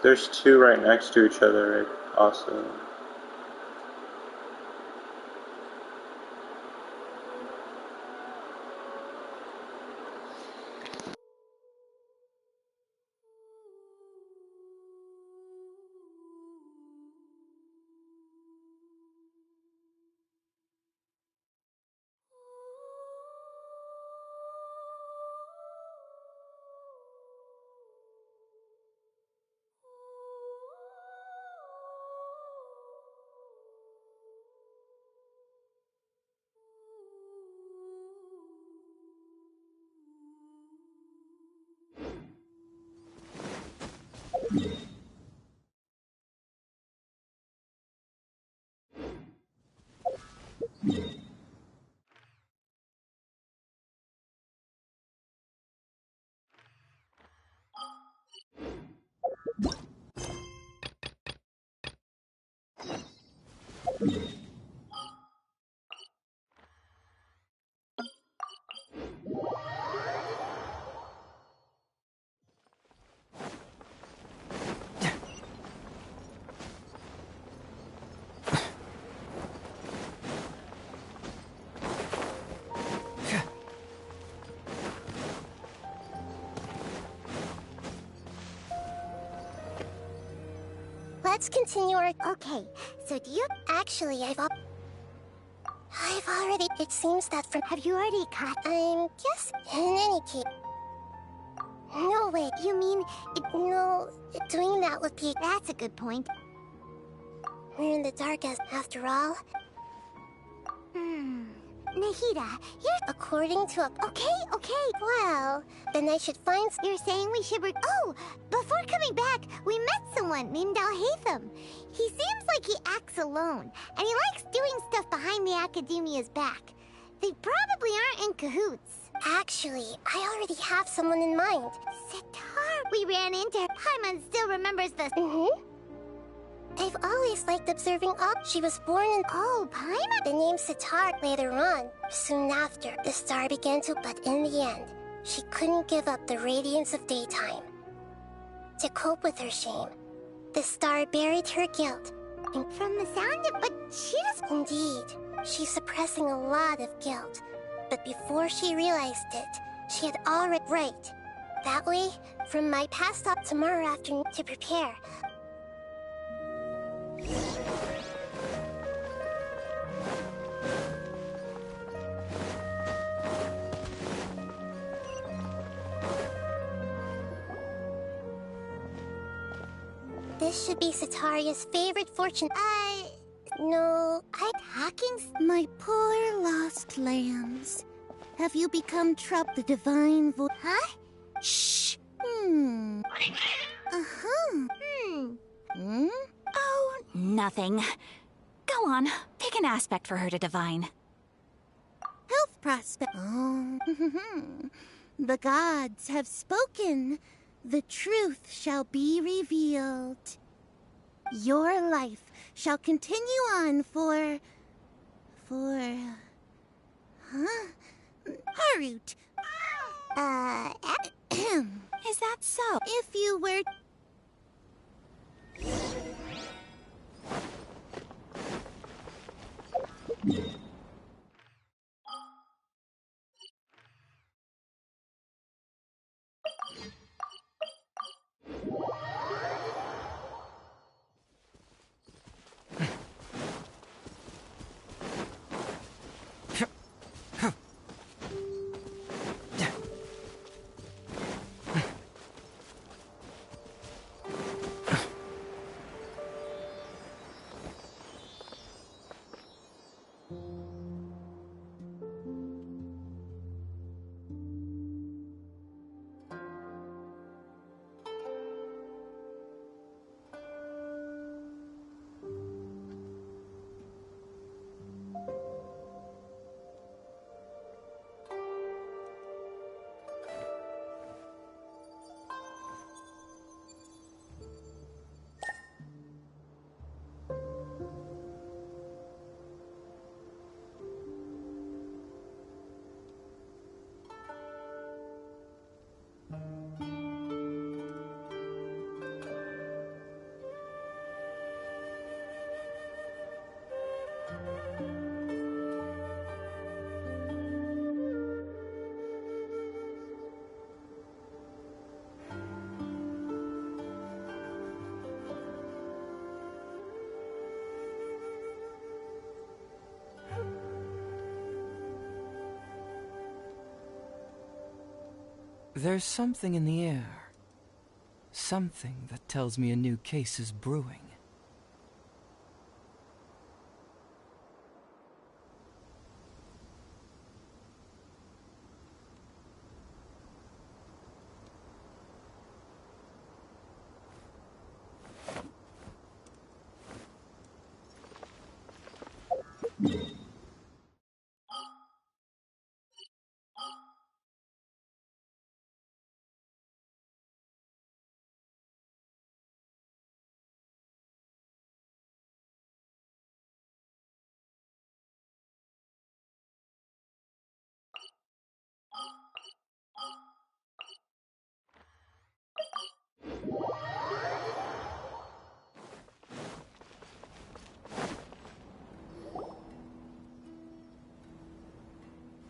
There's two right next to each other, right? Also. Let's continue our... Okay, so do you... Actually, I've already... It seems that from... Have you already caught... I'm guessing... In any case... No, wait, you mean... No, doing that would be... That's a good point. We're in the darkest, after all. Nahida, here's... According to a... Okay. Well, then I should find... You're saying we should... Oh! Before coming back, we met someone named Al-Haytham. He seems like he acts alone, and he likes doing stuff behind the Academia's back. They probably aren't in cahoots. Actually, I already have someone in mind. Sitar! We ran into her. Paimon still remembers the... I've always liked observing up. She was born in... Oh, Paimon? The name Sitar later on. Soon after, the star began to... But in the end, she couldn't give up the radiance of daytime. To cope with her shame, the star buried her guilt. And from the sound of... But she does... Indeed, she's suppressing a lot of guilt. But before she realized it, she had already... Right. That way, from my past stop tomorrow afternoon to prepare... This should be Sataria's favorite fortune. Talking... My poor lost lambs. Have you become the divine voice? Huh? Shh! Oh, nothing. Go on, pick an aspect for her to divine. Health prospect. Oh, the gods have spoken. The truth shall be revealed. Your life shall continue on for... Harut. Is that so? If you were... There's something in the air. Something that tells me a new case is brewing.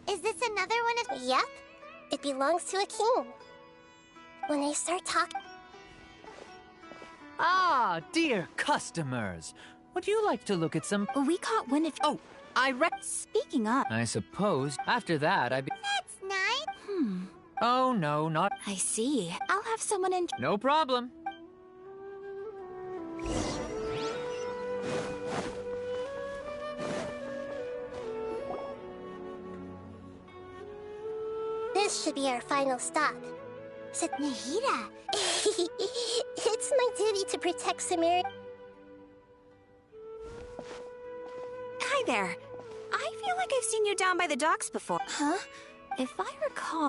Is this another one of... Yep. It belongs to a king. When I start talking... Ah, dear customers. Would you like to look at some... We caught wind of... Oh, Speaking up. I suppose after that That's nice. Oh, no, not... I see. I'll have someone in... No problem. This should be our final stop. Nahida. It's my duty to protect Samir. Hi there. I feel like I've seen you down by the docks before. Huh? If I recall...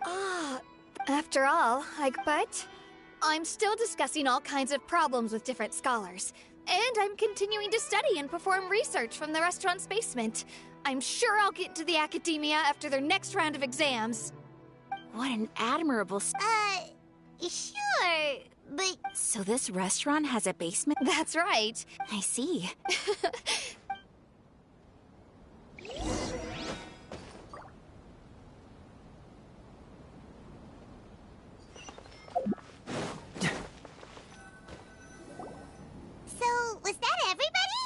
After all, but I'm still discussing all kinds of problems with different scholars. And I'm continuing to study and perform research from the restaurant's basement. I'm sure I'll get to the academia after their next round of exams. What an admirable... Sure, but... So this restaurant has a basement? That's right. I see. So, was that everybody?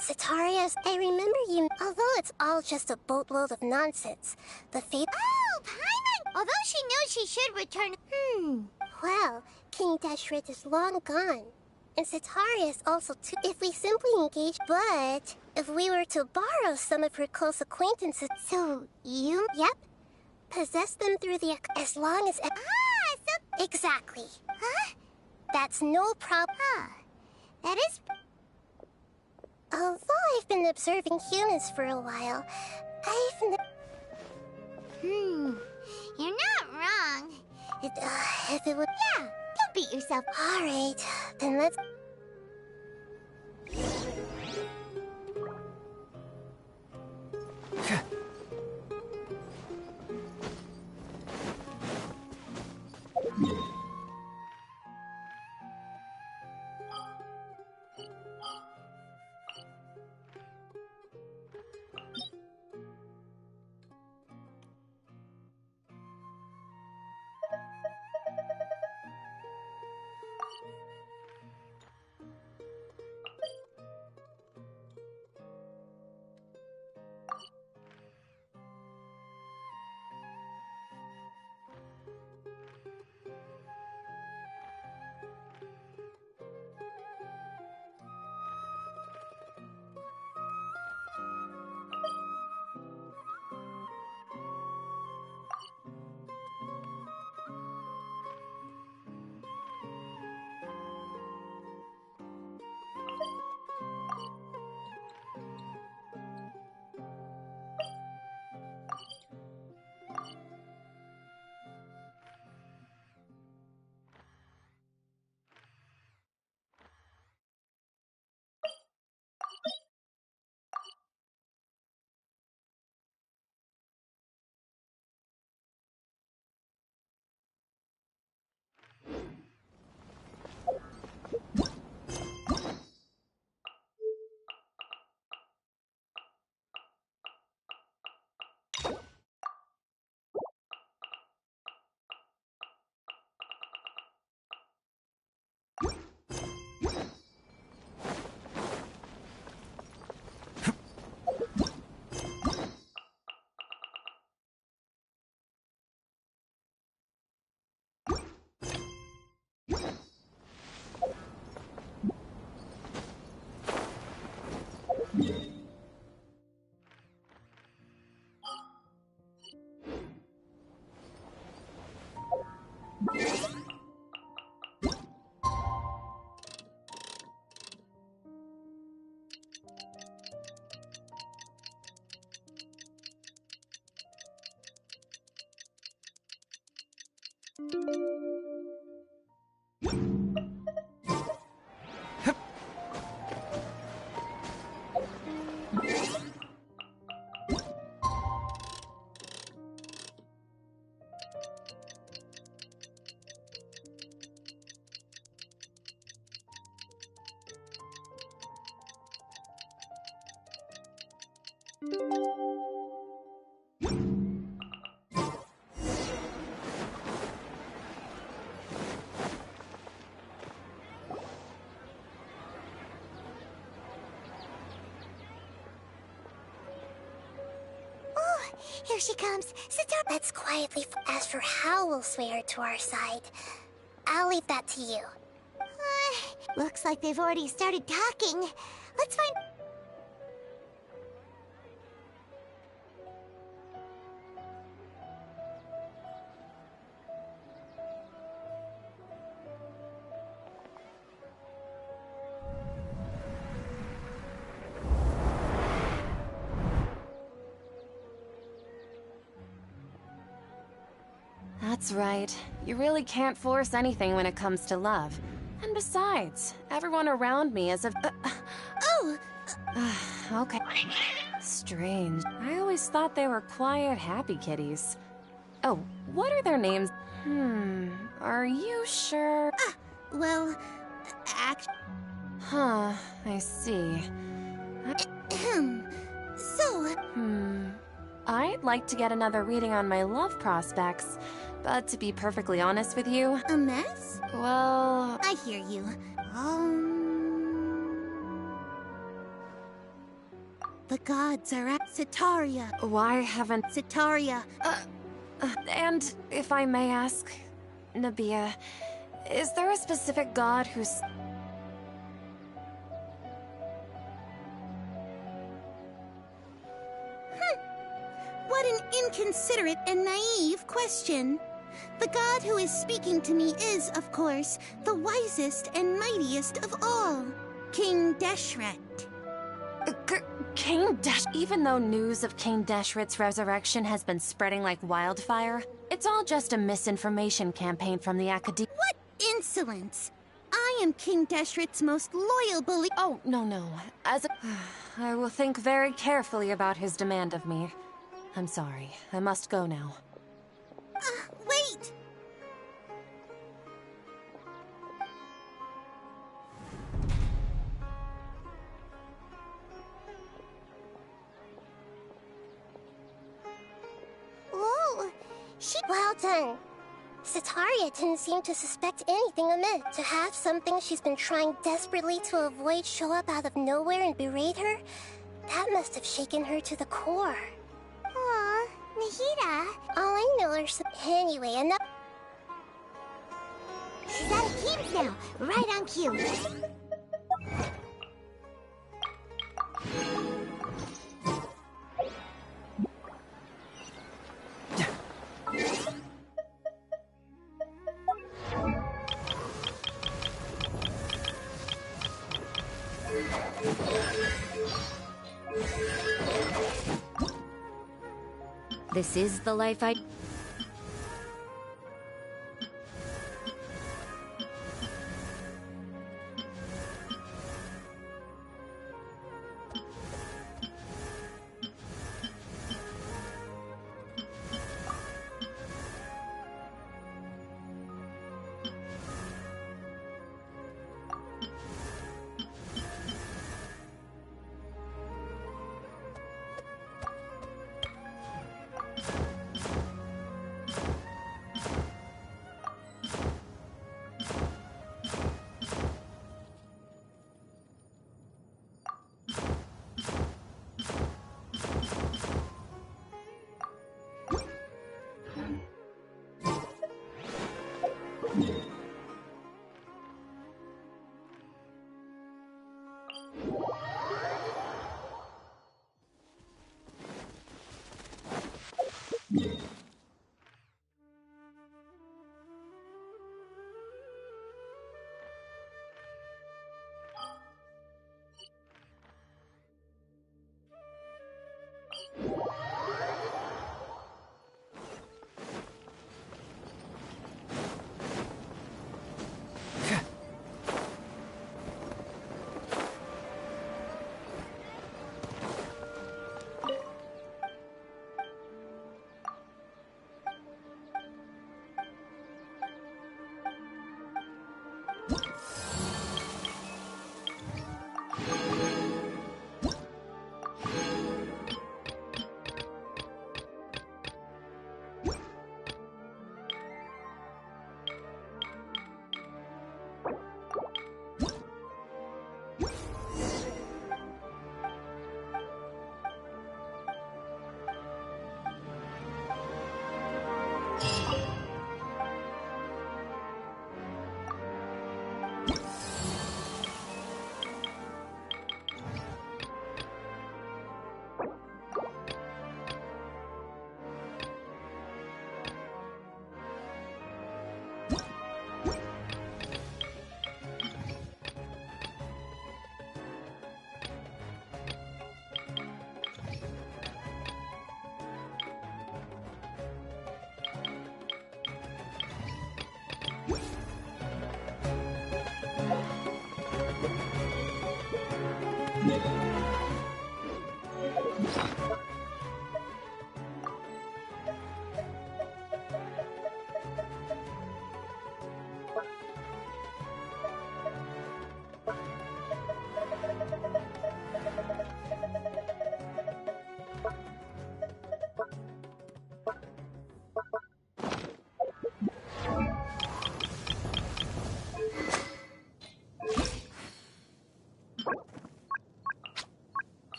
Satarius, I remember you. Although it's all just a boatload of nonsense, the fate... Oh, Paimon! Although she knew she should return... Well, King Dashret is long gone. And Satarius also too. If we simply engage... But, if we were to borrow some of her close acquaintances... So, you... Yep. Possess them through the... As long as... So... Exactly. Huh? That's no problem. That is... Although I've been observing humans for a while, You're not wrong. If it would... Yeah, don't beat yourself. Alright, then let's... Here she comes. Sit down. Let's quietly. As for how we'll sway her to our side, I'll leave that to you. Looks like they've already started talking. Let's find. That's right. You really can't force anything when it comes to love. And besides, everyone around me is a... Oh! Okay. Strange. I always thought they were quiet, happy kitties. Oh, what are their names? Are you sure? Well, Huh, I see. So, I'd like to get another reading on my love prospects, but to be perfectly honest with you, a mess? well... I hear you. The gods are at Sitaria. Why haven't... Sitaria. And if I may ask, Nabia, is there a specific god who's... What an inconsiderate and naive question. The god who is speaking to me is, of course, the wisest and mightiest of all, King Deshret. King Desh... Even though news of King Deshret's resurrection has been spreading like wildfire, it's all just a misinformation campaign from the Academy. What insolence! I am King Deshret's most loyal bully. Oh, no. As a... I will think very carefully about his demand of me. I'm sorry. I must go now. Wait! Whoa! Well done. Sitaria didn't seem to suspect anything amiss. To have something she's been trying desperately to avoid show up out of nowhere and berate her, that must have shaken her to the core. Aw, Nahida. All I know are some... Anyway, enough... She's out of teams now. Right on cue. This is the life I...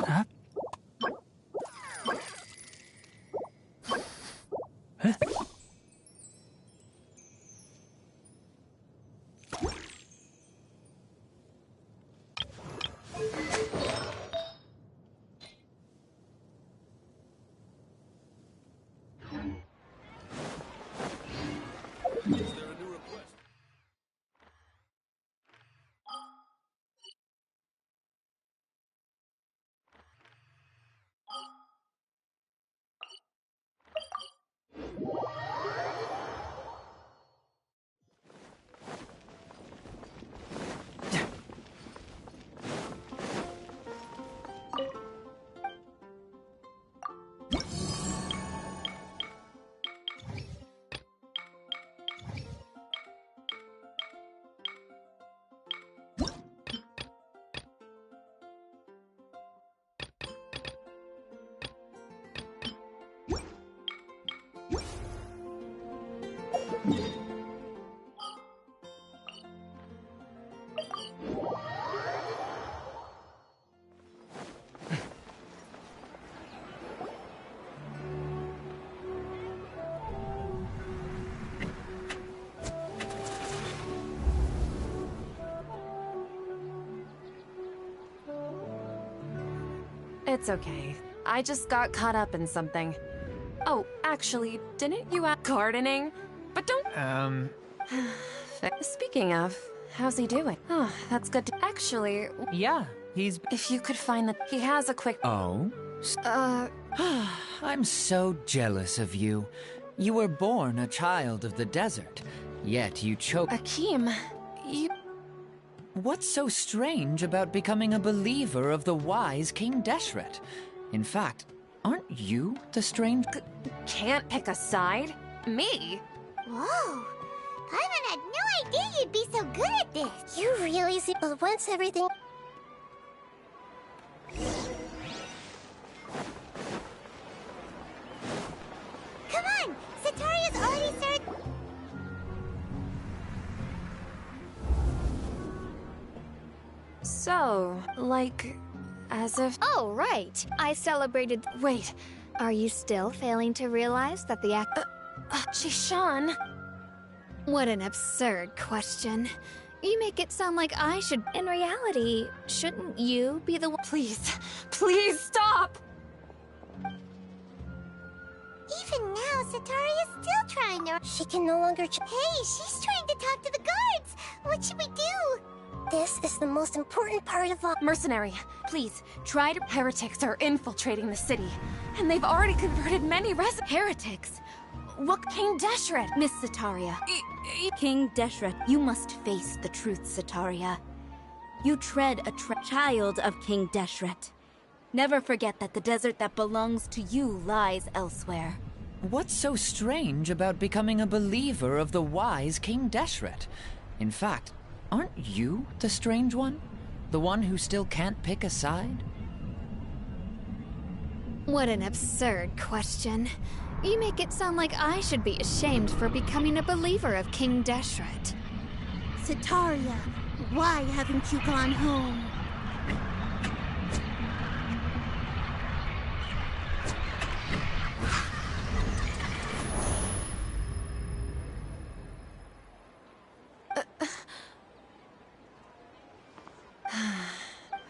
Huh? Huh? It's okay. I just got caught up in something. Oh, actually, didn't you ask gardening? But don't... Speaking of, how's he doing? Oh, that's good to... Actually... Yeah, he's... If you could find the... He has a quick... Oh? I'm so jealous of you. You were born a child of the desert, yet you chose... Akeem, you... What's so strange about becoming a believer of the wise King Deshret? In fact, aren't you the strange... Can't pick a side? Me? Whoa! Paimon had no idea you'd be so good at this! You really see... Well, once everything... Come on! Sataria's already started... So, like, as if... Oh, right. I celebrated. Wait, Are you still failing to realize that the act. Jishan... What an absurd question. You make it sound like I should. In reality, shouldn't you be the one? Please, please stop! Even now, Sataria's still trying to... She can no longer... Hey, she's trying to talk to the guards! What should we do? This is the most important part of all... Mercenary, please, try to... Heretics are infiltrating the city, and they've already converted many Heretics? What King Deshret? Miss Sataria. King Deshret, you must face the truth, Sataria. You tread a child of King Deshret. Never forget that the desert that belongs to you lies elsewhere. What's so strange about becoming a believer of the wise King Deshret? In fact, aren't you the strange one? The one who still can't pick a side? What an absurd question. You make it sound like I should be ashamed for becoming a believer of King Deshret. Sataria, why haven't you gone home?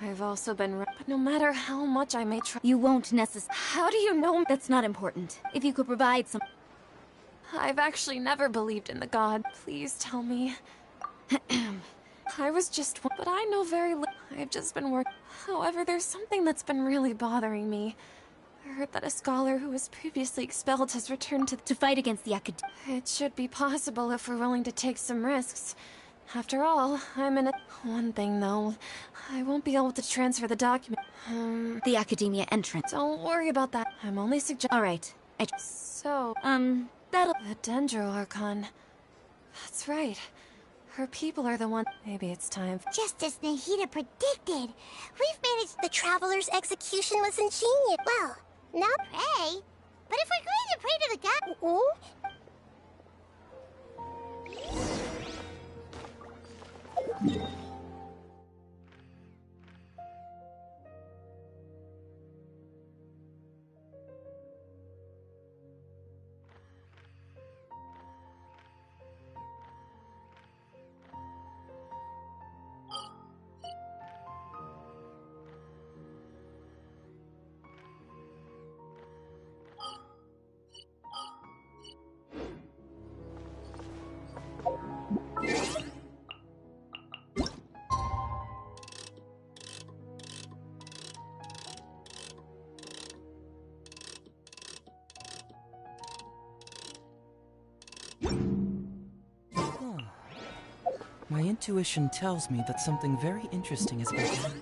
I've also been... But no matter how much I may try... You won't necessarily... How do you know... That's not important. If you could provide some... I've actually never believed in the god. Please tell me. I was just... But I know very little. I've just been working. However, there's something that's been really bothering me. I heard that a scholar who was previously expelled has returned to fight against the academy. It should be possible if we're willing to take some risks. After all, I'm in a... One thing, though. I won't be able to transfer the document. The academia entrance. Don't worry about that. I'm only suggesting... Alright. So... that'll... The Dendro Archon. That's right. Her people are the one... Maybe it's time... Just as Nahida predicted, we've managed the Traveler's execution was ingenious. Well, now pray. But if we're going to pray to the god... My intuition tells me that something very interesting is going on.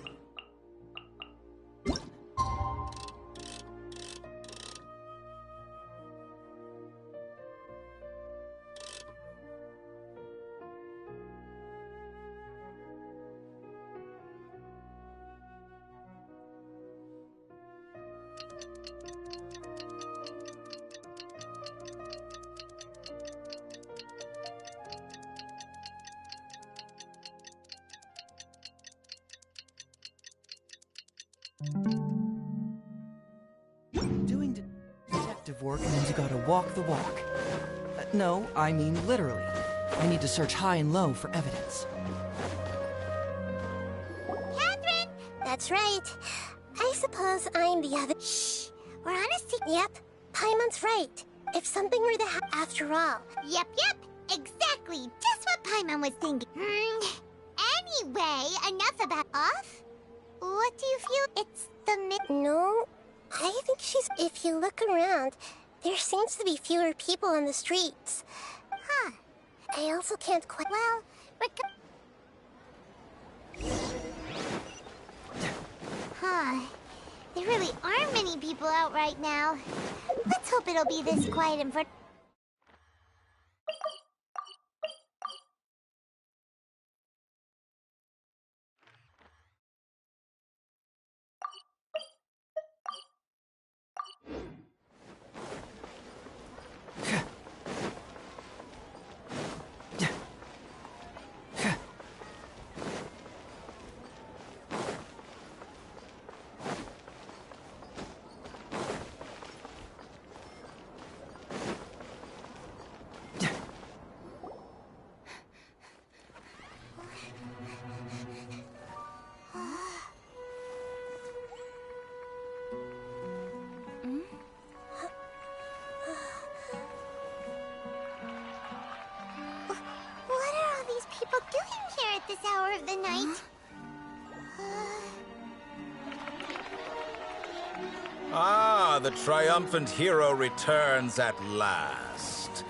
Doing detective work means you gotta walk the walk. No, I mean literally. I need to search high and low for evidence. Catherine! That's right. I suppose I'm the other. Shh! We're on a Yep, Paimon's right. If something were to happen after all. Yep. Exactly. Just what Paimon was thinking. Anyway, enough about off. What do you feel? It's the No, I think she's. If you look around, there seems to be fewer people on the streets. Huh. I also can't quite. Well, there really aren't many people out right now. Let's hope it'll be this quiet in front. What are all these people doing here at this hour of the night? Ah, the triumphant hero returns at last.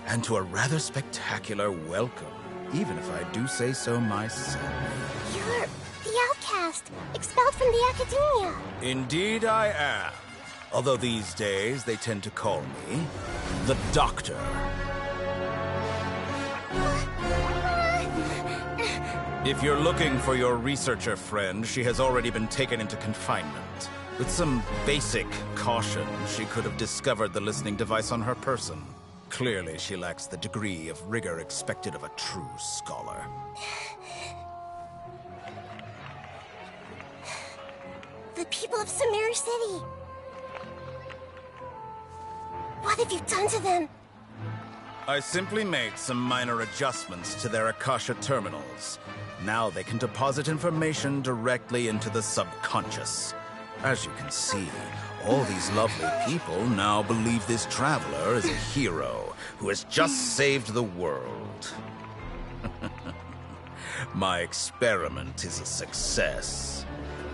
And to a rather spectacular welcome, even if I do say so myself. You're the outcast, expelled from the academia. Indeed I am. Although these days they tend to call me the Doctor. If you're looking for your researcher friend, she has already been taken into confinement. With some basic caution, she could have discovered the listening device on her person. Clearly, she lacks the degree of rigor expected of a true scholar. The people of Sumeru City. What have you done to them? I simply made some minor adjustments to their Akasha terminals. Now they can deposit information directly into the subconscious. As you can see, all these lovely people now believe this traveler is a hero who has just saved the world. My experiment is a success.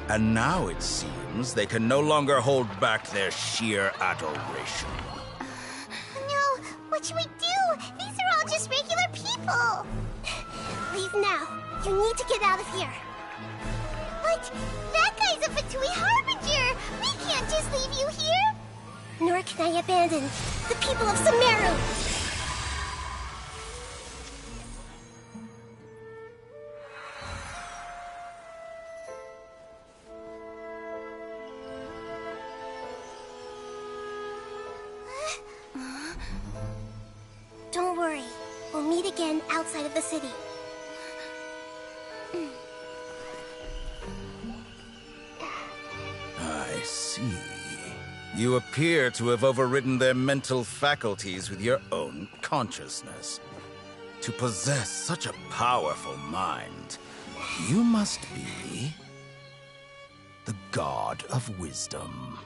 And now it seems they can no longer hold back their sheer adoration. No, what should we do? These are all just regular people. Leave now. You need to get out of here. But that guy's a Fatui Harbinger. We can't just leave you here. Nor can I abandon the people of Sumeru. Don't worry. We'll meet again outside of the city. I see. You appear to have overridden their mental faculties with your own consciousness. To possess such a powerful mind, you must be the god of wisdom.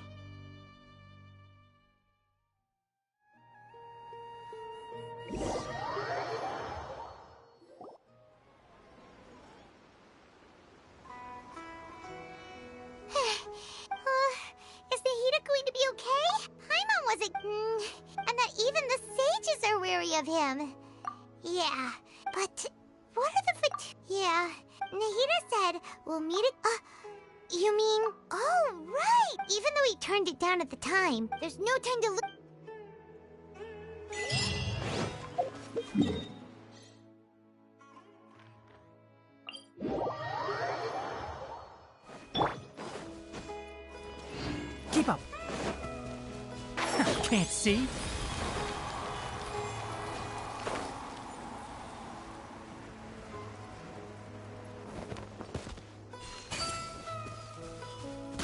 Is the Hida going to be okay? Paimon wasn't... and that even the sages are wary of him. Yeah, but What are the Yeah, Nahida said we'll meet it. You mean? Oh, right! Even though he turned it down at the time, there's no time to look. Keep up. Can't see.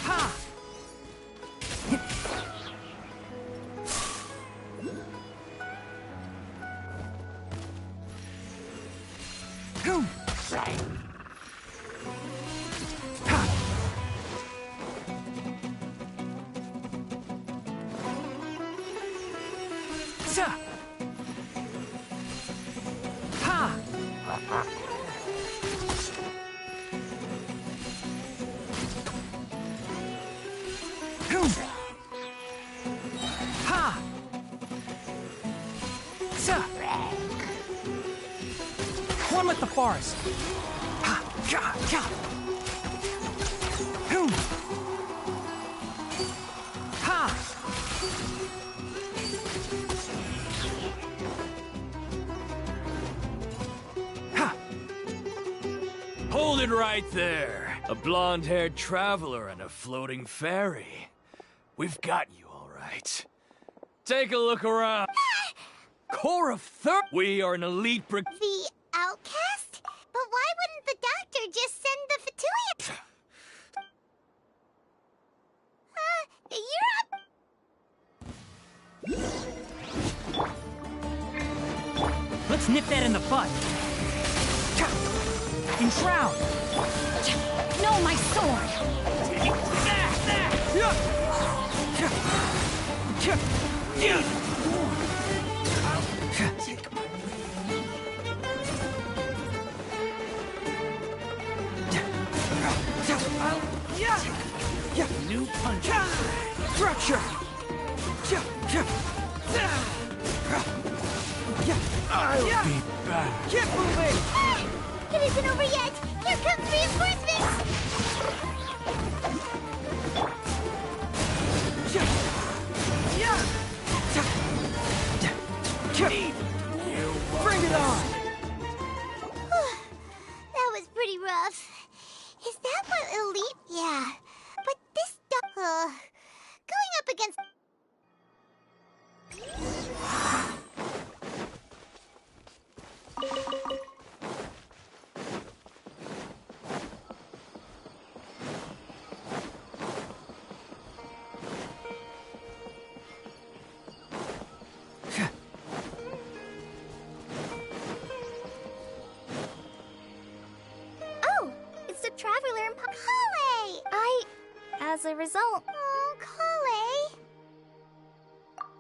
Ha! Boom! One with the forest. Ha! Ja! Ja! Boom! Ha! Ha! Hold it right there. A blonde-haired traveler and a floating fairy. We've got you all right. Take a look around. Core of Third. We are an elite The outcast? But why wouldn't the doctor just send the Fatulian? You're up. Let's nip that in the bud. Enshroud! No, my sword! New punch. Fracture! I'll be back. Keep moving! It isn't over yet! Here comes reinforcements! Bring it on! That was pretty rough. Is that what elite? Yeah. But this going up against... Oh, it's the traveler in Kale! As a result... Oh, Kale!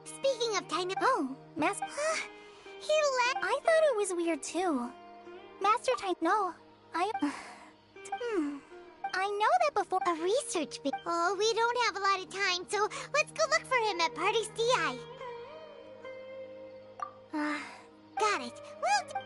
Speaking of tiny... Oh, Master... He let... I thought it was weird, too. Master Tiny... No, I know that before... A research... Oh, we don't have a lot of time, so let's go look for him at Party's DI. Got it. We'll...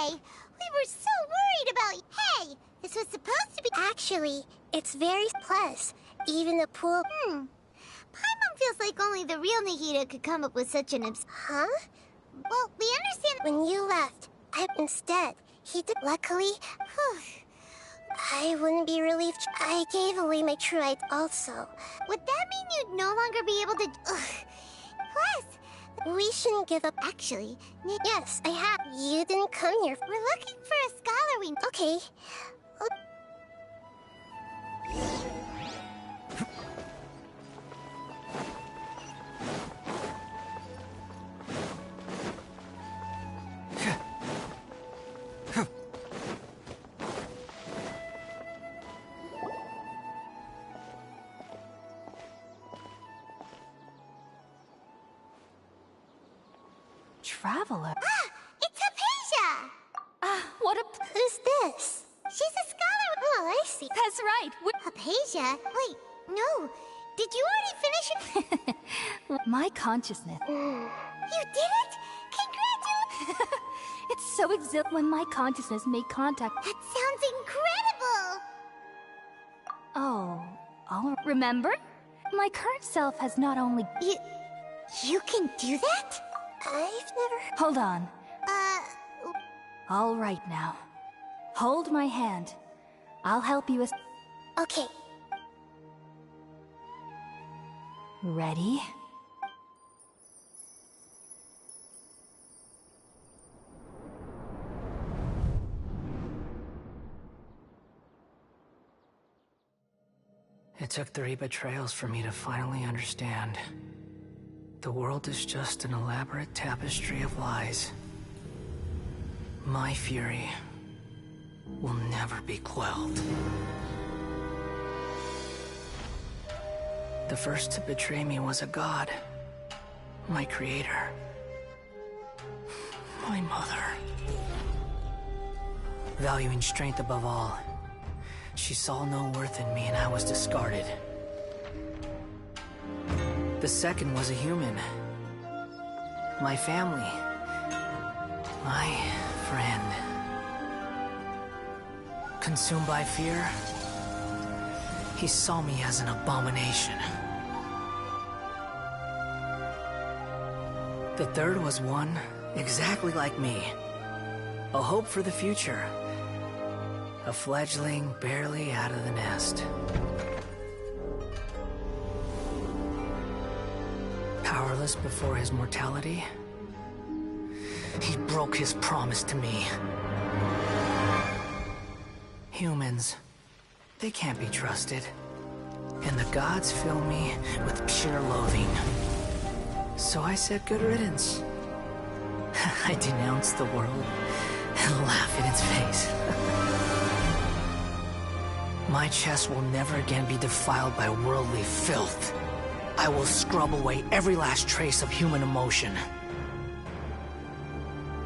okay? We were so worried about you. Hey, this was supposed to be... Actually, it's very... Plus, even the pool... Paimon feels like only the real Nahida could come up with such an Huh? Well, we understand... When you left, instead, he did... Luckily, I wouldn't be relieved. I gave away my true ID also. Would that mean you'd no longer be able to... Plus, we shouldn't give up, actually. Yes, I have. You didn't come here. We're looking for a scholar we... Okay. Traveler? It's Hypatia! What a... Who's this? She's a scholar. Oh, I see. That's right. Hypatia? Wait, no. Did you already finish it? My consciousness. You did it? Congratulations! It's so exhilarating when my consciousness made contact. That sounds incredible! Oh, I'll remember? My current self has not only... You can do that? I've never... Hold on. All right now. Hold my hand. I'll help you as... Okay. Ready? It took 3 betrayals for me to finally understand. The world is just an elaborate tapestry of lies. My fury will never be quelled. The first to betray me was a god. My creator. My mother. Valuing strength above all, she saw no worth in me and I was discarded. The second was a human. My family. My friend. Consumed by fear, he saw me as an abomination. The third was one exactly like me. A hope for the future. A fledgling barely out of the nest. Powerless before his mortality, he broke his promise to me. Humans, they can't be trusted. And the gods fill me with pure loathing. So I said good riddance. I denounced the world and laugh in its face. My chest will never again be defiled by worldly filth. I will scrub away every last trace of human emotion.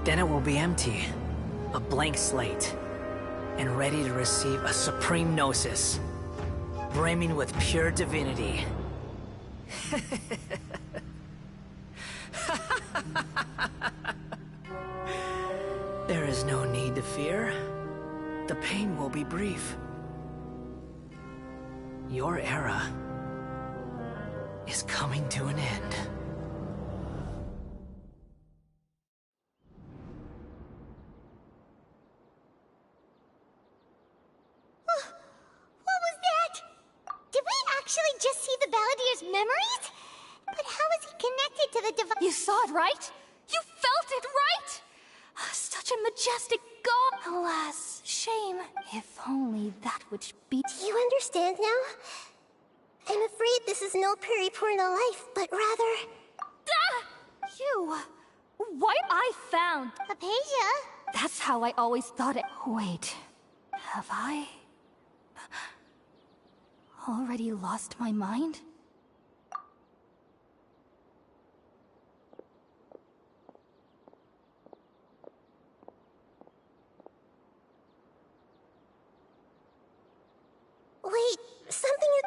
Then it will be empty, a blank slate, and ready to receive a supreme gnosis, brimming with pure divinity. There is no need to fear. The pain will be brief. Your era is coming to an end. What was that? Did we actually just see the Balladeer's memories? But how is he connected to the divine? You saw it, right? You felt it, right? Such a majestic god. Alas, shame. If only that would be... Do you understand now? I'm afraid this is no periporno life, but rather... You! What I found! Hypatia? That's how I always thought it... Wait, have I... already lost my mind? Wait, something is...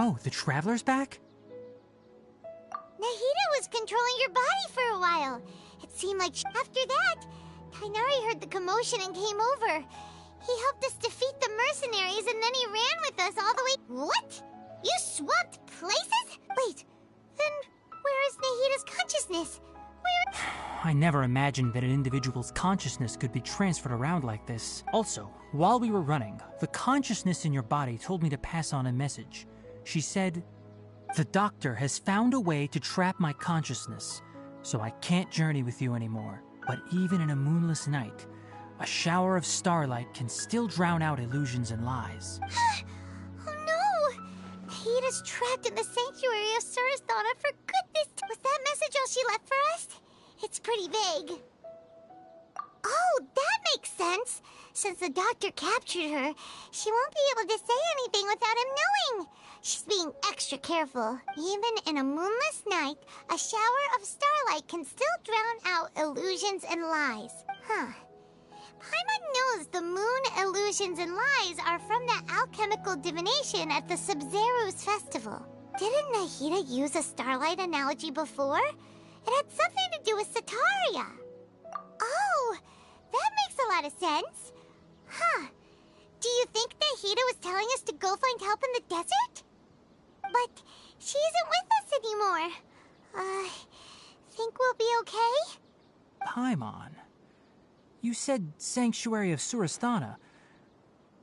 Oh, the Traveler's back? Nahida was controlling your body for a while. It seemed like after that, Kainari heard the commotion and came over. He helped us defeat the mercenaries and then he ran with us all the way. What? You swapped places? Wait, then where is Nahida's consciousness? Where? I never imagined that an individual's consciousness could be transferred around like this. Also, while we were running, the consciousness in your body told me to pass on a message. She said, "The doctor has found a way to trap my consciousness, so I can't journey with you anymore. But even in a moonless night, a shower of starlight can still drown out illusions and lies." Oh no! Nahida's trapped in the sanctuary of Surasthana for goodness. Was that message all she left for us? It's pretty vague. Oh, that makes sense. Since the doctor captured her, she won't be able to say anything without him knowing. She's being extra careful. Even in a moonless night, a shower of starlight can still drown out illusions and lies. Huh. Paimon knows the moon illusions and lies are from that alchemical divination at the Sub-Zero's festival. Didn't Nahida use a starlight analogy before? It had something to do with Sataria. Oh, that makes a lot of sense. Huh. Do you think Nahida was telling us to go find help in the desert? But she isn't with us anymore. Think we'll be okay? Paimon, you said Sanctuary of Surasthana.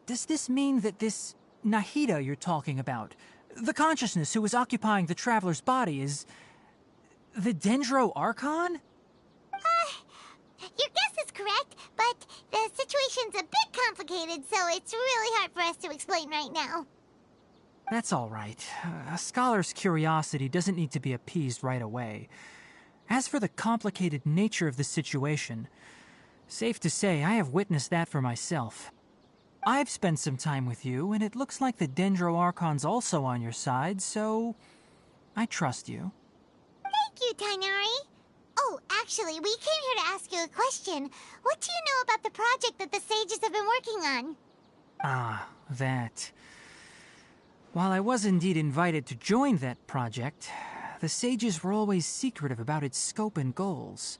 Does this mean that this Nahida you're talking about, the consciousness who was occupying the Traveler's body, is the Dendro Archon? Your guess is correct, but the situation's a bit complicated, so it's really hard for us to explain right now. That's all right. A scholar's curiosity doesn't need to be appeased right away. As for the complicated nature of the situation, safe to say I have witnessed that for myself. I've spent some time with you, and it looks like the Dendro Archon's also on your side, so I trust you. Thank you, Tainari. Oh, actually, we came here to ask you a question. What do you know about the project that the sages have been working on? Ah, that. While I was indeed invited to join that project, the sages were always secretive about its scope and goals.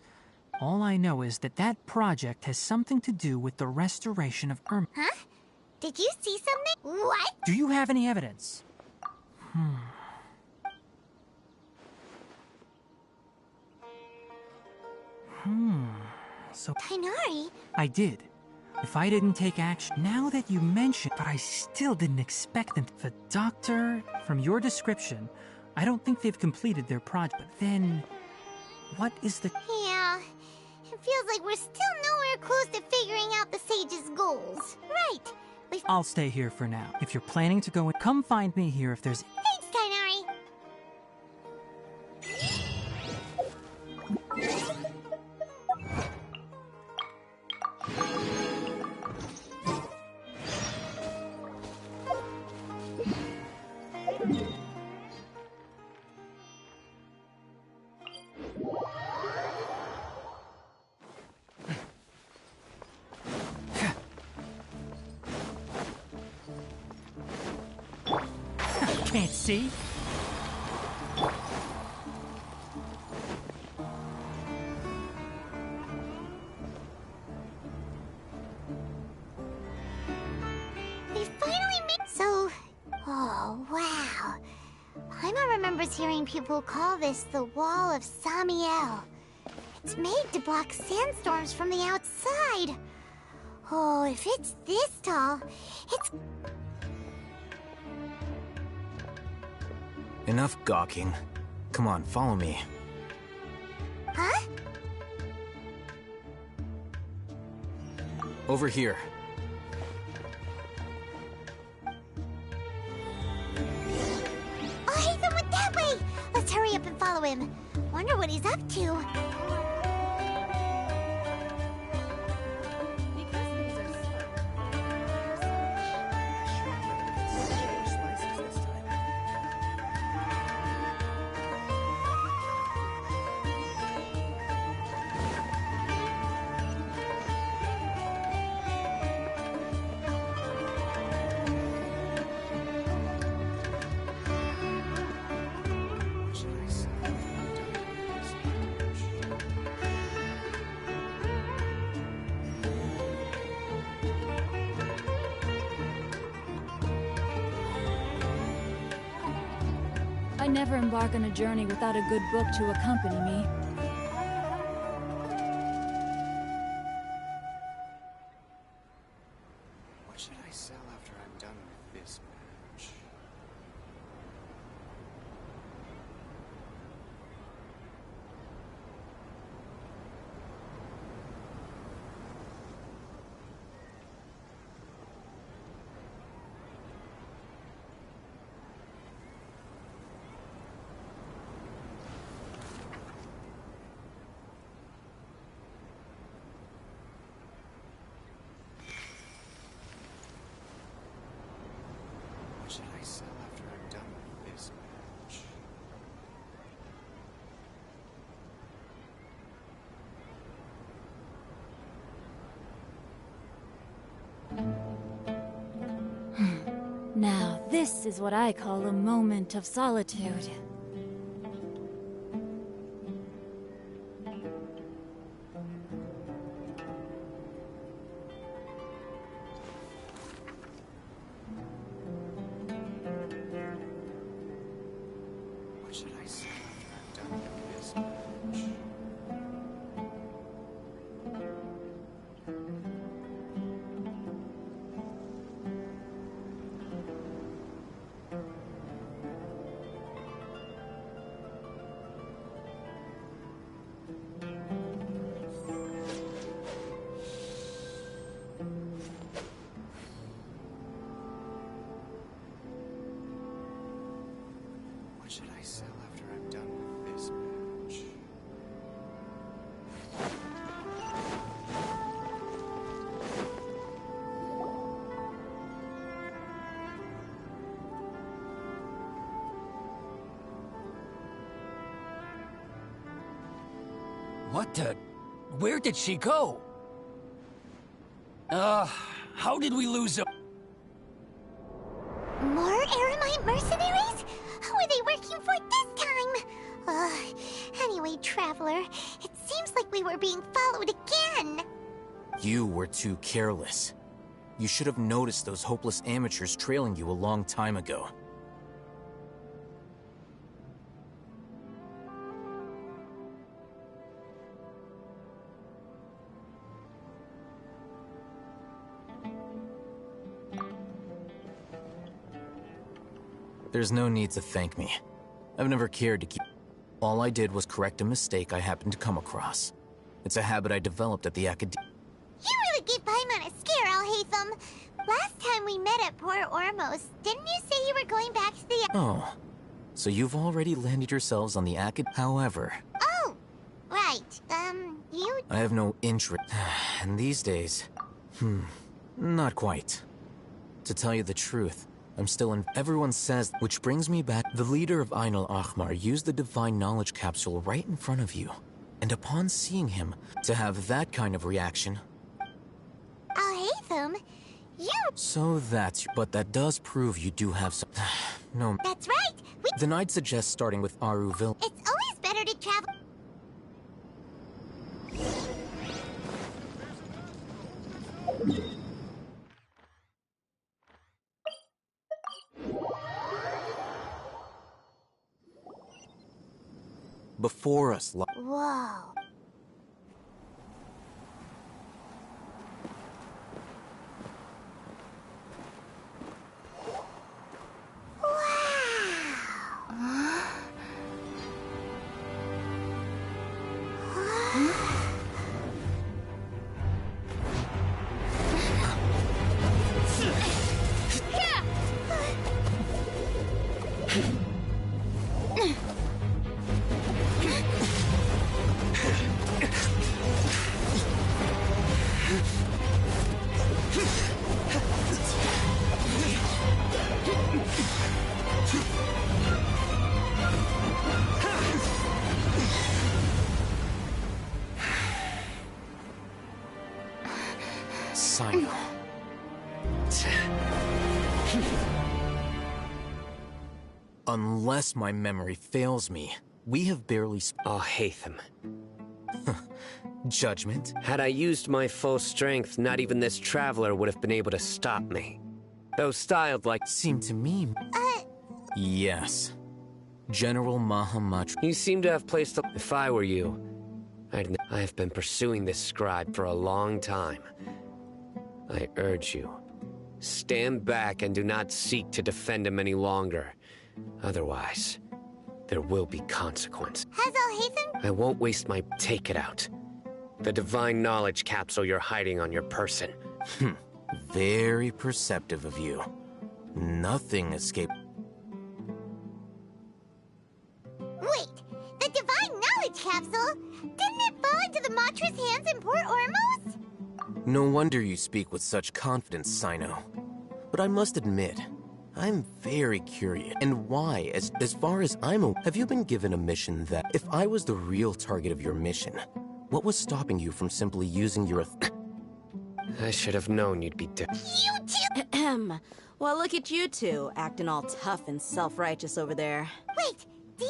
All I know is that that project has something to do with the restoration of Erm. Huh? Did you see something? What? Do you have any evidence? So... Tainari? I did. If I didn't take action, now that you mention, but I still didn't expect them. The doctor, from your description, I don't think they've completed their project. But then, what is the... Yeah, it feels like we're still nowhere close to figuring out the sage's goals. Right. I'll stay here for now. If you're planning to go in, come find me here if there's... Thanks, Tainari. Can't see? They finally made... So... Oh, wow. Paimon remembers hearing people call this the Wall of Samiel. It's made to block sandstorms from the outside. Oh, if it's this tall, it's... Enough gawking. Come on, follow me. Huh? Over here. Oh, Haytham went that way! Let's hurry up and follow him. Wonder what he's up to. I never embark on a journey without a good book to accompany me. What should I sell after I'm done with this match? What should I sell after I'm done with this match? Now, this is what I call a moment of solitude. What should I sell after I'm done with this match? What should I sell after I'm done with this match? What the? Where did she go? How did we lose her? More Aramite mercenaries? Who are they working for this time? Anyway, Traveler, it seems like we were being followed again. You were too careless. You should have noticed those hopeless amateurs trailing you a long time ago. There's no need to thank me. I've never cared to keep... All I did was correct a mistake I happened to come across. It's a habit I developed at the academy. You really gave Paimon a scare, Alhaitham. Last time we met at Port Ormos, didn't you say you were going back to the... Oh, so you've already landed yourselves on the However, Oh, right. You... I have no interest. And these days, not quite. To tell you the truth, I'm still in... Everyone says... Which brings me back... The leader of Ain al-Ahmar used the Divine Knowledge Capsule right in front of you. And upon seeing him, to have that kind of reaction... Alhaitham, you... So that's... But that does prove you do have some... No... That's right! Then I'd suggest starting with Aruville. It's always better to travel... Before us... Whoa. Sino. Unless my memory fails me, we have barely Alhaitham. Judgment? Had I used my full strength, not even this traveler would have been able to stop me. Though styled like... Seemed to me... Yes. General Mahamatra. You seem to have placed a... If I were you, I have been pursuing this scribe for a long time. I urge you, stand back and do not seek to defend him any longer. Otherwise, there will be consequence. Has Alhaitham? I won't waste my... Take it out. The divine knowledge capsule you're hiding on your person. Very perceptive of you. Nothing escaped. Wait, the divine knowledge capsule? Didn't it fall into the Matra's hands in Port Ormos? No wonder you speak with such confidence, Sino. But I must admit, I'm very curious. And why, as far as I'm aware, have you been given a mission that, if I was the real target of your mission, what was stopping you from simply using your... I should have known you'd be You two! Well, look at you two, acting all tough and self-righteous over there. Wait, Dia?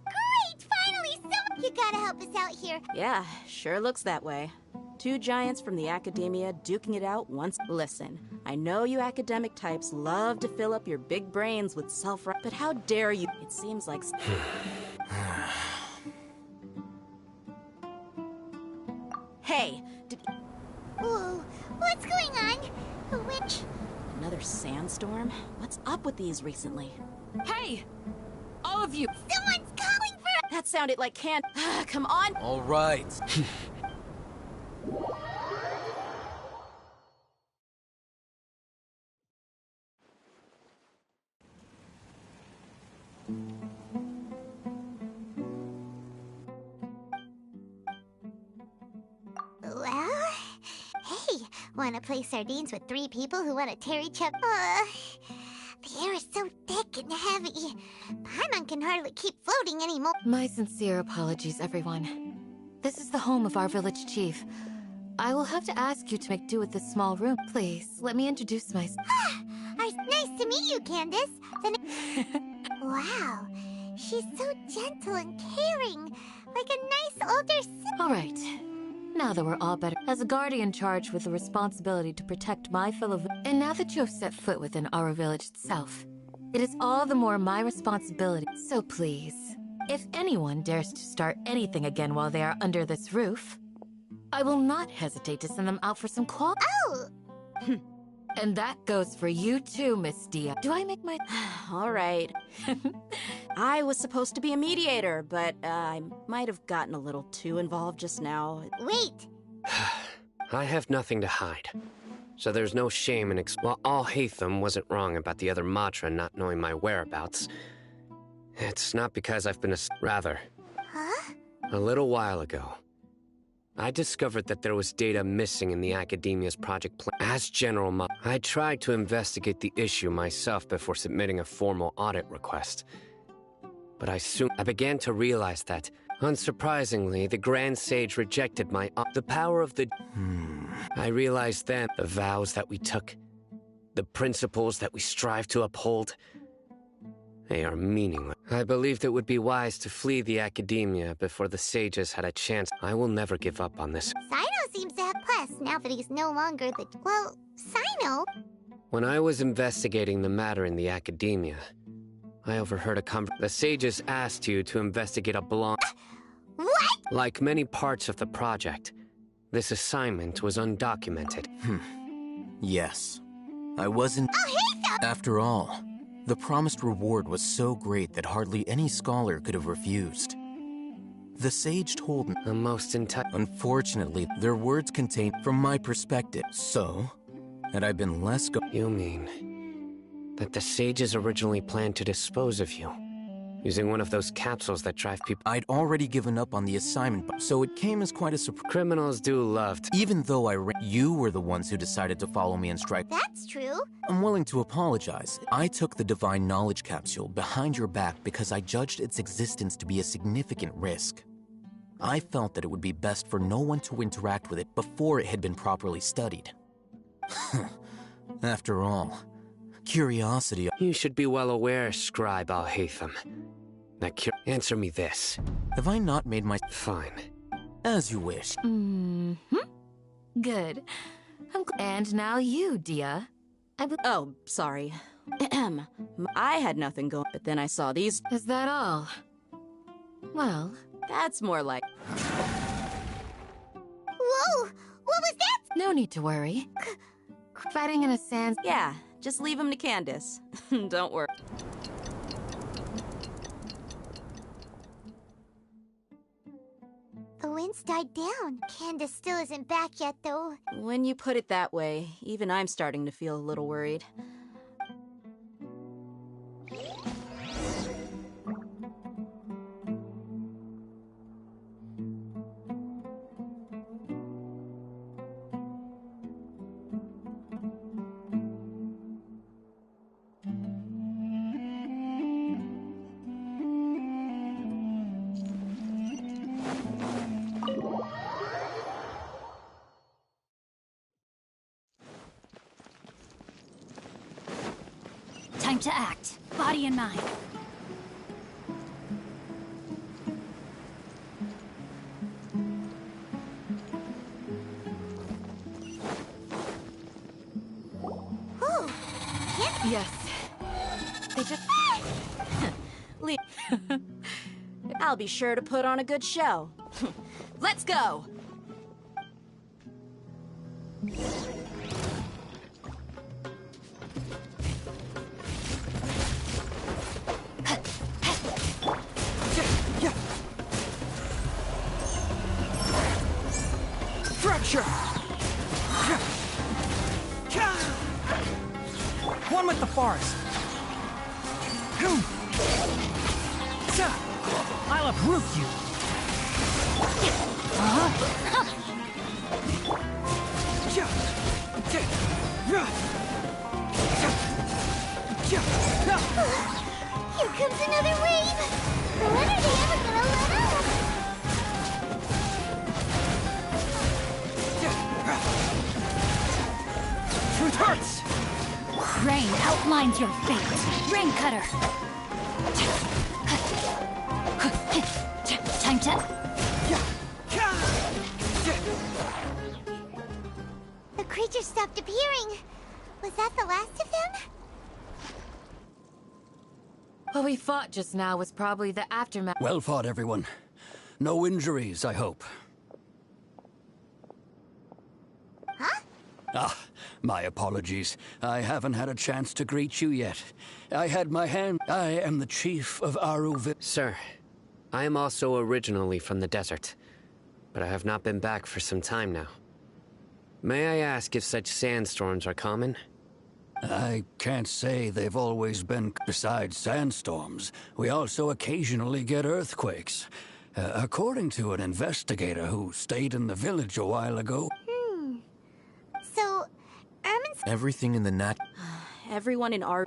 Great! Finally, someone... You gotta help us out here. Yeah, sure looks that way. Two giants from the academia duking it out once. Listen, I know you academic types love to fill up your big brains with self-right, but how dare you? It seems like... Hey, Whoa, what's going on? Which... Another sandstorm? What's up with these recently? Hey! All of you! Someone's calling for... That sounded like come on! All right. Well... Hey, wanna play sardines with three people who want to tear each other? The air is so thick and heavy. Paimon can hardly keep floating anymore. My sincere apologies, everyone. This is the home of our village chief. I will have to ask you to make do with this small room. Please, let me introduce myself. Nice to meet you, Candace. Wow, she's so gentle and caring. Like a nice older sister. All right. Now that we're all better, as a guardian charged with the responsibility to protect my fellow and now that you have set foot within our village itself, it is all the more my responsibility. So please, if anyone dares to start anything again while they are under this roof, I will not hesitate to send them out for some qual- Oh! And that goes for you too, Miss Dia. Do I make my- All right. I was supposed to be a mediator, but I might have gotten a little too involved just now. Wait! I have nothing to hide. So there's no shame in While Alhaitham wasn't wrong about the other Matra not knowing my whereabouts, it's not because I've been Rather. Huh? A little while ago, I discovered that there was data missing in the Academia's project plan. As General I tried to investigate the issue myself before submitting a formal audit request. But I began to realize that, unsurprisingly, the Grand Sage rejected the power of the... I realized then the vows that we took, the principles that we strive to uphold, they are meaningless. I believed it would be wise to flee the Academia before the sages had a chance. I will never give up on this. Sino seems to have pressed now that he's no longer the... Well, Sino... When I was investigating the matter in the Academia, I overheard the sages asked you to investigate a What? Like many parts of the project, this assignment was undocumented. Yes. I wasn't... After all, the promised reward was so great that hardly any scholar could have refused. The sage told me... Unfortunately, their words contain, from my perspective. So, had I been less You mean that the sages originally planned to dispose of you, using one of those capsules that drive people... I'd already given up on the assignment, so it came as quite a surprise. Criminals do love to... Even though you were the ones who decided to follow me and strike... That's true. I'm willing to apologize. I took the divine knowledge capsule behind your back because I judged its existence to be a significant risk. I felt that it would be best for no one to interact with it before it had been properly studied. After all, curiosity... You should be well aware, Scribe Alhaitham. Now, answer me this. Have I not made my... Fine. As you wish. Good. And now you, Dia. Oh, sorry. I had nothing going, but then I saw these. Is that all? Well, that's more like. Whoa! What was that? No need to worry. Fighting in a sand. Yeah, just leave him to Candace. Don't worry. The winds died down. Candace still isn't back yet, though. When you put it that way, even I'm starting to feel a little worried. Time to act, body and mind. Whew. Yes. They just... Leave. I'll be sure to put on a good show. Let's go! Fracture! One with the forest. I'll uproot you. Here comes another wave! When are they ever gonna let up? Truth hurts! Rain outlines your fate. Rain cutter. Time to... The creatures stopped appearing. Was that the last of them? What we fought just now was probably the aftermath. Well fought, everyone. No injuries, I hope. Huh? Ah, my apologies. I haven't had a chance to greet you yet. I am the chief of Aru. Sir, I am also originally from the desert, but I have not been back for some time now. May I ask if such sandstorms are common? I can't say they've always been. Besides sandstorms, we also occasionally get earthquakes. According to an investigator who stayed in the village a while ago. So, Ermin's Everything in the nat. Everyone in our,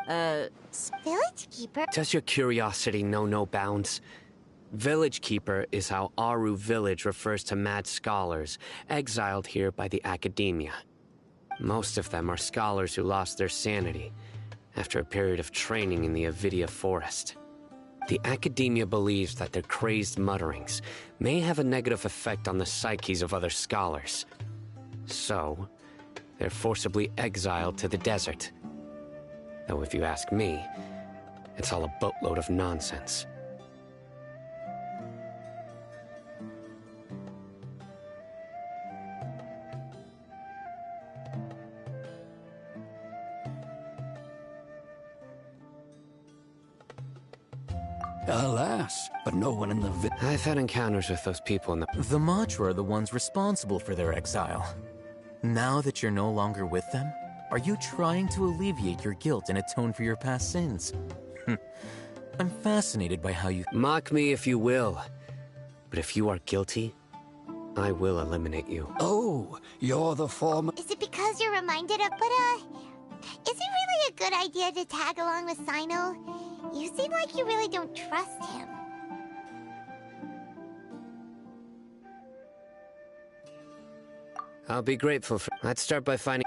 village keeper? Does your curiosity know no bounds? Village Keeper is how Aru Village refers to mad scholars, exiled here by the academia. Most of them are scholars who lost their sanity after a period of training in the Avidia forest. The academia believes that their crazed mutterings may have a negative effect on the psyches of other scholars. So, they're forcibly exiled to the desert. Though if you ask me, it's all a boatload of nonsense. Alas, but no one in the I've had encounters with those people in the... The Matra are the ones responsible for their exile. Now that you're no longer with them, are you trying to alleviate your guilt and atone for your past sins? I'm fascinated by how you... Mock me if you will, but if you are guilty, I will eliminate you. Oh, you're the former... Is it because you're reminded of... But, is it really a good idea to tag along with Sino? You seem like you really don't trust him. I'll be grateful for... Let's start by finding...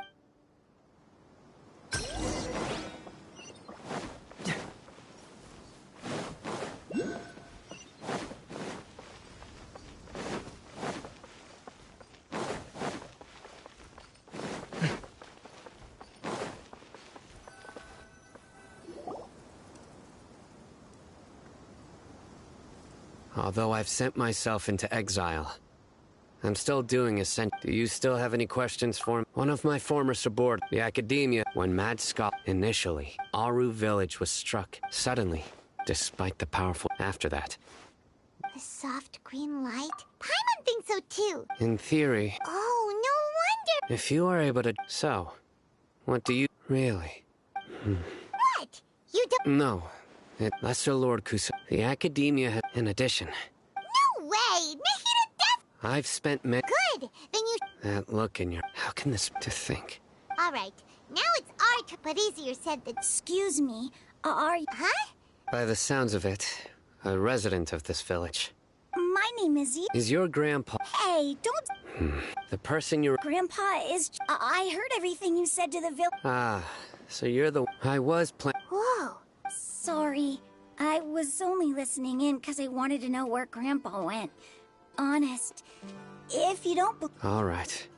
Although I've sent myself into exile, I'm still doing essential. Do you still have any questions for me? One of my former subordinates, the Academia, when Mad Scott initially, Aru village was struck suddenly, despite the powerful. After that, The soft green light? Paimon thinks so too. in theory, Oh, no wonder. if you are able to. So, what do you really? What? You don't. No, Lesser Lord Kusa. The Academia has. In addition, No way! Make it a death. I've spent Good. Then you. that look in your. How can this to think? All right. Now it's our turn, but easier said than. Excuse me, are you... Huh? By the sounds of it, a resident of this village. My name is Is your grandpa Hey, don't... the person you're. Grandpa is... I heard everything you said to the village. Ah, so you're the. I was Whoa. Sorry. I was only listening in because I wanted to know where Grandpa went. Honest. If you don't... All right.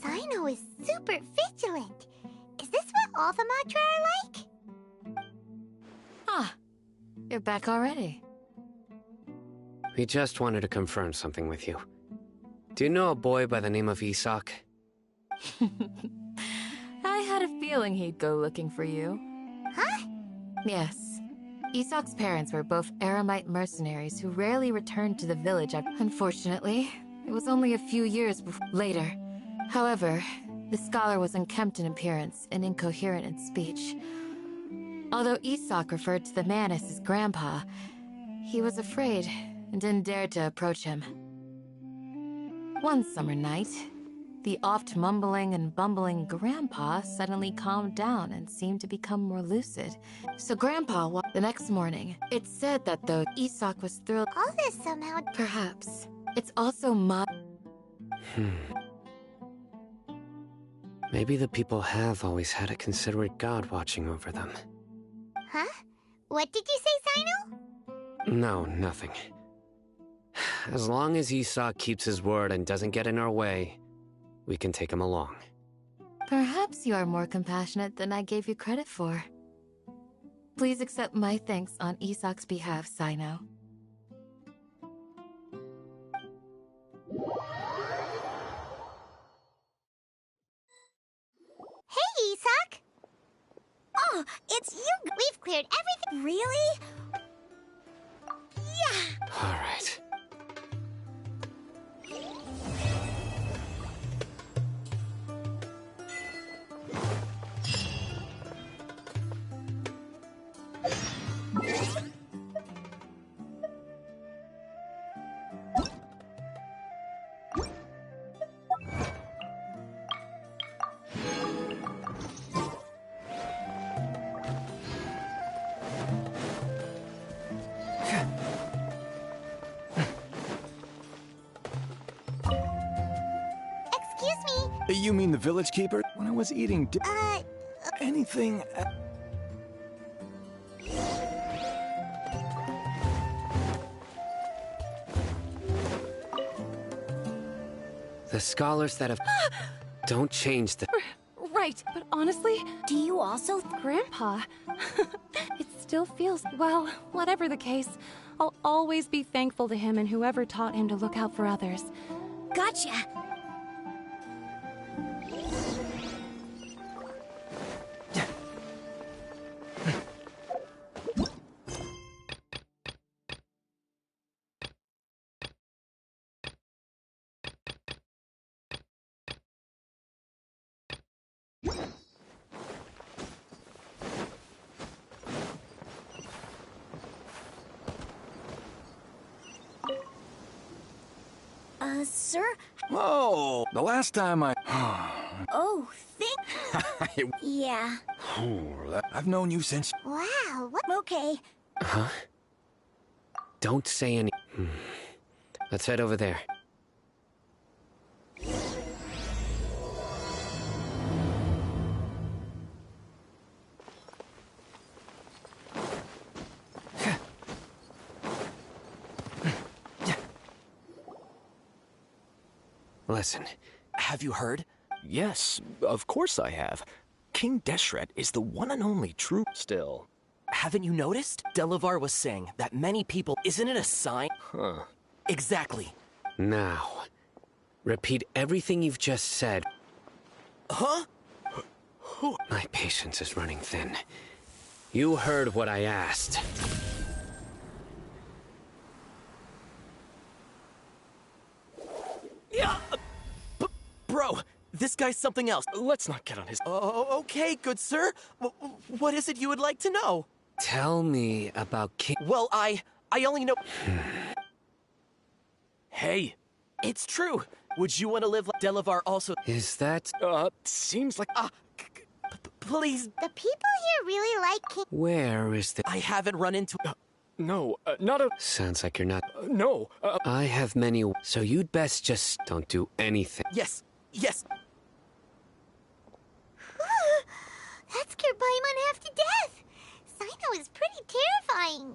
Sino is super vigilant. Is this what all the Matra are like? Ah, you're back already. We just wanted to confirm something with you. Do you know a boy by the name of Isak? I had a feeling he'd go looking for you. Huh? Yes. Isak's parents were both Aramite mercenaries who rarely returned to the village. Unfortunately, it was only a few years later. However, the scholar was unkempt in appearance and incoherent in speech. Although Isak referred to the man as his grandpa, he was afraid and didn't dare to approach him. One summer night, the oft mumbling and bumbling grandpa suddenly calmed down and seemed to become more lucid. So Grandpa, the next morning, it's said that though Isak was thrilled, All this somehow. perhaps, it's also my... Maybe the people have always had a considerate god watching over them. Huh? What did you say, Sino? No, nothing. As long as Isak keeps his word and doesn't get in our way, we can take him along. Perhaps you are more compassionate than I gave you credit for. Please accept my thanks on Isak's behalf, Sino. Hey, Isak! Oh, it's you! We've cleared everything. Really? Yeah! All right. Excuse me. You mean the village keeper? When I was eating anything... The scholars that have... Don't change the... Right, but honestly... Do you also... Grandpa... it still feels... Well, whatever the case, I'll always be thankful to him and whoever taught him to look out for others. Gotcha! Sir? Oh, the last time I... Oh, think... Yeah. I've known you since... Wow, what? Okay. Huh? Don't say any... Let's head over there. Listen. Have you heard? Yes, of course I have. King Deshret is the one and only true. Still. Haven't you noticed? Delavar was saying that many people. Isn't it a sign? Huh. Exactly. Now, repeat everything you've just said. Huh? My patience is running thin. You heard what I asked. Yeah! Bro, this guy's something else. Let's not get on his... Okay, good sir. What is it you would like to know? Tell me about King... Well, I only know... Hey. It's true. Would you want to live like Delavar also? Is that... seems like... Please. The people here really like King... Where is the... I haven't run into... No, not a... Sounds like you're not... no. I have many... So you'd best just don't do anything. Yes. Yes. That scared Paimon half to death. Sino is pretty terrifying.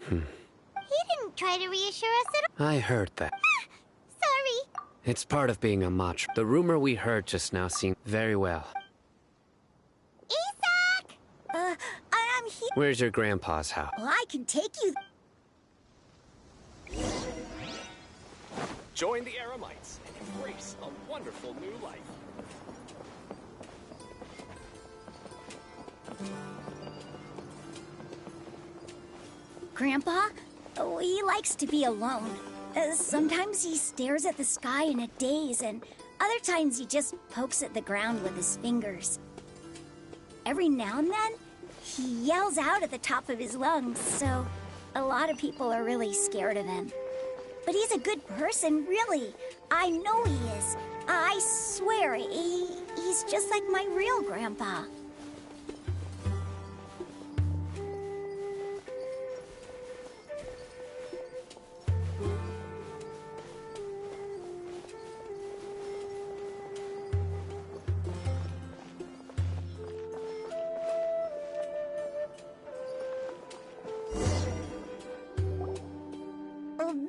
He didn't try to reassure us at all. I heard that. Sorry. It's part of being a mach. The rumor we heard just now seemed very well. Isak! I'm here. Where's your grandpa's house? Well, I can take you. Join the Eremites and embrace a wonderful new life. Grandpa? Oh, he likes to be alone. Sometimes he stares at the sky in a daze, and other times he just pokes at the ground with his fingers. Every now and then, he yells out at the top of his lungs, so a lot of people are really scared of him. But he's a good person, really. I know he is. I swear, he's just like my real grandpa.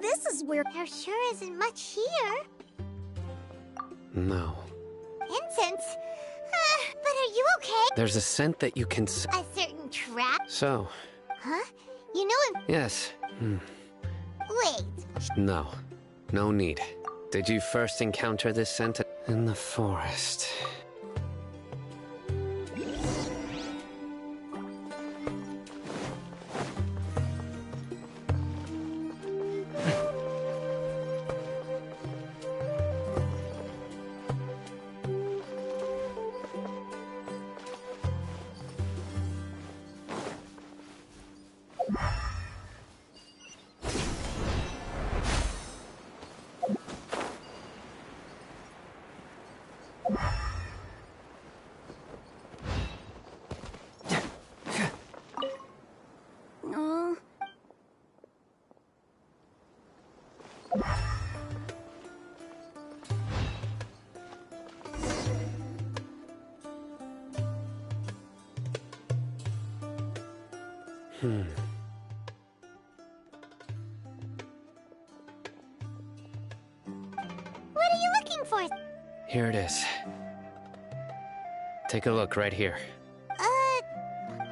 This is where... There sure isn't much here. No. Incense? But are you okay? There's a scent that you can... A certain trap? So... Huh? You know him? Yes. Wait. No. No need. Did you first encounter this scent in the forest? What are you looking for? Here it is. Take a look right here.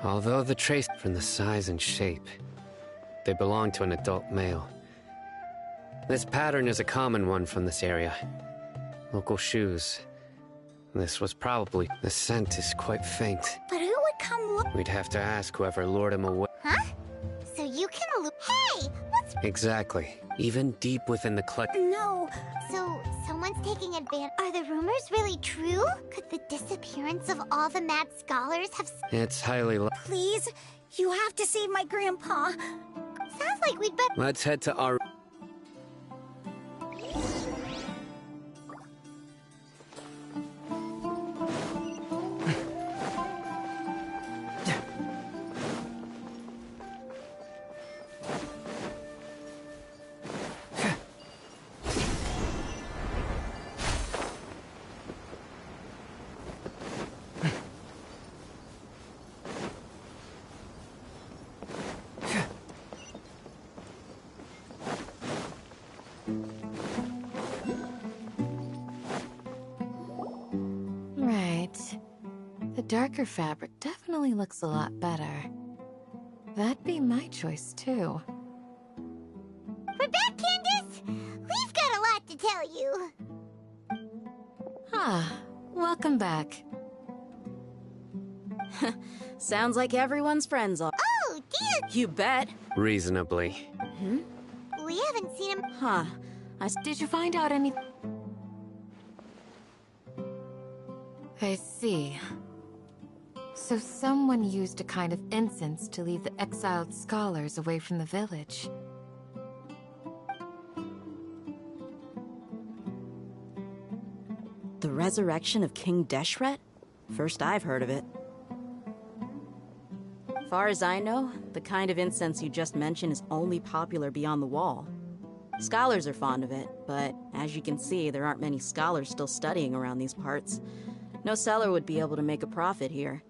Although the trace from the size and shape, they belong to an adult male. This pattern is a common one from this area. Local shoes. This was probably... The scent is quite faint. But who would come look? We'd have to ask whoever lured him away. Huh? So you can look... Hey! What's... Exactly. Even deep within the clutch... No. So someone's taking advantage... Are the rumors really true? Could the disappearance of all the mad scholars have... It's highly... Please, you have to save my grandpa. Sounds like we'd better... Let's head to our... darker fabric definitely looks a lot better. That'd be my choice, too. We're back, Candace! We've got a lot to tell you. Ah, welcome back. Sounds like everyone's friends are. Oh, dear! You bet. Reasonably. We haven't seen him. Huh. Did you find out any... I see. So someone used a kind of incense to lead the exiled scholars away from the village. The resurrection of King Deshret? First I've heard of it. Far as I know, the kind of incense you just mentioned is only popular beyond the wall. Scholars are fond of it, but as you can see, there aren't many scholars still studying around these parts. No seller would be able to make a profit here.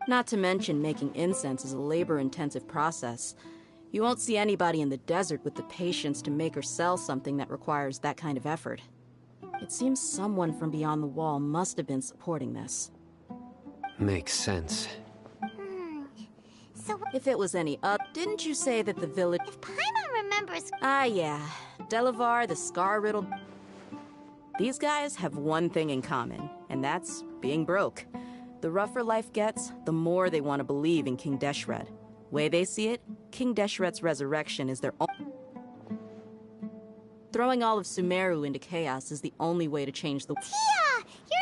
Not to mention, making incense is a labor-intensive process. You won't see anybody in the desert with the patience to make or sell something that requires that kind of effort. It seems someone from beyond the wall must have been supporting this. Makes sense. So if it was any didn't you say that the village... If Paimon remembers... Ah, yeah. Delavar, the scar-riddled... These guys have one thing in common, and that's being broke. The rougher life gets, the more they want to believe in King Deshret. Way they see it, King Deshret's resurrection is their own... Throwing all of Sumeru into chaos is the only way to change the... Tia! You're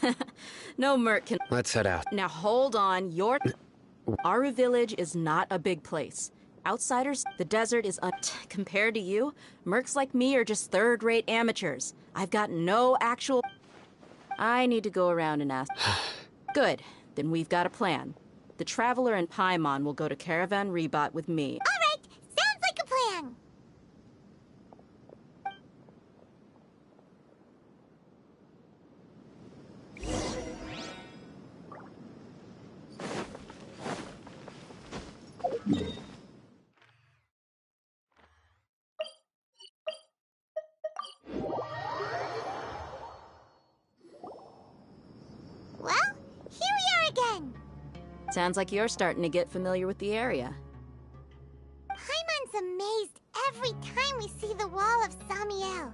amazing! No Merc can... Let's head out. Now hold on, Aru Village is not a big place. Outsiders, the desert is compared to you, mercs like me are just third-rate amateurs. I've got no actual... I need to go around and ask... Good, then we've got a plan. The Traveler and Paimon will go to Caravan Rebot with me. Alright, sounds like a plan! Well, here we are again! Sounds like you're starting to get familiar with the area. Paimon's amazed every time we see the wall of Samiel.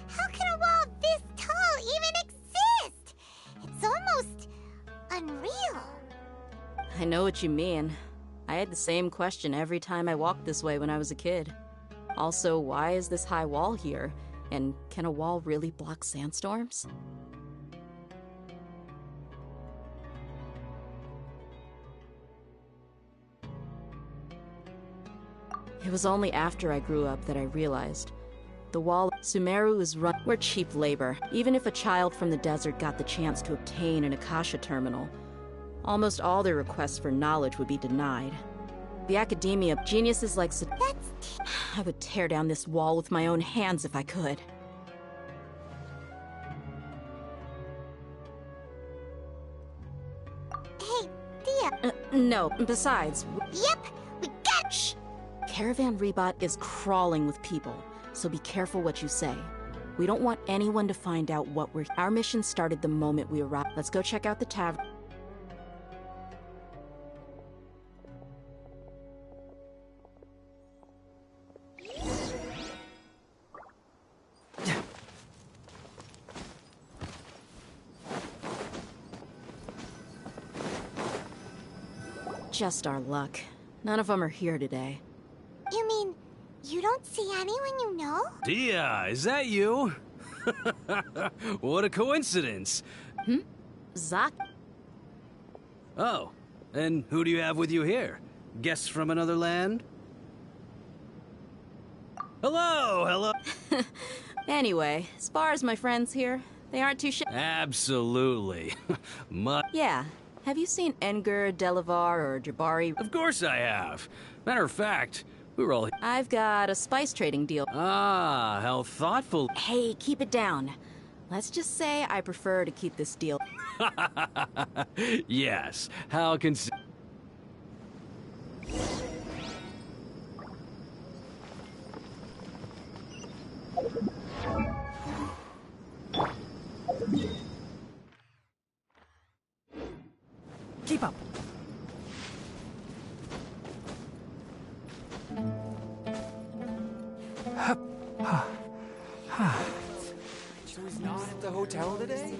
How can a wall this tall even exist? It's almost unreal. I know what you mean. I had the same question every time I walked this way when I was a kid. Also, why is this high wall here? And can a wall really block sandstorms? It was only after I grew up that I realized. The wall Sumeru is run. We're cheap labor. Even if a child from the desert got the chance to obtain an Akasha terminal, almost all their requests for knowledge would be denied. The academia, geniuses like I would tear down this wall with my own hands if I could. Hey, Thea. No, besides... Yep, we got... Shh! Caravan Rebot is crawling with people, so be careful what you say. We don't want anyone to find out what we're... Our mission started the moment we arrived. Let's go check out the tavern. Just our luck. None of them are here today. You mean, you don't see anyone you know? Dia, is that you? What a coincidence. Zak? Oh, and who do you have with you here? Guests from another land? Hello, hello. Anyway, as far as my friends here, they aren't too Absolutely. Yeah. Have you seen Enger, Delavar, or Jabari? Of course I have. Matter of fact, we were all... I've got a spice trading deal. Ah, how thoughtful. Hey, keep it down. Let's just say I prefer to keep this deal. Yes, how can... Keep up. So he's not at the hotel today?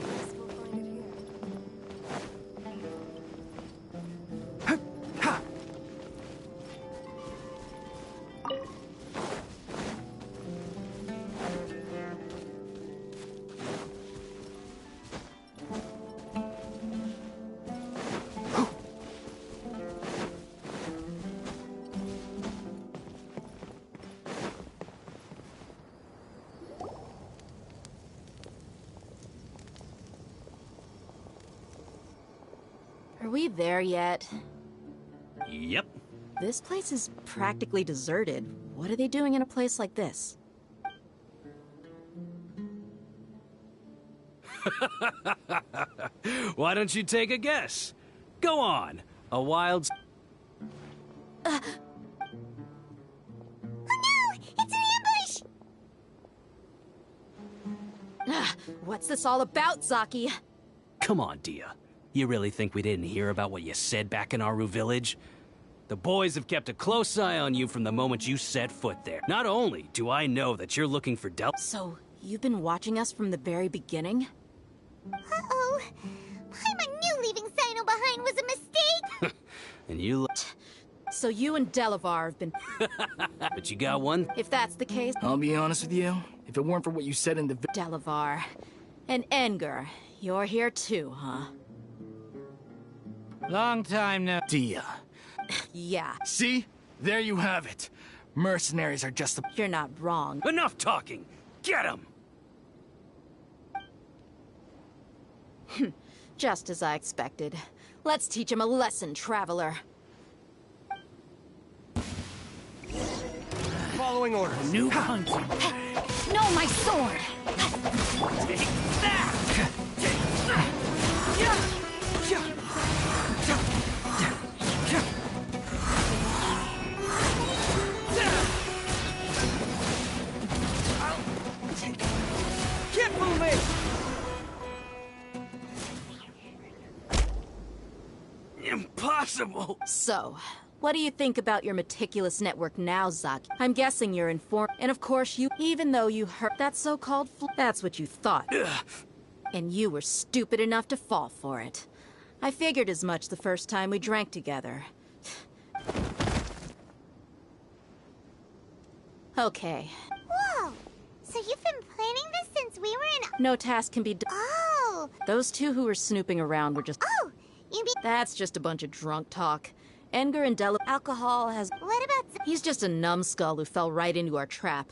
Are we there yet? Yep. This place is practically deserted. What are they doing in a place like this? Why don't you take a guess? Go on. A wild... Oh no! It's an ambush! What's this all about, Zaki? Come on, Dia. You really think we didn't hear about what you said back in Aru Village? The boys have kept a close eye on you from the moment you set foot there. Not only do I know that you're looking for So, you've been watching us from the very beginning? Uh-oh. I knew leaving Sino behind was a mistake! And you... So you and Delavar have been... But you got one? If that's the case... I'll be honest with you. If it weren't for what you said in the... Delavar. And Enger. You're here too, huh? Long time no... Dia. Yeah. See? There you have it. Mercenaries are just the... You're not wrong. Enough talking! Get him! Just as I expected. Let's teach him a lesson, traveler. Following orders. New hunting. No, my sword! Take that! Keep moving! Impossible! So, what do you think about your meticulous network now, Zaki? I'm guessing you're informed. And of course you, even though you heard that so-called that's what you thought. And you were stupid enough to fall for it. I figured as much the first time we drank together. Okay. Whoa! So you've been planning this since we were in... No task can be done. Oh! Those two who were snooping around were just... Oh! You mean... That's just a bunch of drunk talk. Enger and alcohol has... What about... He's just a numbskull who fell right into our trap.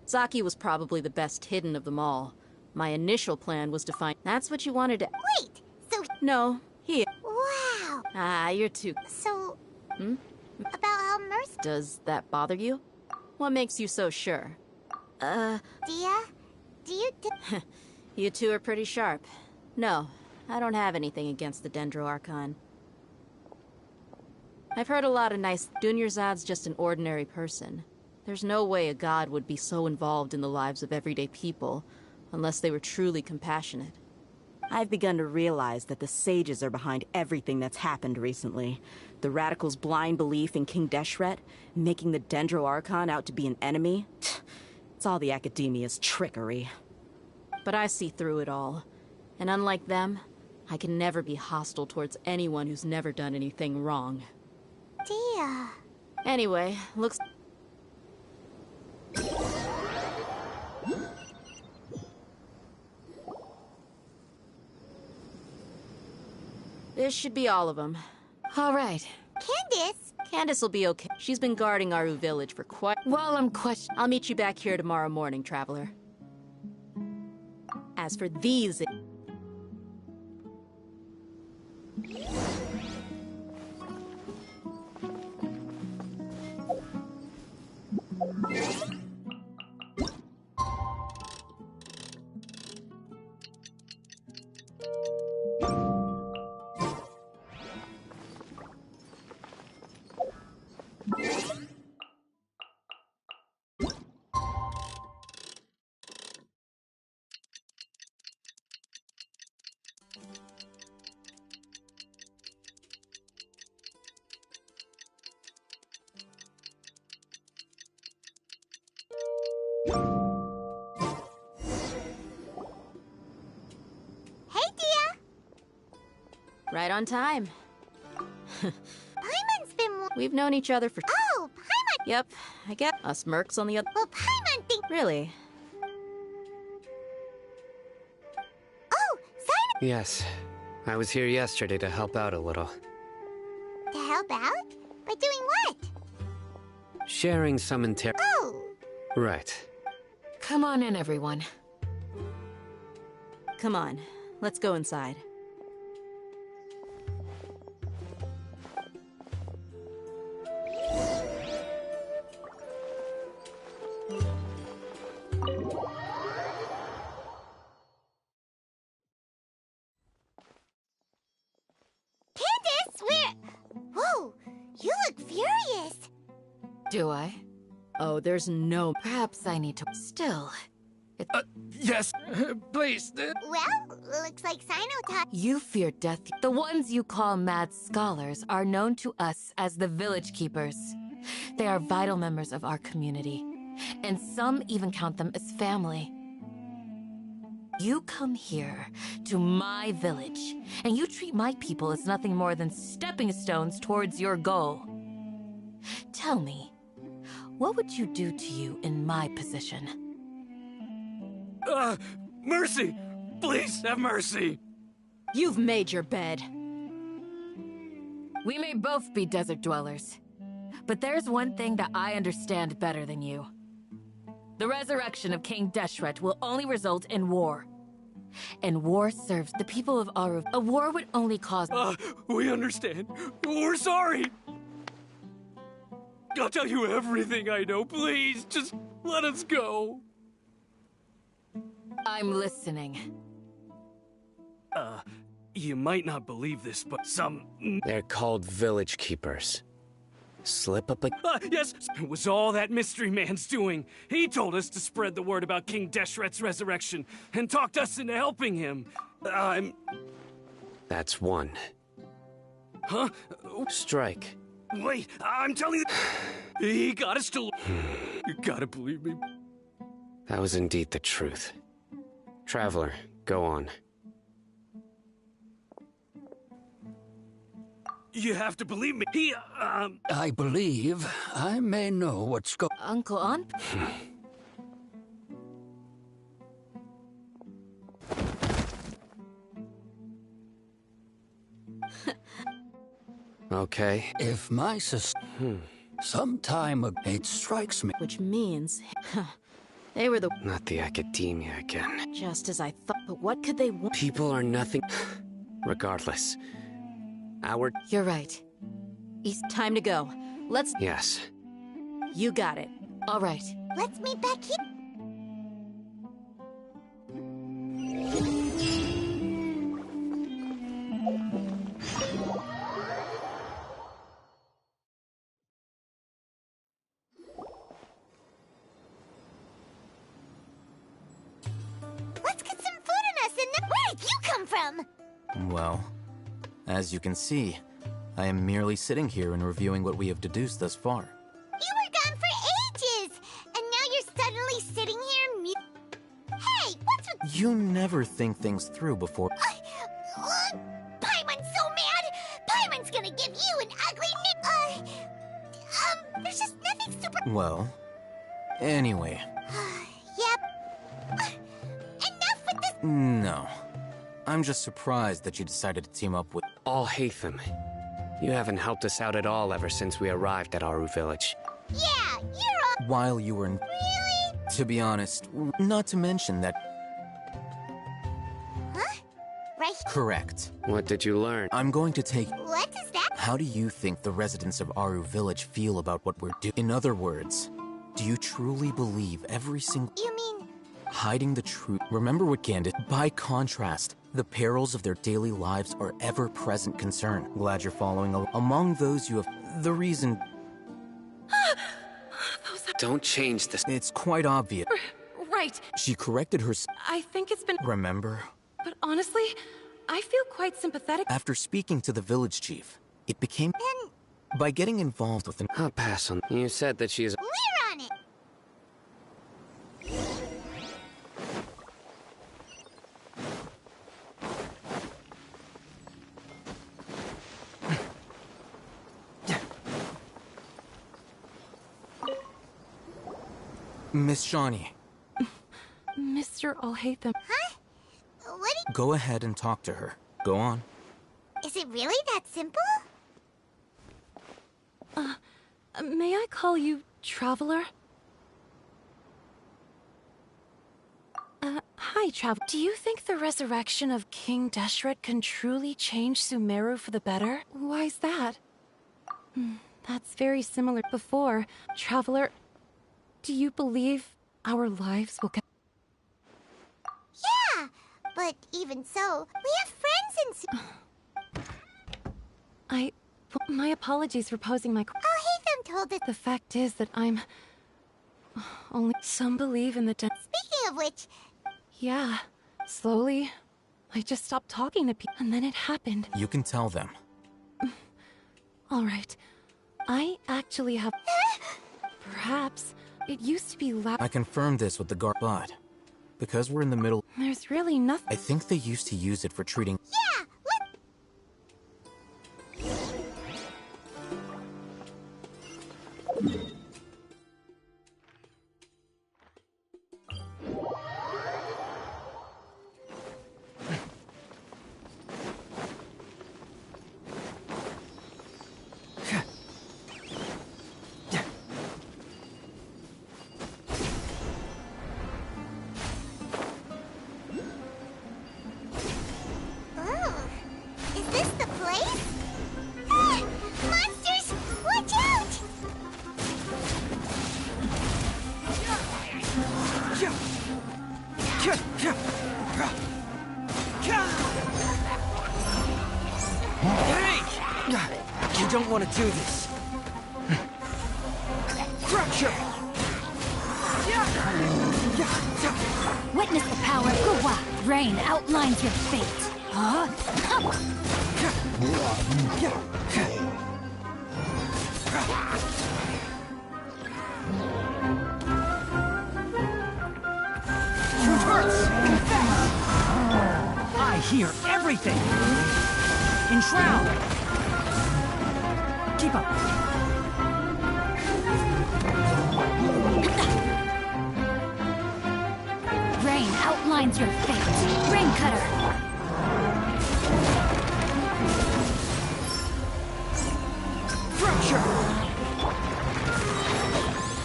Zaki was probably the best hidden of them all. My initial plan was to find... That's what you wanted to... Wait! So... No, he... Wow! Ah, you're too... So... Hmm? About how Mercy... Does that bother you? What makes you so sure? Dia? Do you... You two are pretty sharp. No, I don't have anything against the Dendro Archon. I've heard a lot of nice... Dunyarzad's just an ordinary person. There's no way a god would be so involved in the lives of everyday people, unless they were truly compassionate. I've begun to realize that the sages are behind everything that's happened recently. The radicals' blind belief in King Deshret, making the Dendro Archon out to be an enemy. It's all the Academia's trickery. But I see through it all. And unlike them, I can never be hostile towards anyone who's never done anything wrong. Dia... Anyway, looks... This should be all of them. All right. Candace will be okay. She's been guarding Aru Village for quite... While I'm I'll meet you back here tomorrow morning, traveler. As for these... Right on time. Paimon's been... We've known each other for... Oh, Paimon! Yep, I get us mercs on the other... Well, Paimon think... Really? Oh, Sino... Yes. I was here yesterday to help out a little. To help out? By doing what? Sharing some Oh! Right. Come on in, everyone. Come on, let's go inside. Candace, whoa, you look furious. Do I? Oh, there's no... Perhaps I need to... Still. Yes, please. Well, looks like Sino taught... You fear death. The ones you call mad scholars are known to us as the Village Keepers. They are vital members of our community, and some even count them as family. You come here, to my village, and you treat my people as nothing more than stepping stones towards your goal. Tell me, what would you do to you in my position? Mercy! Please have mercy! You've made your bed. We may both be desert dwellers, but there's one thing that I understand better than you. The resurrection of King Deshret will only result in war. And war serves the people of Aru. A war would only cause... We understand. We're sorry! I'll tell you everything I know. Please, just let us go. I'm listening. You might not believe this, but They're called Village Keepers. Slip up a... Yes! It was all that mystery man's doing. He told us to spread the word about King Deshret's resurrection, and talked us into helping him. That's one. Huh? Strike. Wait, I'm telling you... He got us to... You gotta believe me. That was indeed the truth. Traveler, go on. You have to believe me. He, I believe I may know what's going... Uncle Aunt? Okay. If my sister... Some time ago, it strikes me... Which means... They were the... Not the academia again. Just as I thought, but what could they want? People are nothing... Regardless. Our... You're right. It's time to go. Let's... Yes. You got it. All right. Let's meet back here. Let's get some food in us and then... Where did you come from? Well, as you can see, I am merely sitting here and reviewing what we have deduced thus far. You were gone for ages, and now you're suddenly sitting here Hey, what's with... You never think things through before... Paimon's so mad! Paimon's gonna give you an ugly there's just nothing super... Well, anyway. Yep. Enough with this... No. I'm just surprised that you decided to team up with... All Hatham. You haven't helped us out at all ever since we arrived at Aru Village. Yeah, you're all... While you were in... Really? To be honest, not to mention that... Huh? Right? Correct. What did you learn? I'm going to take... What is that? How do you think the residents of Aru Village feel about what we're doing? In other words, do you truly believe every single... You mean... Hiding the truth. Remember what Candace... By contrast, the perils of their daily lives are ever-present concern. Glad you're following among those you have... The reason... Don't change this. It's quite obvious. Right. She corrected her... I think it's been... Remember? But honestly, I feel quite sympathetic. After speaking to the village chief, it became... By getting involved with an... I'll pass on... You said that she is... We're on it! Miss Shawnee. Mr. Alhaitham. Huh? What Go ahead and talk to her. Go on. is it really that simple? May I call you Traveler? Hi, Traveler. Do you think the resurrection of King Deshret can truly change Sumeru for the better? Why's that? That's very similar before. Traveler, do you believe our lives will get... Yeah, but even so, we have friends in My apologies for posing my... Alhaitham told us... The fact is that I'm... Only some believe in the dead. Speaking of which... Yeah, slowly, I just stopped talking to people, and then it happened. You can tell them. All right, I actually have... Perhaps it used to be loud. I confirmed this with the guard, but because we're in the middle... There's really nothing... I think they used to use it for treating... Yeah, is this the place? Ah! Monsters! Watch out! Hey! You don't want to do this. Fracture! Witness the power of Guwa. Rain outlines your fate. Huh? I hear everything! Enshroud! Keep up! Rain outlines your fate. Rain cutter. Fracture!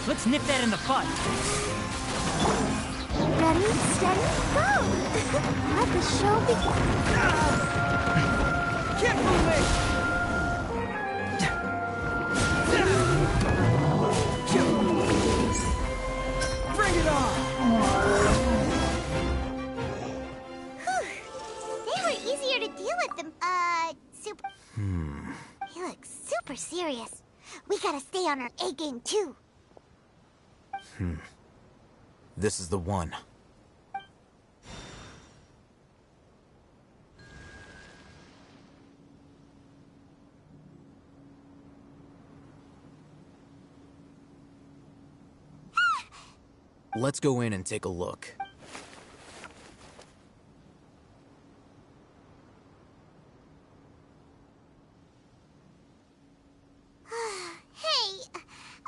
Let's nip that in the bud. Ready, steady, go! Let the show begin. Can't move me! Bring it on! They were easier to deal with than, super... He looks super serious. We gotta stay on our A game, too. This is the one. Let's go in and take a look. Hey,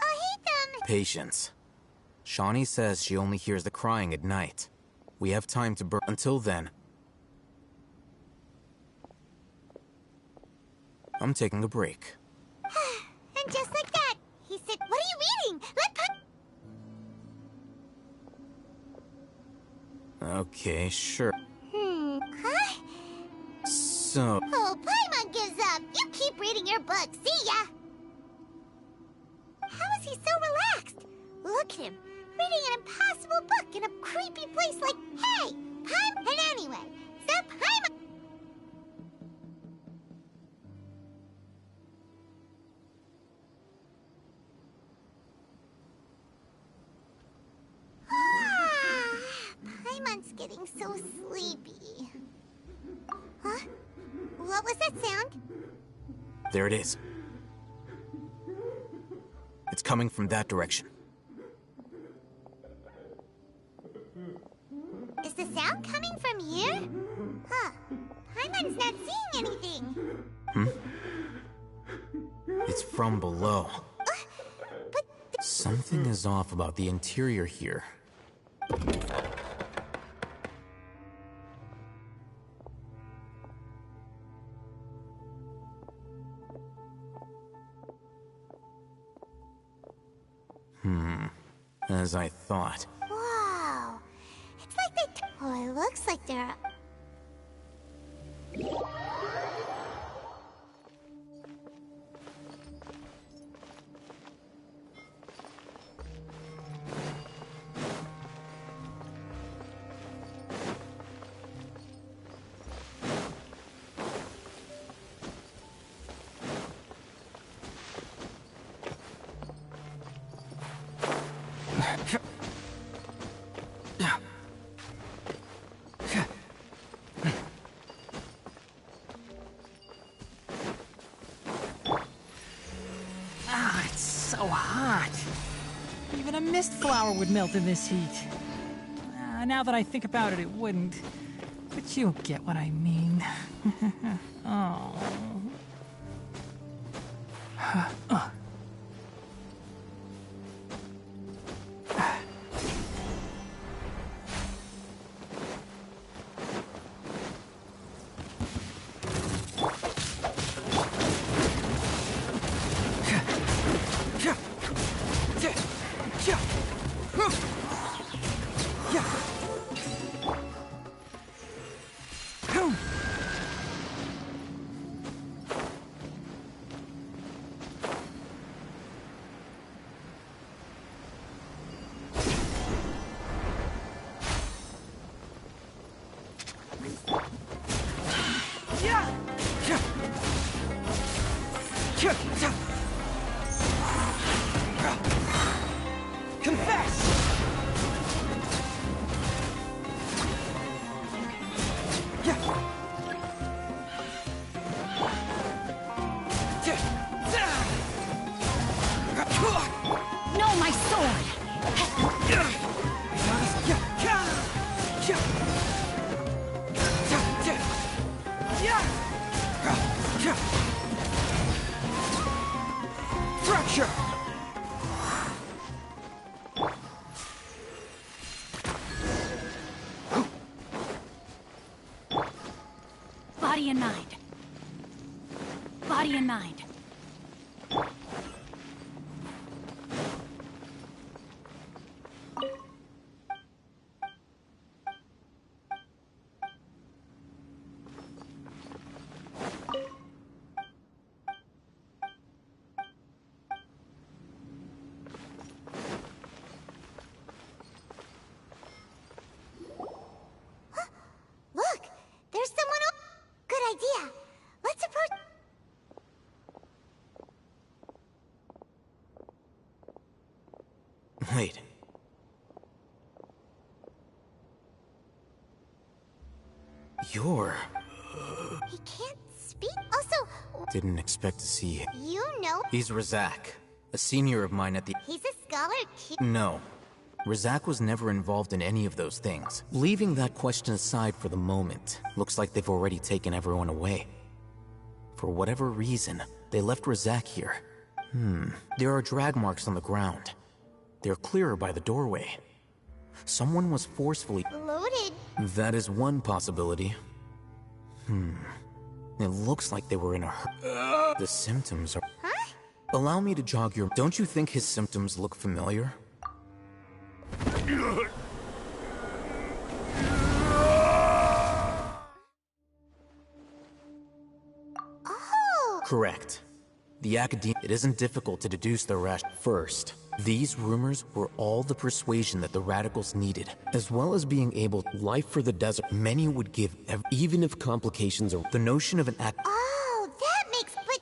Alhaitham! Patience. Shawnee says she only hears the crying at night. We have time to burn. Until then, I'm taking a break. And just like that, he said, "What are you reading? Okay, sure. Huh? So... Oh, Paimon gives up. You keep reading your book. See ya! How is he so relaxed? Look at him, reading an impossible book in a creepy place like... Hey! Paimon... And anyway, so Paimon... Paimon's getting so sleepy. Huh? What was that sound? There it is. It's coming from that direction. Is the sound coming from here? Huh. Paimon's not seeing anything. It's from below. Something is off about the interior here. As I thought. Wow. It's like they... Oh, it looks like they're... It's so hot. Even a mist flower would melt in this heat. Now that I think about it, it wouldn't. But you'll get what I mean. Oh. No, my sword! Fracture! Body and mind. Body and mind. Look! There's someone else! Good idea! Let's approach... Wait. You're... He can't speak? Also, Didn't expect to see him. you know... He's Razak, a senior of mine at the... He's a scholar too. No. Razak was never involved in any of those things. Leaving that question aside for the moment, looks like they've already taken everyone away. For whatever reason, they left Razak here. There are drag marks on the ground. They're clearer by the doorway. Someone was forcefully... Loaded. That is one possibility. It looks like they were in a hurry. The symptoms are... Huh? Allow me to jog your... Don't you think his symptoms look familiar? Oh! Correct. The Academy... It isn't difficult to deduce the First, these rumors were all the persuasion that the Radicals needed, as well as being able... Life for the desert. Many would give... Even if complications are... The notion of an act... Oh, that makes... But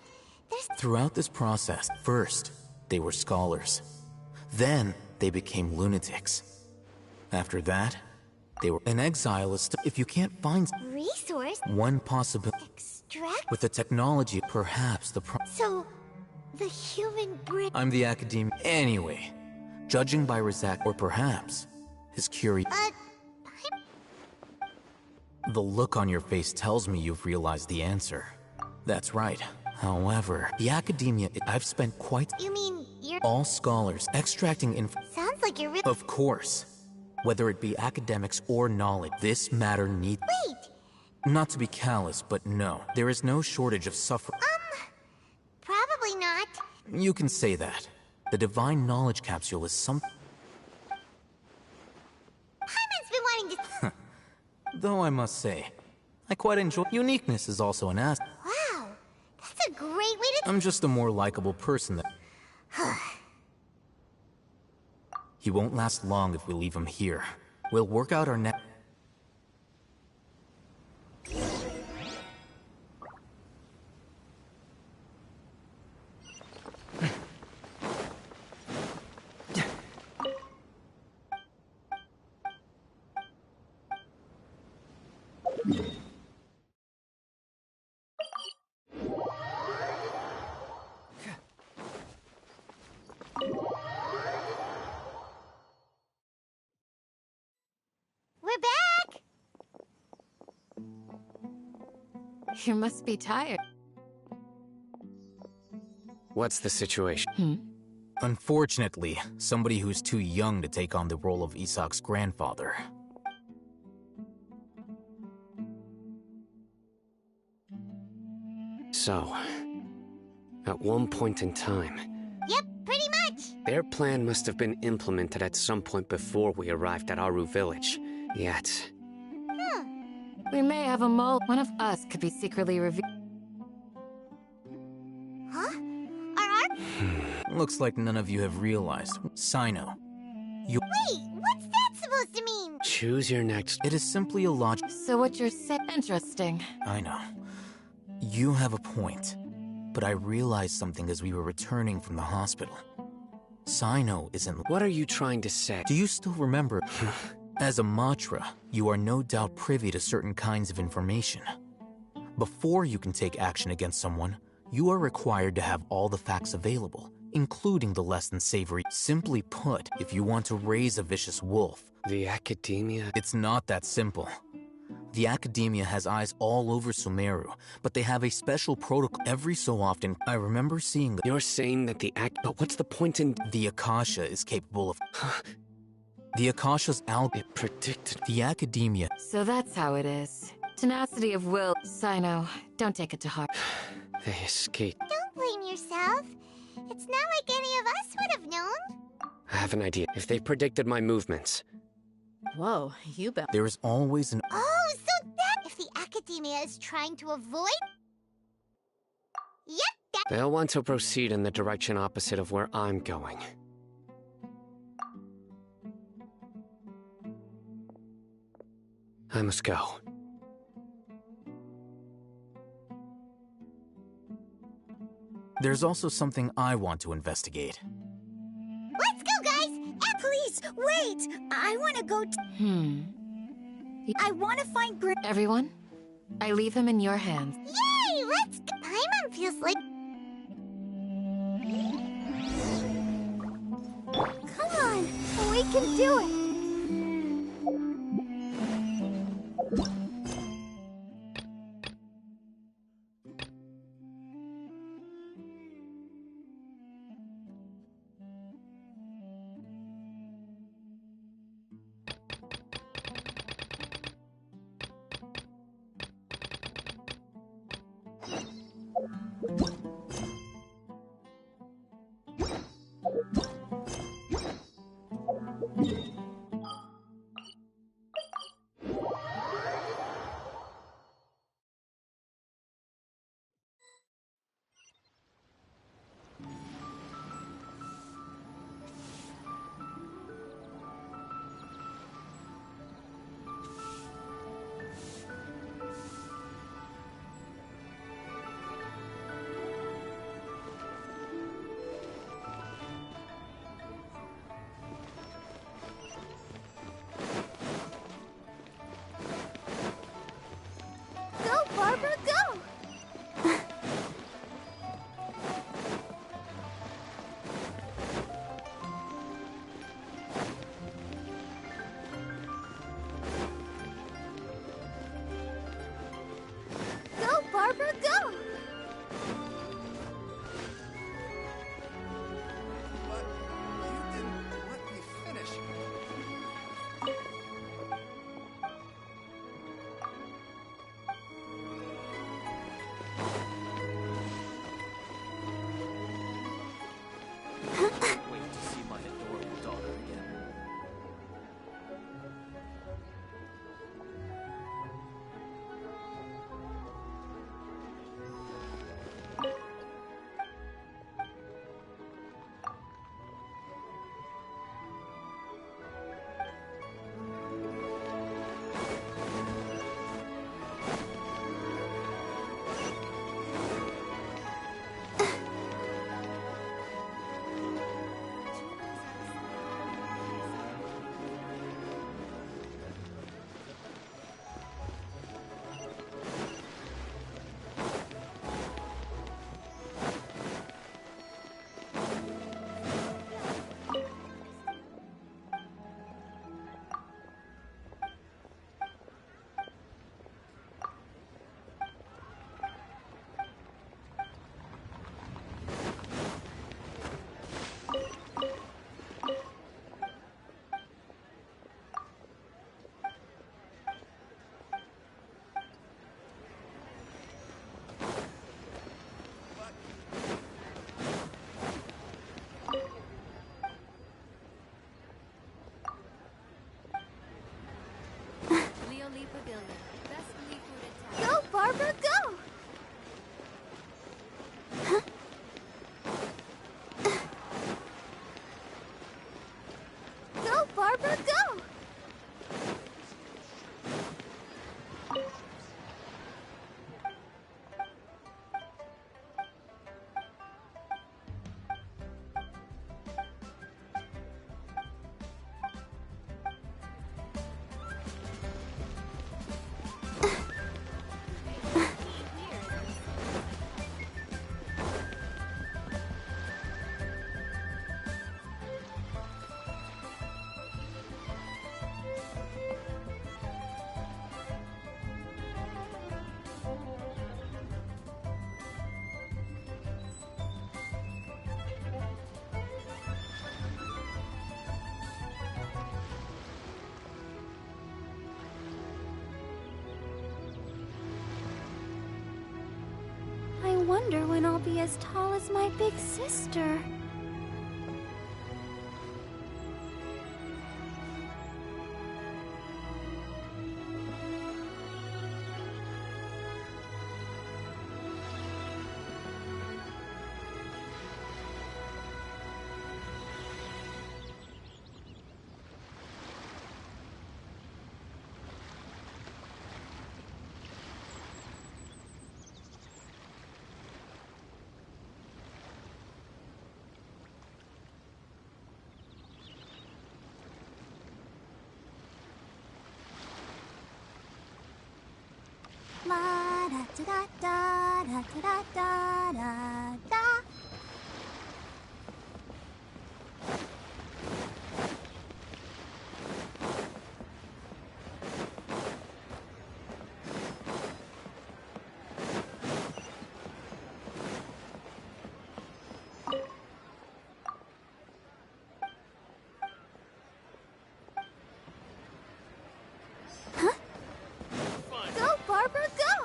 there's... Throughout this process, first, they were scholars. Then, they became lunatics. After that, they were... An exile is... If you can't find... Resource? One possibility... Extract? With the technology, perhaps the So, the human brain... I'm the academic... Anyway, judging by Razak, or perhaps his The look on your face tells me you've realized the answer. That's right. However, the academia... I've spent quite... You mean you're... All scholars extracting Sounds like you're really... Of course. Whether it be academics or knowledge, this matter need... Wait! Not to be callous, but no. There is no shortage of suffering. Probably not. You can say that. The divine knowledge capsule is something... Paimon's been wanting to... Though I must say, I quite enjoy... Uniqueness is also an asset. Wow! That's a great way to... I'm just a more likable person than... He won't last long if we leave him here. We'll work out our next... We're back! You must be tired. What's the situation? Unfortunately, somebody who's too young to take on the role of Isak's grandfather. So, at one point in time, Yep, pretty much! their plan must have been implemented at some point before we arrived at Aru village. Yet, We may have a mole. One of us could be secretly revealed. Huh? Looks like none of you have realized. Sino. You... Wait, what's that supposed to mean? choose your next... It is simply a logic... So what you're saying... Interesting. I know. You have a point. But I realized something as we were returning from the hospital. Sino isn't... What are you trying to say? Do you still remember... As a Matra, you are no doubt privy to certain kinds of information. Before you can take action against someone, you are required to have all the facts available, including the less than savory. Simply put, if you want to raise a vicious wolf... The Academia? It's not that simple. The Academia has eyes all over Sumeru, but they have a special protocol. Every so often, I remember seeing... You're saying that But what's the point in... The Akasha is capable of... The Akasha's It predicted... The Academia... So that's how it is. Tenacity of will. Sino, don't take it to heart. They escaped. Don't blame yourself. It's not like any of us would have known. I have an idea. If they predicted my movements... Whoa, you bet. There is always an... Oh, so that... If the Academia is trying to avoid... Yep, that... They'll want to proceed in the direction opposite of where I'm going. I must go. There's also something I want to investigate. Let's go, guys! Please, wait! I want to go I want to find Everyone, I leave him in your hands. Yay! Let's go! Paimon feels like... Come on! We can do it! wonder when I'll be as tall as my big sister. La da da da da da da da da. Go, Barbara, go!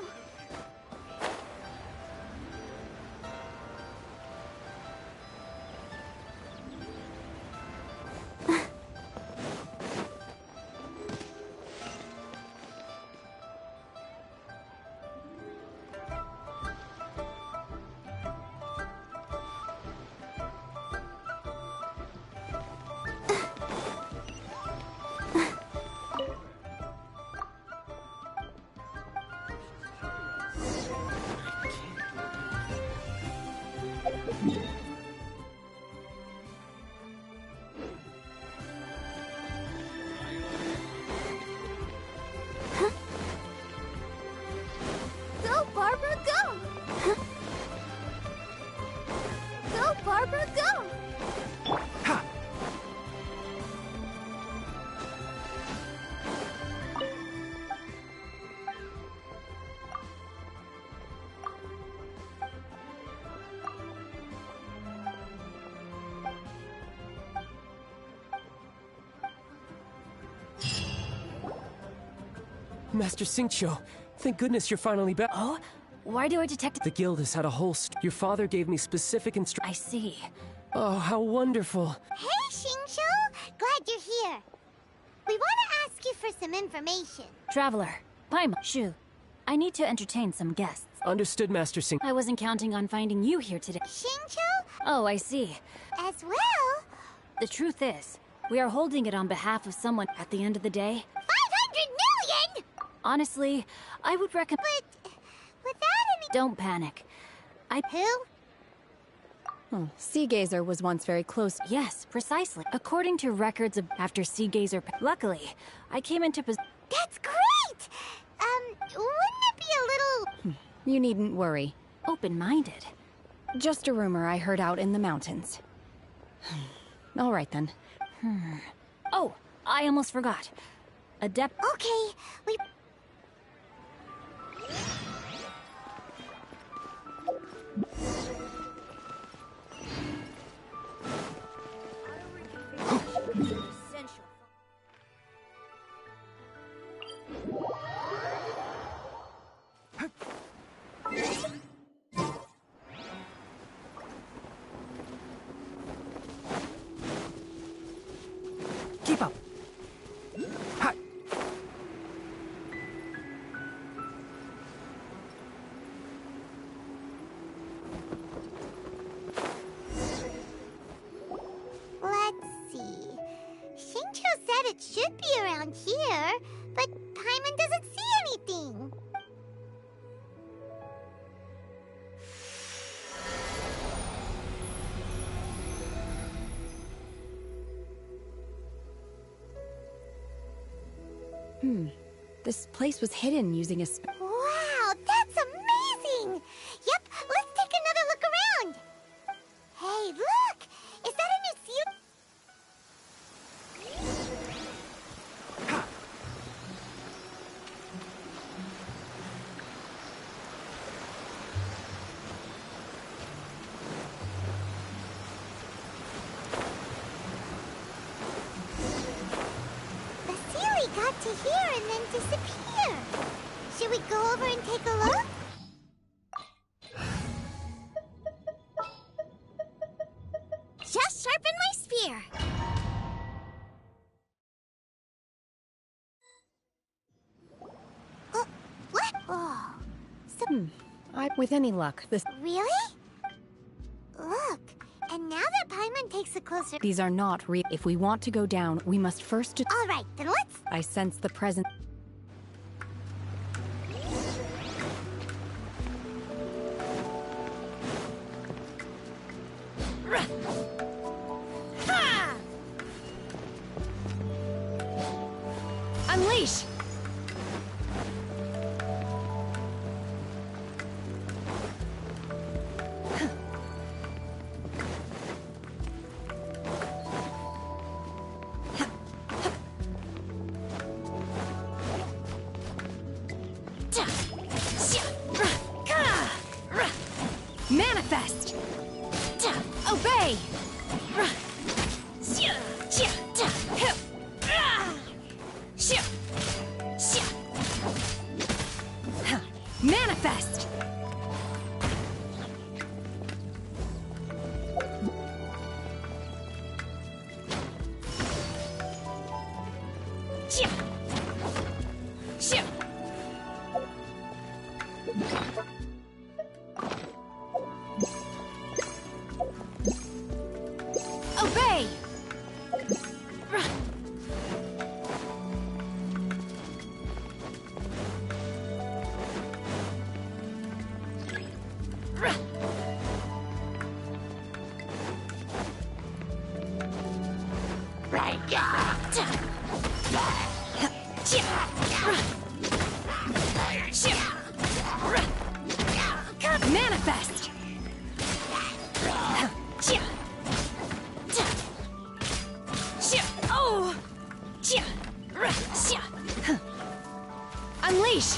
Go, Barbara, go! Go, Barbara, go! Master Xingqiu, thank goodness you're finally back. Oh? Why do I detect— The guild has had a whole Your father gave me specific instructions. I see. Oh, how wonderful. Hey, Xingqiu! Glad you're here. We want to ask you for some information. Traveler, Paimon, Shu, I need to entertain some guests. Understood, Master Xing. I wasn't counting on finding you here today. Xingqiu? Oh, I see. As well? The truth is, we are holding it on behalf of someone. At the end of the day, 500 million?! honestly, I would recommend— But without any— Don't panic. Who? Seagazer was once very close. Yes, precisely. According to records of after Seagazer— Luckily, I came into That's great! Wouldn't it be a little— You needn't worry. Open-minded. Just a rumor I heard out in the mountains. All right, then. Oh, I almost forgot. Adept— Okay, we— Keep up. Ha! Let's see. Xingqiu said it should be around here, but Paimon doesn't see anything. This place was hidden using a Wow, that's amazing! Yep, let's take another look around. Hey, look! Is that a new seal? The Sealy got to here and then disappear. Should we go over and take a look? sharpen my spear. What? Oh. With any luck, this... Really? Look, and now that Paimon takes a closer... These are not real. If we want to go down, we must first... All right, then let's... I sense the presence... Ha! Unleash! Manifest! Obey! Manifest! Obey! Manifest! Oh! Unleash!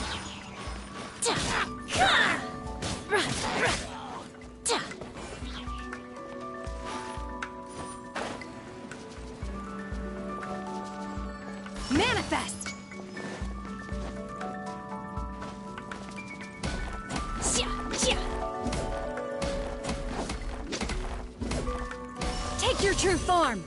Manifest! Take your true form!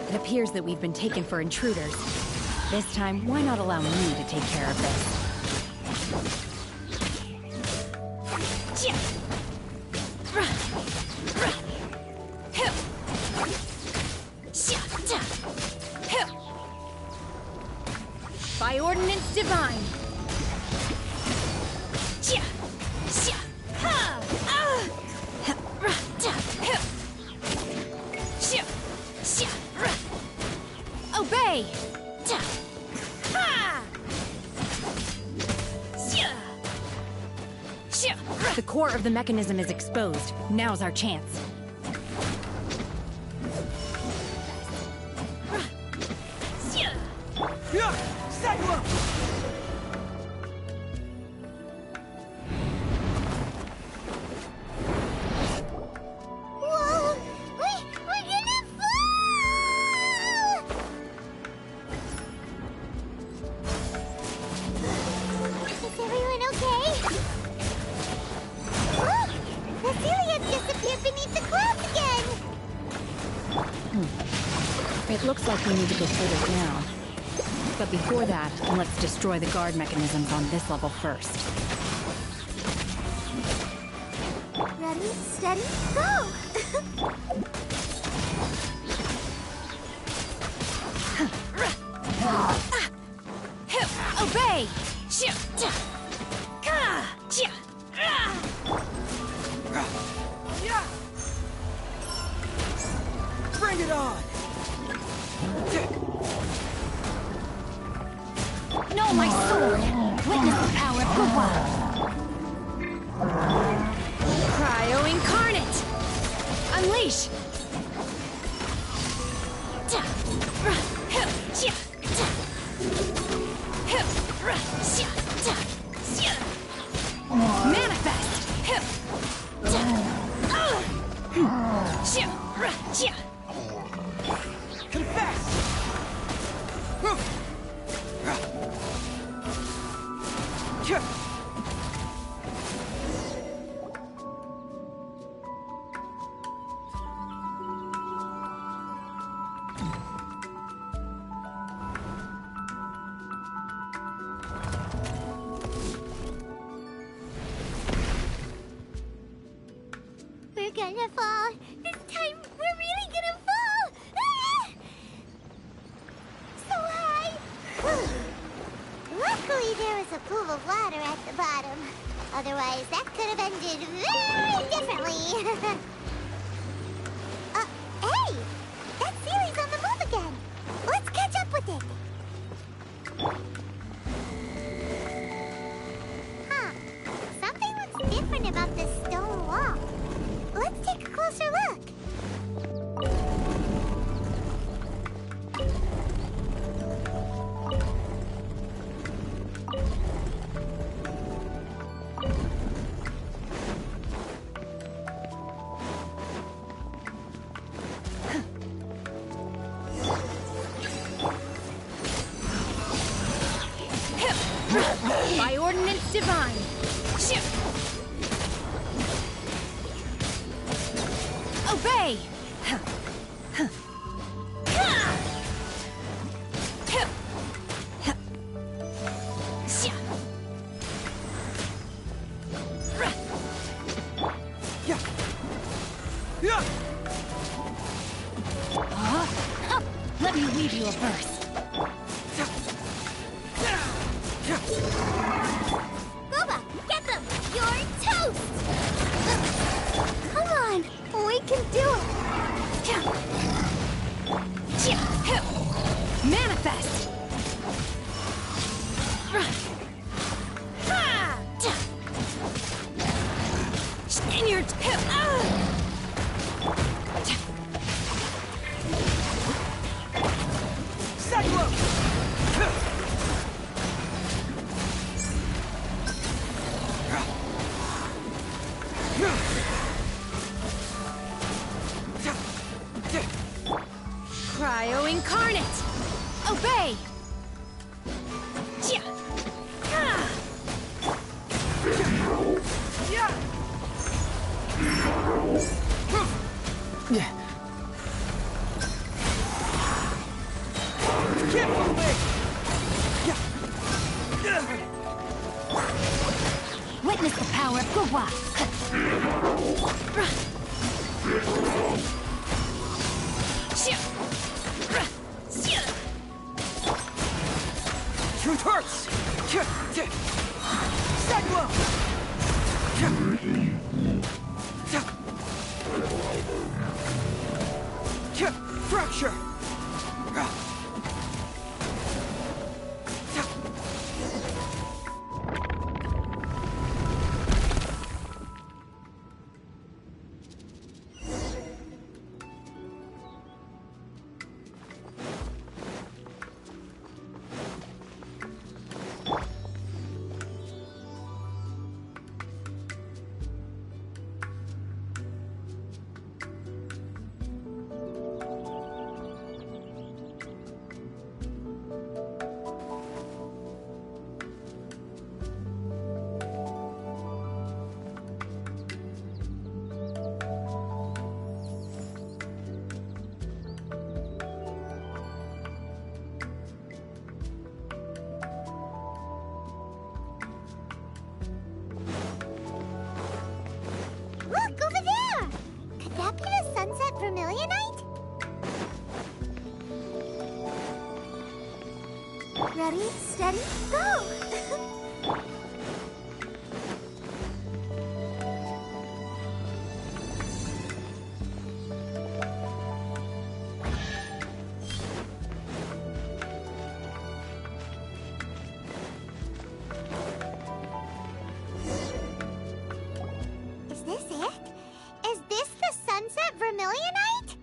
It appears that we've been taken for intruders. This time, why not allow me to take care of this? By ordinance divine! Obey! The core of the mechanism is exposed. Now's our chance. Whoa! We're gonna fall! Is everyone okay? Look! Cecilia disappeared beneath the clouds again! It looks like we need to go further down. But before that, let's destroy the guard mechanisms on this level first. Ready, steady, go! Obey! Bring it on! No, my sword! Witness the power of Gugwa! Cryo Incarnate! Unleash! Manifest! Confess! We're gonna fall. This time, we're really gonna fall. Ah! So high. Luckily, there was a pool of water at the bottom. Otherwise, that could have ended very differently. Hey! That Sealy's on the move again. Let's catch up with it. Huh. Something looks different about this stone wall. Let's take a closer look. By ordinance divine! Obey! Let me weave you a verse. Boba, get them! You're toast! Come on! We can do it! Manifest! In your Cryo Incarnate! Obey! Witness the power of Gugwa! Truth hurts! Cyclone! Fracture! Steady, go! Is this it? Is this the Sunset Vermilionite?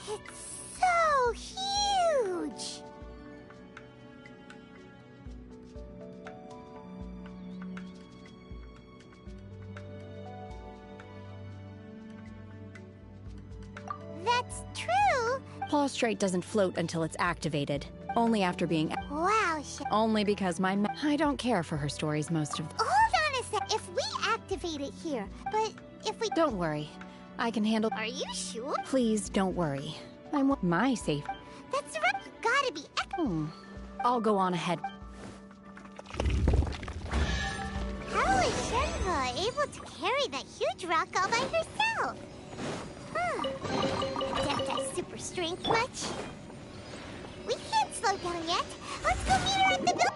It's so huge! That's true. Prostrate doesn't float until it's activated. Only after being... Wow, Only because I don't care for her stories most of... Hold on a sec. If we activate it here, but if we... Don't worry. I can handle... Are you sure? Please don't worry. My safe. That's right. You gotta be... I'll go on ahead. How is Shenhe able to carry that huge rock all by herself? Adepti super strength much? We can't slow down yet. Let's go meet her at the building.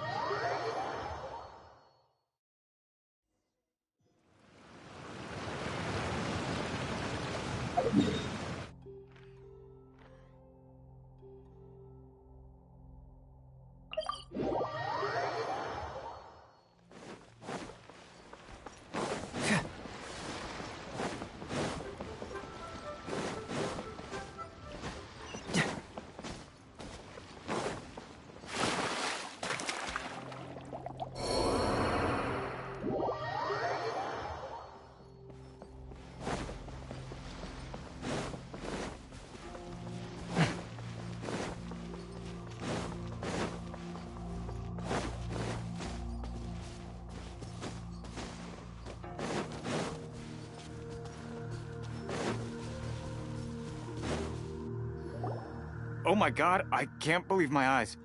Oh my god, I can't believe my eyes.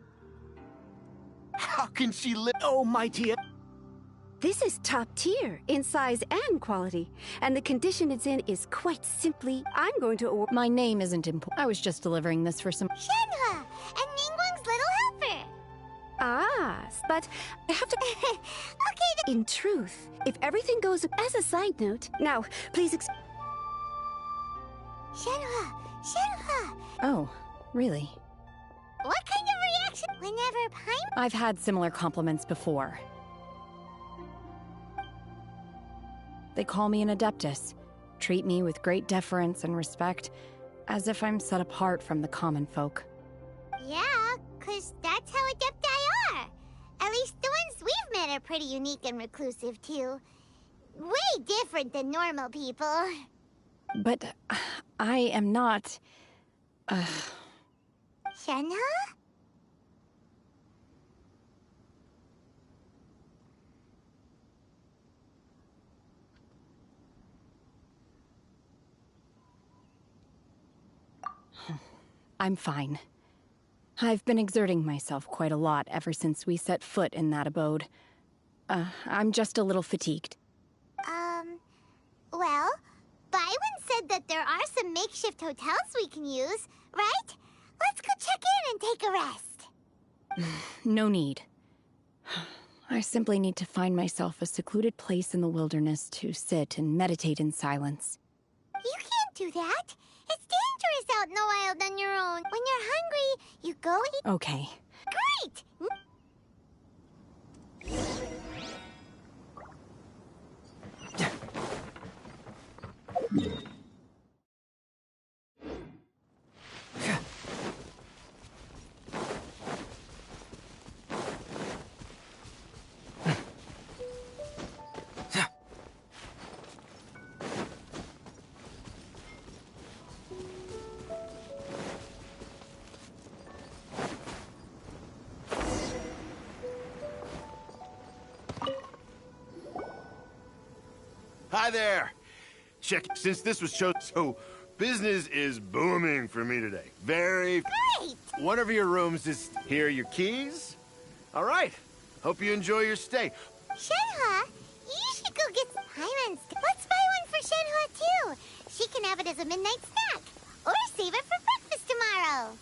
How can she live? Oh, my dear. This is top tier in size and quality, and the condition it's in is quite simply, I'm going to My name isn't important. I was just delivering this for some... Shenhe and Ningguang's little helper. Ah, but I have to... Okay, in truth, if everything goes... As a side note, now, please Shenhe! Oh, really? What kind of reaction whenever Paimon... I've had similar compliments before. They call me an Adeptus, treat me with great deference and respect, as if I'm set apart from the common folk. Yeah, 'cause that's how Adepti are. At least the ones we've met are pretty unique and reclusive, too. Way different than normal people. But I am not... Shenhe? I'm fine. I've been exerting myself quite a lot ever since we set foot in that abode. I'm just a little fatigued. Well, Byron said that there are some makeshift hotels we can use, right? Let's go check in and take a rest. No need. I simply need to find myself a secluded place in the wilderness to sit and meditate in silence. You can't do that. It's dangerous out in the wild on your own. When you're hungry, you go eat. Okay. Great! Hi there. Check, since this was shown, so business is booming for me today. Very great. One of your rooms is here. Your keys. All right. Hope you enjoy your stay. Shenhe, you should go get some Paimon's. Let's buy one for Shenhe too. She can have it as a midnight snack, or save it for breakfast tomorrow.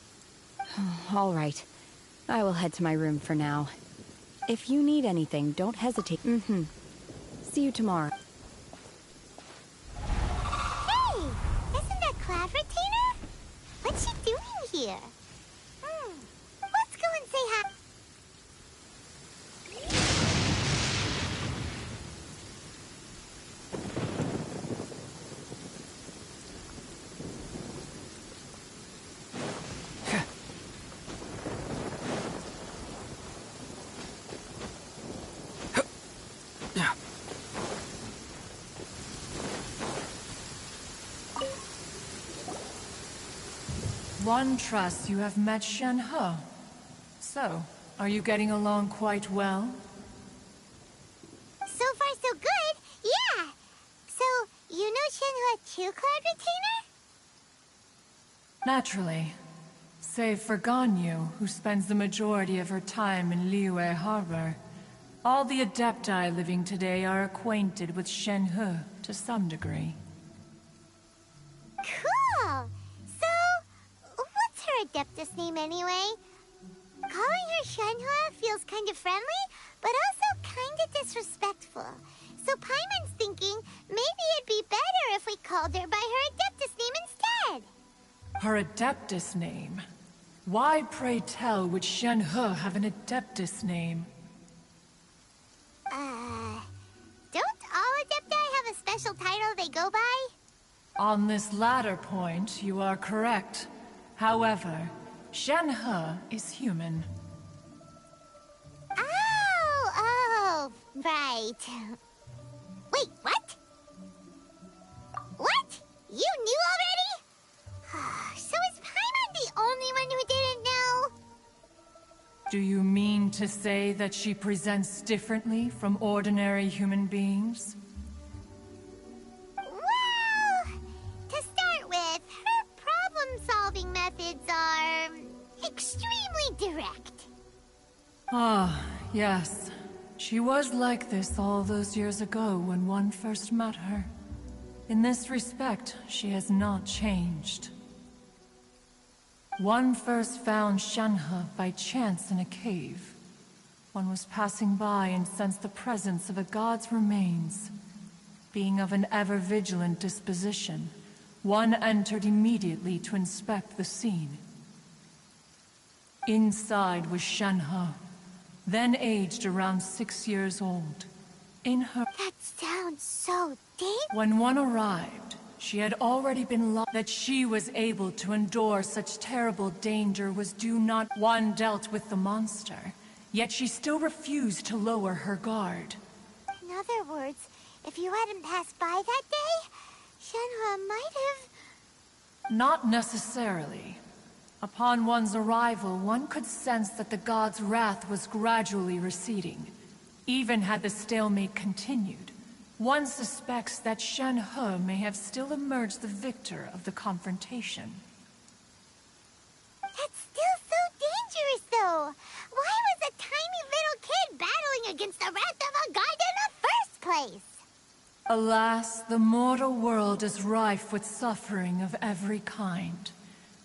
All right. I will head to my room for now. If you need anything, don't hesitate. See you tomorrow. Hey! Isn't that Cloud Retainer? What's she doing here? Let's go and say hi. One trusts you have met Shen-He. So, are you getting along quite well? So far, so good. Yeah. So, you know Shen-He too, Cloud Retainer? Naturally. Save for Ganyu, who spends the majority of her time in Liyue Harbor. All the Adepti living today are acquainted with Shen-He to some degree. Cool. So, what's her Adeptus name anyway? Calling her Shen-He feels kind of friendly, but also kind of disrespectful. So Paimon's thinking maybe it'd be better if we called her by her Adeptus name instead. Her Adeptus name? Why, pray tell, would Shen-He have an Adeptus name? Don't all Adepti have a special title they go by? On this latter point, you are correct. However, Shen-He is human. Oh, right. Wait, what? What? You knew already? So is Paimon the only one who didn't know? Do you mean to say that she presents differently from ordinary human beings? Well, to start with, her problem-solving methods are extremely direct. Ah, yes. She was like this all those years ago when one first met her. In this respect, she has not changed. One first found Shen-He by chance in a cave. One was passing by and sensed the presence of a god's remains. Being of an ever-vigilant disposition, one entered immediately to inspect the scene. Inside was Shen-He, then aged around 6 years old. In her... That sounds so dangerous. When one arrived, she had already been lost. That she was able to endure such terrible danger was due not one dealt with the monster, yet she still refused to lower her guard. In other words, if you hadn't passed by that day, Shen-He might have... Not necessarily. Upon one's arrival, one could sense that the god's wrath was gradually receding. Even had the stalemate continued, one suspects that Shen-He may have still emerged the victor of the confrontation. That's still so dangerous, though. Why was a tiny little kid battling against the wrath of a god in the first place? Alas, the mortal world is rife with suffering of every kind.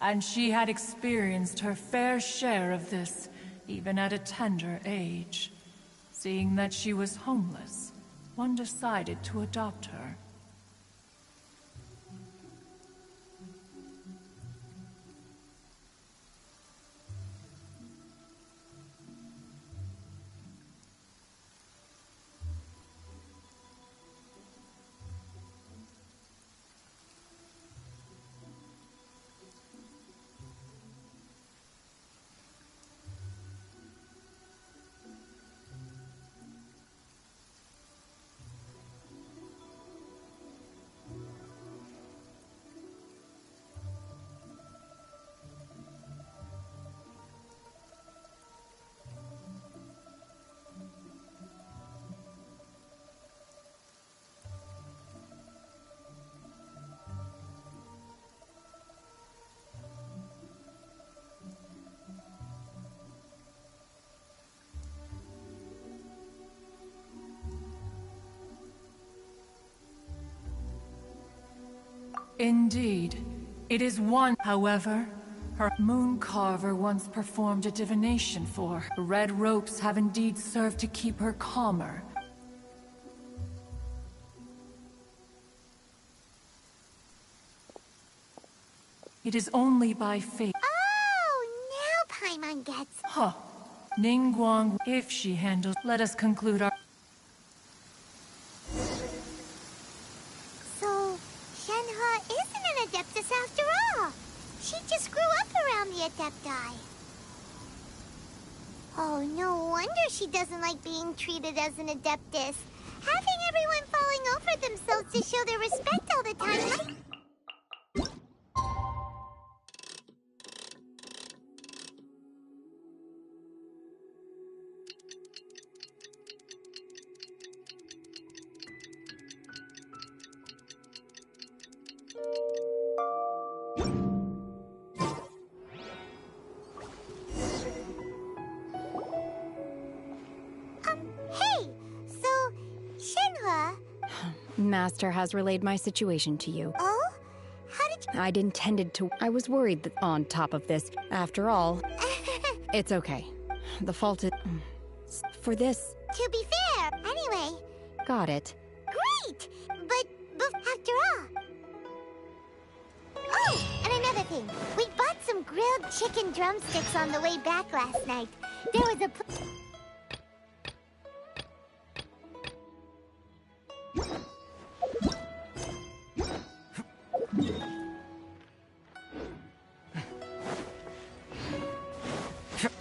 And she had experienced her fair share of this, even at a tender age. Seeing that she was homeless, one decided to adopt her. Indeed. It is one. However, Her moon carver once performed a divination for her. Red ropes have indeed served to keep her calmer. It is only by fate. Oh, now Paimon gets... Huh. Ningguang, if she handles... Let us conclude our... So, Shenhe isn't an Adeptus after all. She just grew up around the Adepti. Oh, no wonder she doesn't like being treated as an Adeptus. Having everyone falling over themselves to show their respect all the time, like... Hey! So, Shenhe... Master has relayed my situation to you. Oh? How did you... I'd intended to... I was worried that on top of this. After all, it's okay. The fault is... For this... To be fair, anyway... Got it. Great! But after all... Oh, and another thing. We bought some grilled chicken drumsticks on the way back last night. There was a...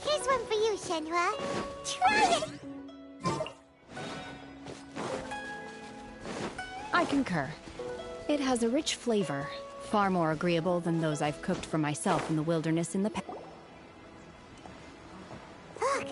Here's one for you, Shenhua. Try it! I concur. It has a rich flavor, far more agreeable than those I've cooked for myself in the wilderness in the past. Look!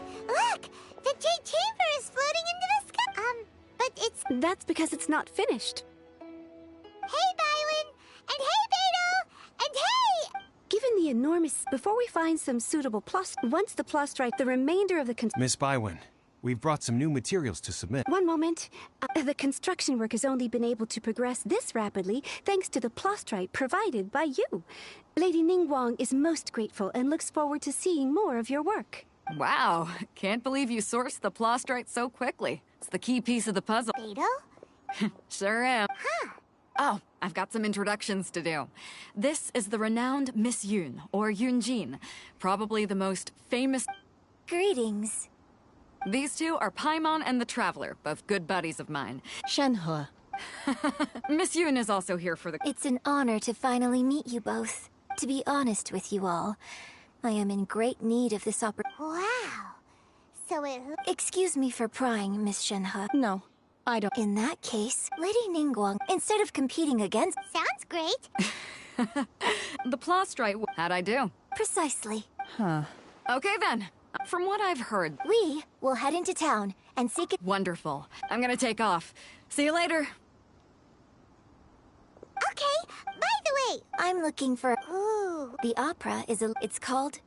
The Jade Chamber is floating into the sky! But it's... That's because it's not finished. Hey, Bywin! And hey, Beidou! And hey! Given the enormous... Before we find some suitable once the plastrite, the remainder of the Miss Bywin, we've brought some new materials to submit. One moment. The construction work has only been able to progress this rapidly thanks to the plastrite provided by you. Lady Ningguang is most grateful and looks forward to seeing more of your work. Wow, can't believe you sourced the plastrite so quickly. It's the key piece of the puzzle. Beidou? Sure am. Huh. Oh, I've got some introductions to do. This is the renowned Miss Yun, or Yunjin, probably the most famous... Greetings. These two are Paimon and the Traveler, both good buddies of mine. Shenhe. Miss Yun is also here for the... It's an honor to finally meet you both. To be honest with you all, I am in great need of this opportunity. Wow. So it... Excuse me for prying, Miss Shenhe. No, I don't... In that case, Lady Ningguang, instead of competing against... Sounds great. The plastrite... How'd I do? Precisely. Huh. Okay then. From what I've heard... We will head into town and seek it... Wonderful. I'm gonna take off. See you later. Okay, by the way... I'm looking for... Ooh. The opera is a... It's called...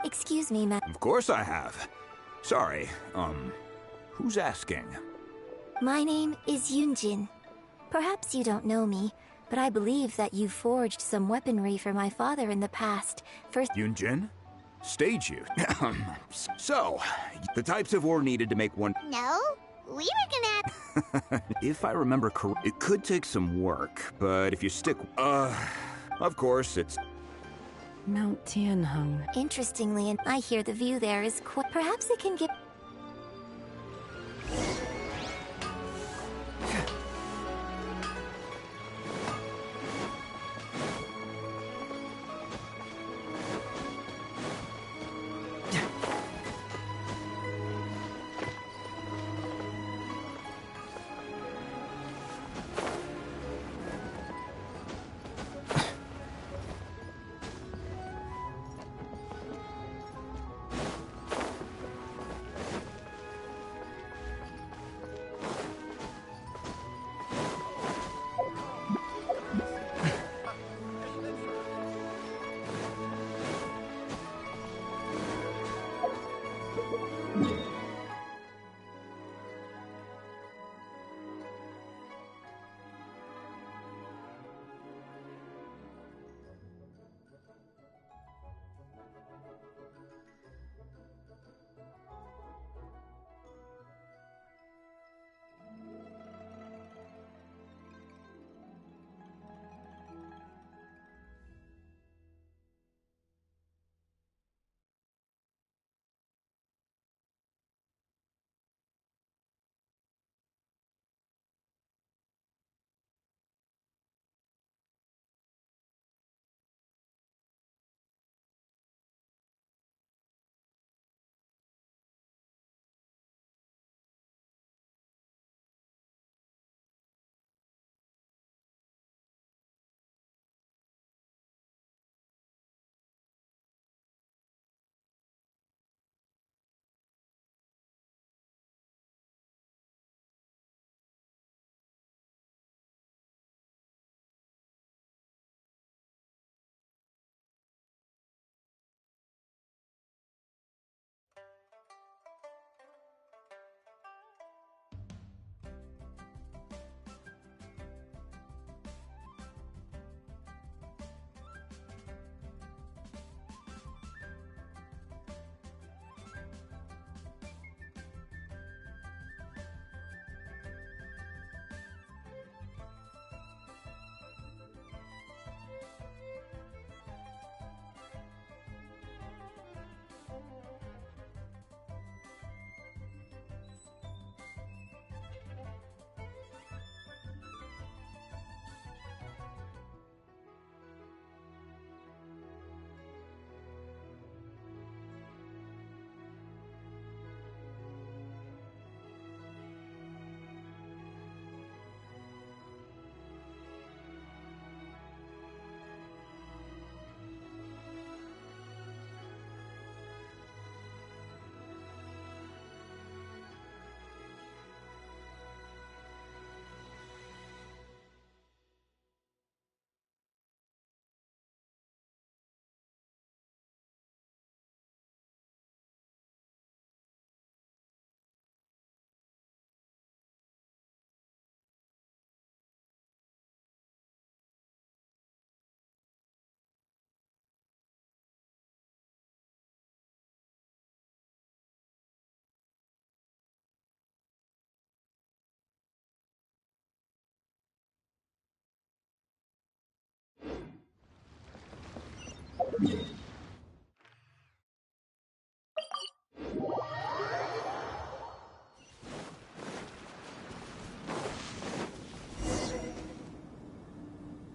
Excuse me, ma'am. Of course I have. Sorry, who's asking? My name is Yunjin. Perhaps you don't know me, but I believe that you forged some weaponry for my father in the past. First... Yunjin? Stage you. So, the types of ore needed to make one... No, we were gonna... If I remember correctly, it could take some work, but if you stick... of course, it's... Mount Tianheng. Interestingly, and I hear the view there is quite... Perhaps it can give...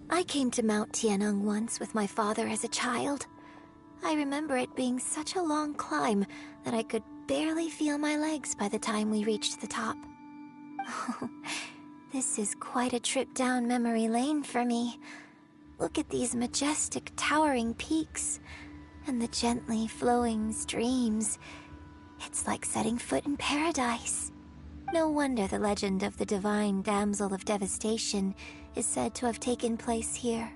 I came to Mount Tianeng once with my father as a child. I remember it being such a long climb that I could barely feel my legs by the time we reached the top. Oh, this is quite a trip down memory lane for me. Look at these majestic, towering peaks, and the gently flowing streams. It's like setting foot in paradise. No wonder the legend of the divine damsel of devastation is said to have taken place here.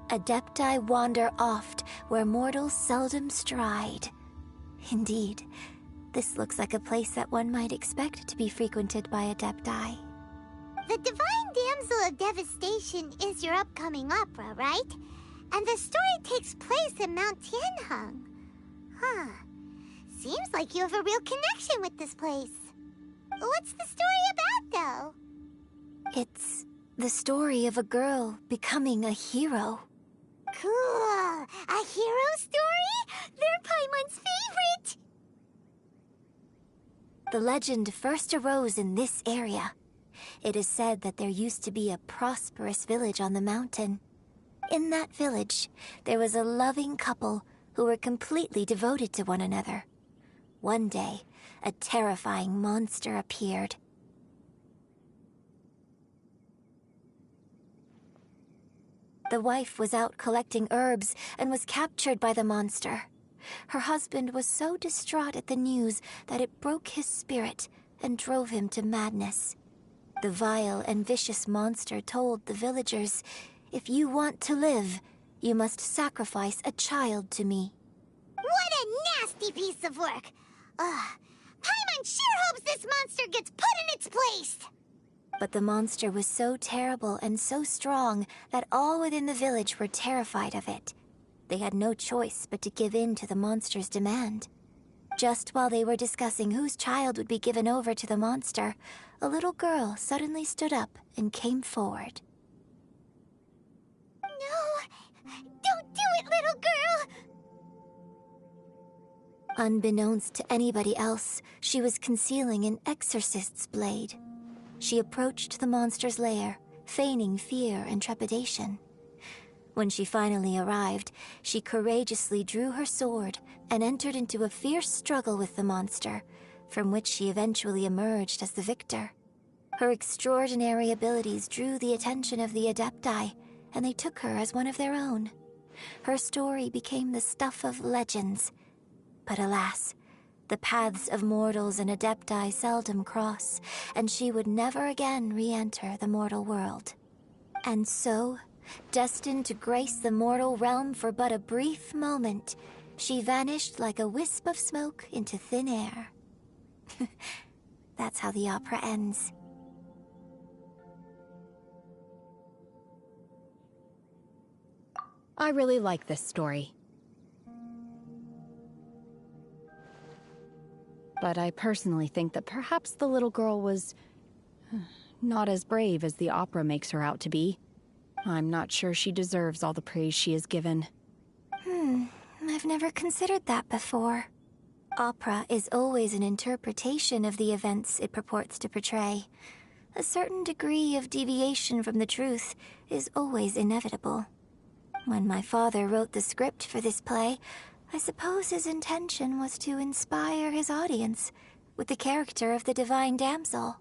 Adepti wander oft where mortals seldom stride. Indeed, this looks like a place that one might expect to be frequented by Adepti. The Divine Damsel of Devastation is your upcoming opera, right? And the story takes place in Mount Tianheng. Huh. Seems like you have a real connection with this place. What's the story about, though? It's the story of a girl becoming a hero. Cool! A hero story? They're Paimon's favorite! The legend first arose in this area. It is said that there used to be a prosperous village on the mountain. In that village, there was a loving couple who were completely devoted to one another. One day, a terrifying monster appeared. The wife was out collecting herbs and was captured by the monster. Her husband was so distraught at the news that it broke his spirit and drove him to madness. The vile and vicious monster told the villagers, "If you want to live, you must sacrifice a child to me." What a nasty piece of work! Paimon sure hopes this monster gets put in its place! But the monster was so terrible and so strong that all within the village were terrified of it. They had no choice but to give in to the monster's demand. Just while they were discussing whose child would be given over to the monster, a little girl suddenly stood up and came forward. No! Don't do it, little girl! Unbeknownst to anybody else, she was concealing an exorcist's blade. She approached the monster's lair, feigning fear and trepidation. When she finally arrived, she courageously drew her sword and entered into a fierce struggle with the monster, from which she eventually emerged as the victor. Her extraordinary abilities drew the attention of the Adepti, and they took her as one of their own. Her story became the stuff of legends. But alas, the paths of mortals and Adepti seldom cross, and she would never again re-enter the mortal world. And so, destined to grace the mortal realm for but a brief moment, she vanished like a wisp of smoke into thin air. That's how the opera ends. I really like this story. But I personally think that perhaps the little girl was not as brave as the opera makes her out to be. I'm not sure she deserves all the praise she is given. I've never considered that before. Opera is always an interpretation of the events it purports to portray. A certain degree of deviation from the truth is always inevitable. When my father wrote the script for this play, I suppose his intention was to inspire his audience with the character of the Divine Damsel.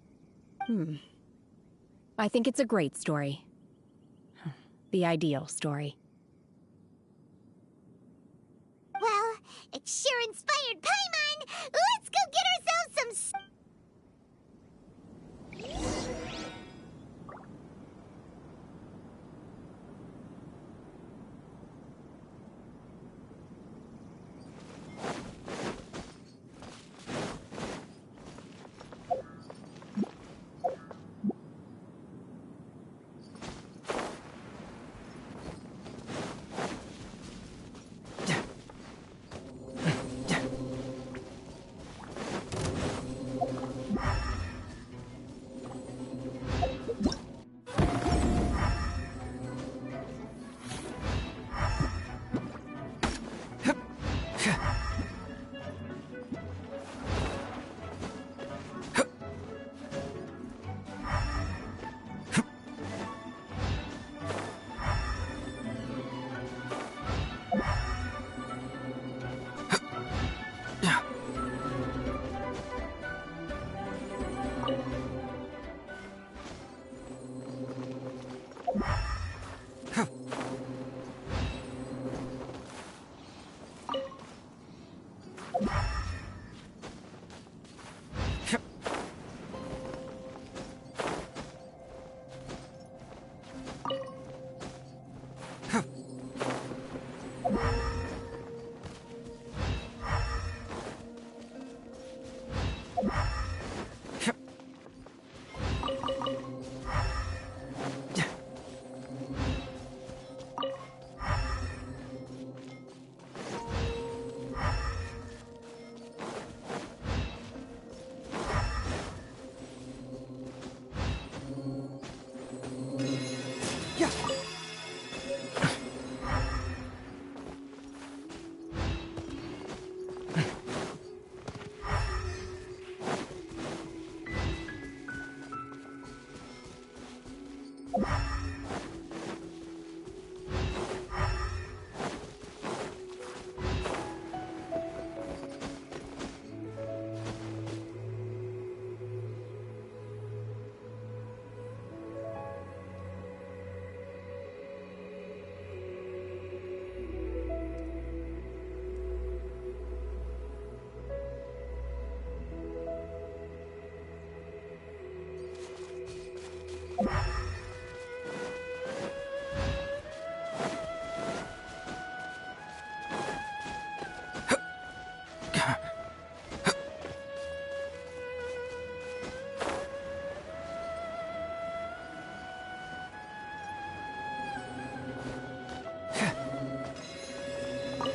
I think it's a great story. The ideal story. Well, it sure inspired Paimon! Let's go get ourselves some...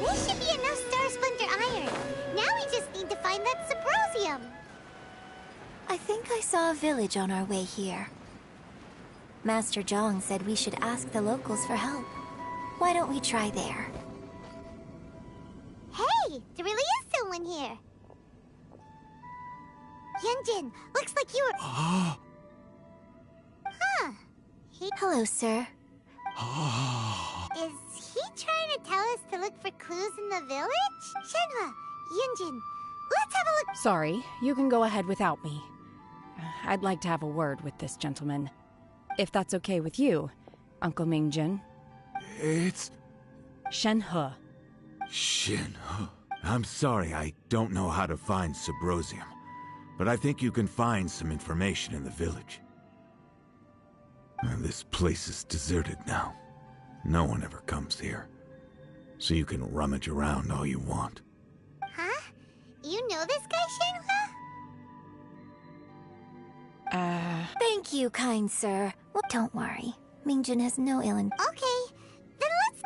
This should be enough Star Splinter iron. Now we just need to find that Subrosium. I think I saw a village on our way here. Master Zhang said we should ask the locals for help. Why don't we try there? Hey, there really is someone here. Yunjin, looks like you were... Huh. Hello, sir. Is he trying to tell us to look for clues in the village? Shenhua, Yunjin, let's have a look. Sorry, you can go ahead without me. I'd like to have a word with this gentleman. If that's okay with you, Uncle Mingjin. It's... Shenhe. Shenhe. I'm sorry, I don't know how to find Subrosium, but I think you can find some information in the village. This place is deserted now. No one ever comes here. So you can rummage around all you want. Huh? You know this guy, Shenhua? Thank you, kind sir. Well, don't worry. Mingjin has no ill intent. Okay, then let's...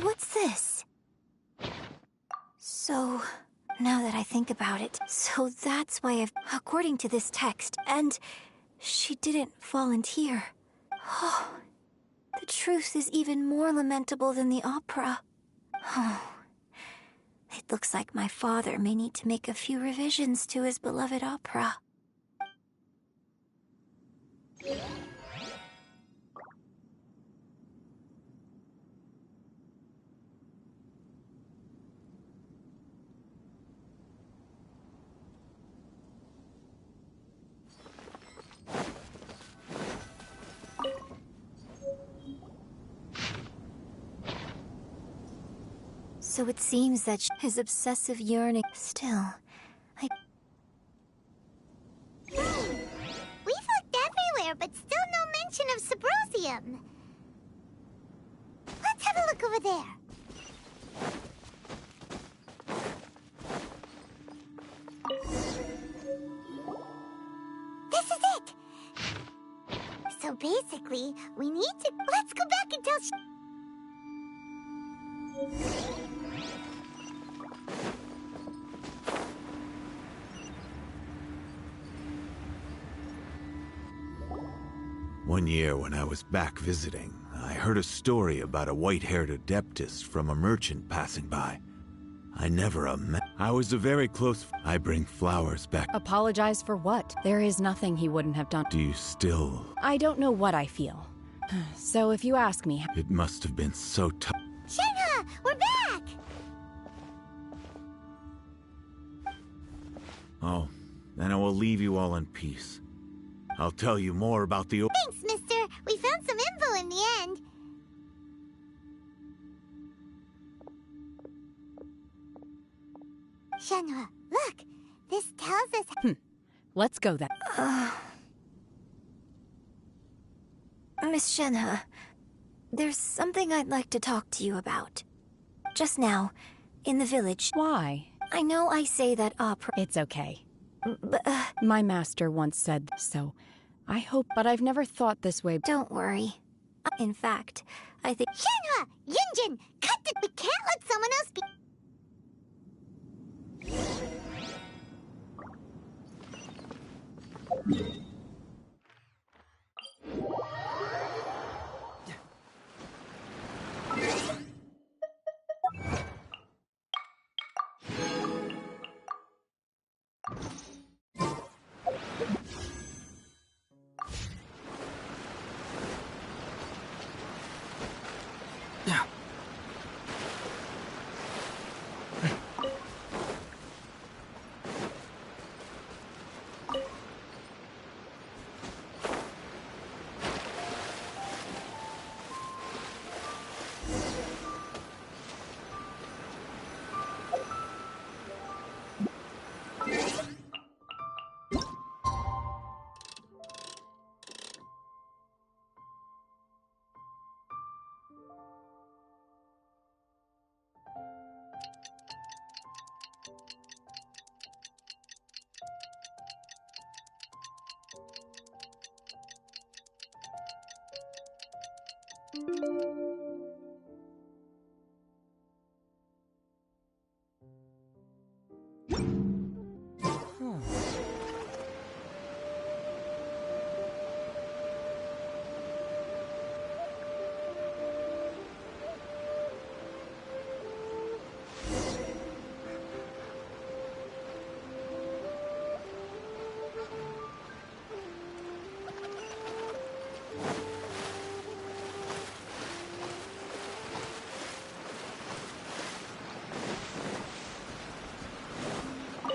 What's this? So, now that I think about it, so that's why according to this text, and she didn't volunteer. Oh, the truth is even more lamentable than the opera. Oh, it looks like my father may need to make a few revisions to his beloved opera. So it seems that his obsessive yearning... Still, We've looked everywhere, but still no mention of Subrosium. Let's have a look over there. This is it! So basically, we need to... Let's go back and tell... One year when I was back visiting, I heard a story about a white-haired adeptus from a merchant passing by. I never met. I was a very close... I bring flowers back. Apologize for what? There is nothing he wouldn't have done. Do you still... I don't know what I feel. So if you ask me... It must have been so tough. Shenhua, we're back! Oh, then I will leave you all in peace. I'll tell you more about the... Thanks, mister. We found some info in the end. Shenhua, look. This tells us... Let's go then. Miss Shenhe, there's something I'd like to talk to you about. Just now, in the village. Why? I know I say that opera... It's okay. But, my master once said so. I hope, but I've never thought this way. Don't worry. In fact, I think... Shenhua! Yunjin! Cut the... We can't let someone else be...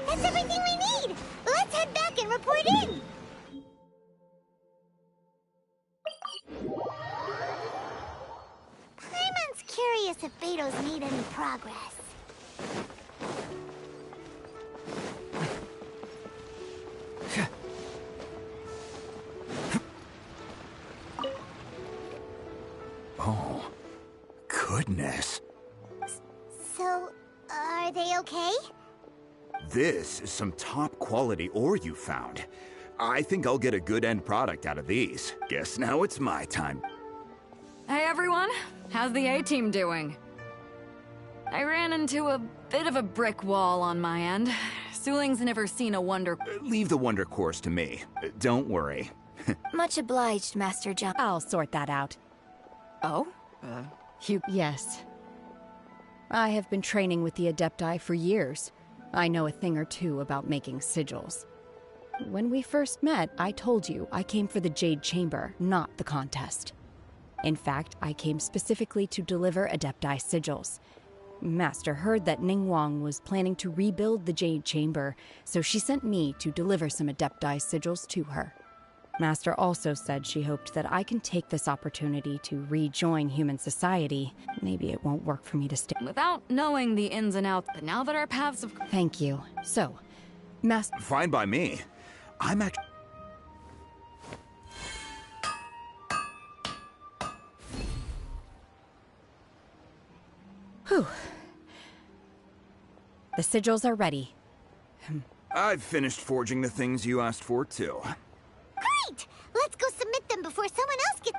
That's everything we need! Let's head back and report in! Paimon's curious if Beto's made any progress. Oh, goodness. So, are they okay? This is some top quality ore you found. I think I'll get a good end product out of these. Guess now it's my time. Hey everyone, how's the A-team doing? I ran into a bit of a brick wall on my end. Suling's never seen a wonder... Leave the wonder course to me. Don't worry. Much obliged, Master John. I'll sort that out. Oh? Yes. I have been training with the Adepti for years. I know a thing or two about making sigils. When we first met, I told you I came for the Jade Chamber, not the contest. In fact, I came specifically to deliver Adepti sigils. Master heard that Ningguang was planning to rebuild the Jade Chamber, so she sent me to deliver some Adepti sigils to her. Master also said she hoped that I can take this opportunity to rejoin human society. Maybe it won't work for me to stay. Without knowing the ins and outs, but now that our paths have... Thank you. So, Master... Fine by me. I'm actually... Whew. The sigils are ready. I've finished forging the things you asked for, too. Great! Let's go submit them before someone else gets...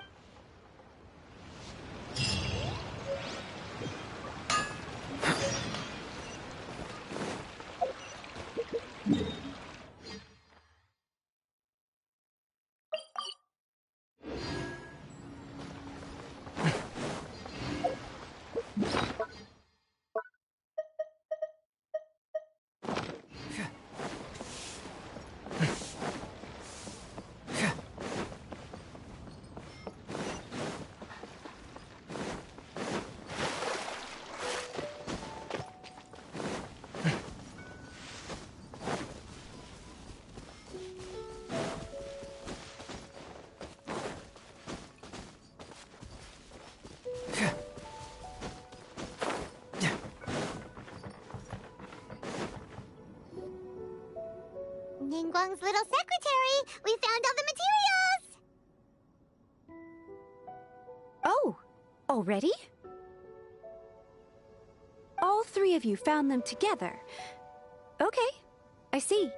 Ningguang's little secretary! We found all the materials! Oh, already? All three of you found them together. Okay, I see.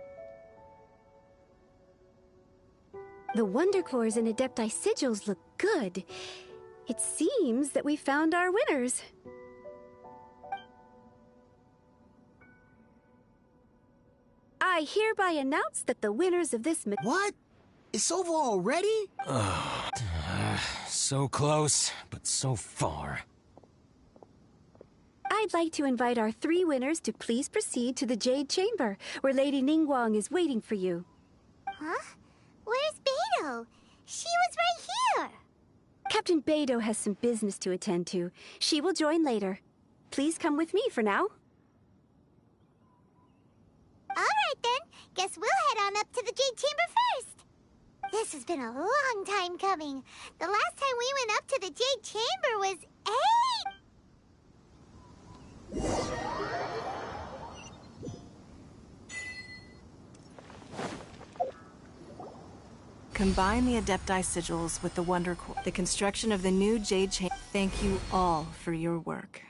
The Wonder Cores and Adepti sigils look good. It seems that we found our winners. I hereby announce that the winners of this... What? It's over already? So close, but so far. I'd like to invite our three winners to please proceed to the Jade Chamber, where Lady Ningguang is waiting for you. Huh? Where's Beto? She was right here! Captain Beto has some business to attend to. She will join later. Please come with me for now. Alright then, guess we'll head on up to the Jade Chamber first. This has been a long time coming. The last time we went up to the Jade Chamber was 8... Combine the Adepti sigils with the Wonder Core. The construction of the new Jade Chamber. Thank you all for your work.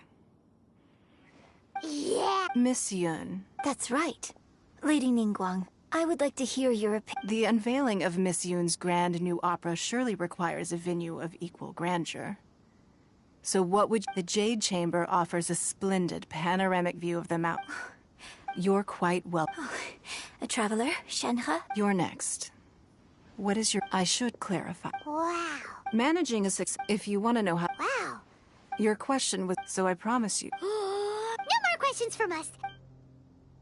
Yeah! Miss Yun. That's right. Lady Ningguang, I would like to hear your opinion. The unveiling of Miss Yun's grand new opera surely requires a venue of equal grandeur. So what would... The Jade Chamber offers a splendid panoramic view of the mountain. You're quite well... A traveler, Shenhe? You're next. What is your... I should clarify. Wow. Managing a if you want to know how... Wow. Your question was... So I promise you... No more questions from us.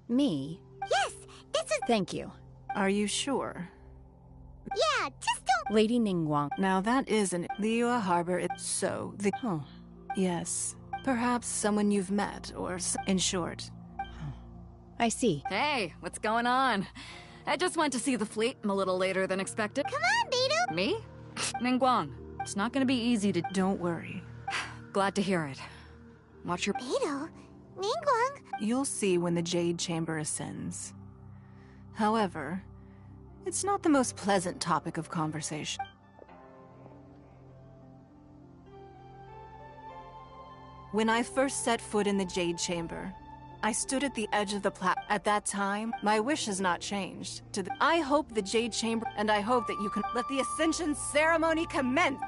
Me? Yes, this is... Thank you. Are you sure? Yeah, just don't... Lady Ningguang. Now that is an... Liyue Harbor is so... The... Huh. Yes. Perhaps someone you've met, or... In short. I see. Hey, what's going on? I just went to see the fleet a little later than expected. Come on, Beidou! Me? Ningguang. It's not gonna be easy to... Don't worry. Glad to hear it. Watch your... Beidou? Ningguang? You'll see when the Jade Chamber ascends. However, it's not the most pleasant topic of conversation. When I first set foot in the Jade Chamber, I stood at the edge of the platform. At that time, my wish has not changed. I hope the Jade Chamber, and I hope that you can let the Ascension ceremony commence.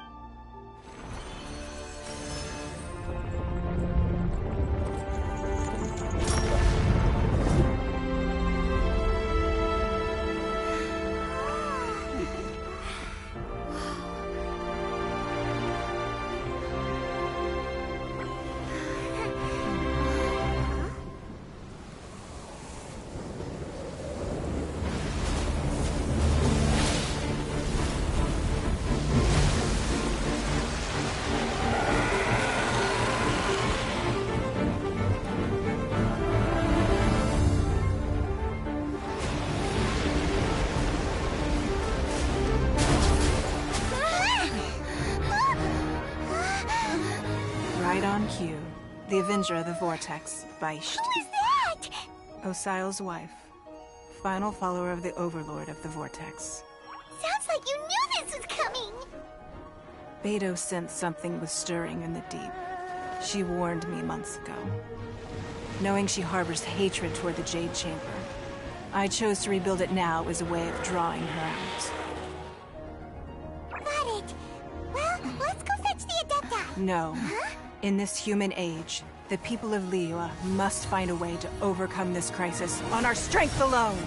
Right on cue. The Avenger of the Vortex, Beisht. Who is that? Osial's wife. Final follower of the Overlord of the Vortex. Sounds like you knew this was coming! Beidou sensed something was stirring in the deep. She warned me months ago. Knowing she harbors hatred toward the Jade Chamber, I chose to rebuild it now as a way of drawing her out. Got it. Well, let's go fetch the Adepti. No. Huh? In this human age, the people of Liyue must find a way to overcome this crisis on our strength alone!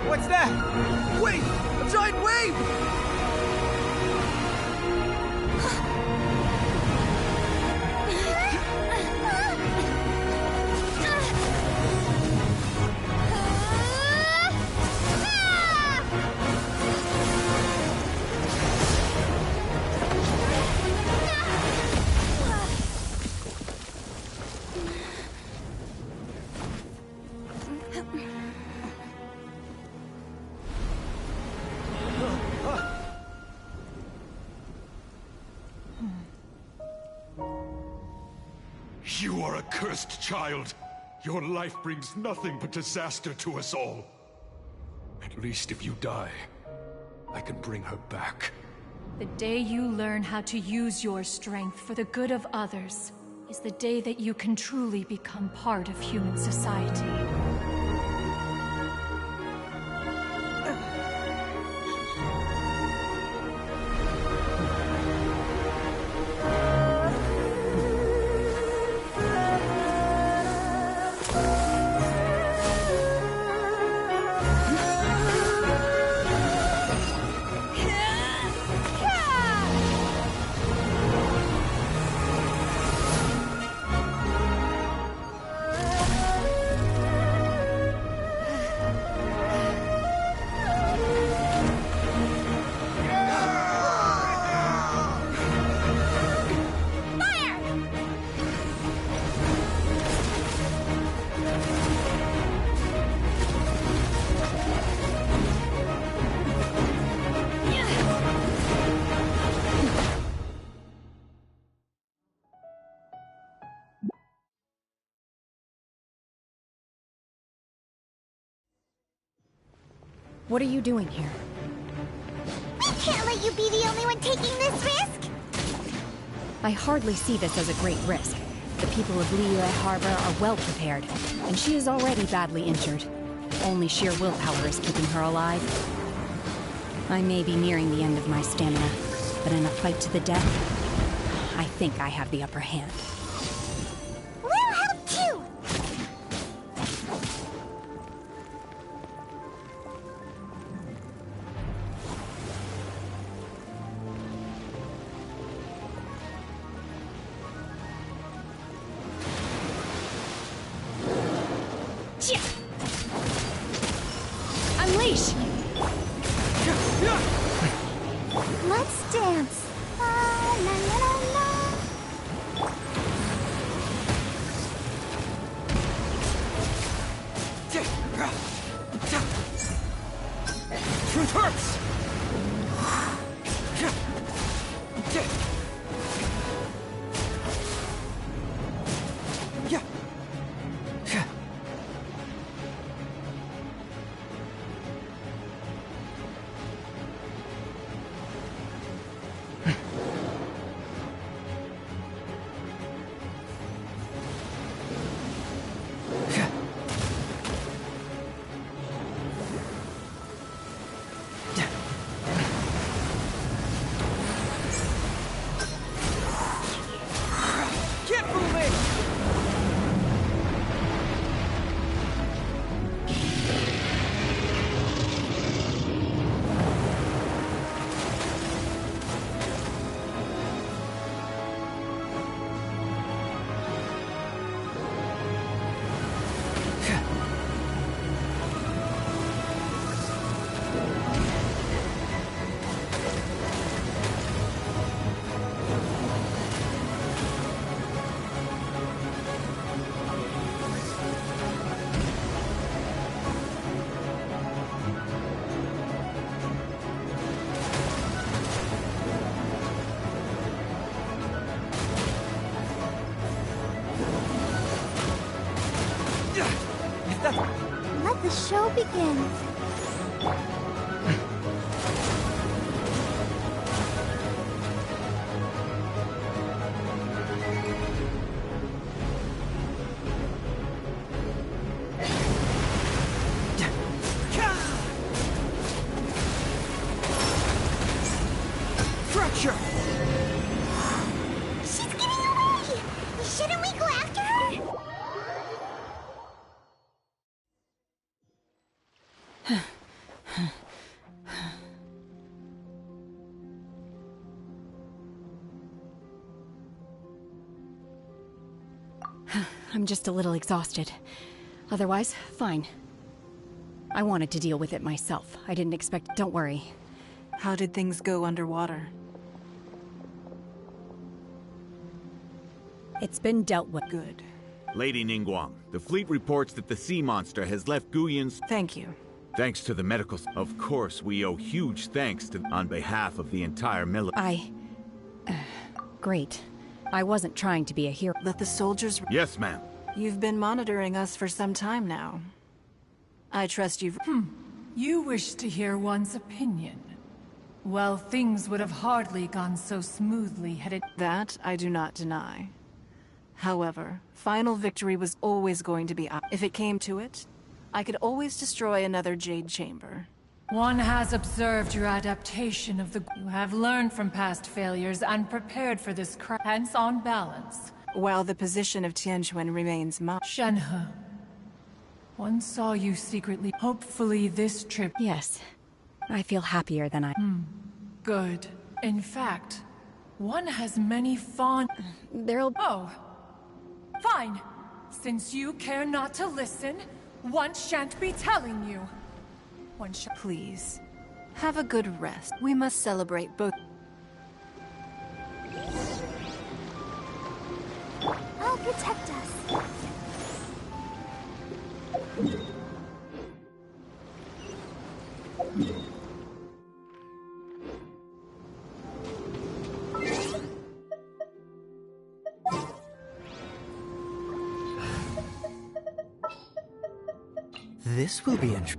What's that? Wait! A giant wave! You are a cursed child. Your life brings nothing but disaster to us all. At least if you die, I can bring her back. The day you learn how to use your strength for the good of others is the day that you can truly become part of human society. What are you doing here? I can't let you be the only one taking this risk! I hardly see this as a great risk. The people of Liyue Harbor are well prepared, and she is already badly injured. Only sheer willpower is keeping her alive. I may be nearing the end of my stamina, but in a fight to the death, I think I have the upper hand. We'll help too! Unleash! Let's dance. La la la la la. Truth hurts! Let the show begin. Fracture! She's getting away! Shouldn't we go after her? I'm just a little exhausted. Otherwise, fine. I wanted to deal with it myself. I didn't expect... Don't worry. How did things go underwater? It's been dealt with. Good. Lady Ningguang, the fleet reports that the sea monster has left Guyun's... Thank you. Thanks to the medical... Of course, we owe huge thanks to... On behalf of the entire military... Great. I wasn't trying to be a hero. Let the soldiers... Yes, ma'am. You've been monitoring us for some time now. I trust you've... You wish to hear one's opinion. Well, things would have hardly gone so smoothly had it... That I do not deny. However, final victory was always going to be... If it came to it, I could always destroy another Jade Chamber. One has observed your adaptation of the... You have learned from past failures and prepared for this hence on balance. While the position of Tianquan remains mine. Shenhe. One saw you secretly. Hopefully this trip... Yes. I feel happier than I... Good. In fact, one has many fond... There'll... Oh. Fine. Since you care not to listen, one shan't be telling you. One shall... Please. Have a good rest. We must celebrate both... I'll protect us. This will be interesting.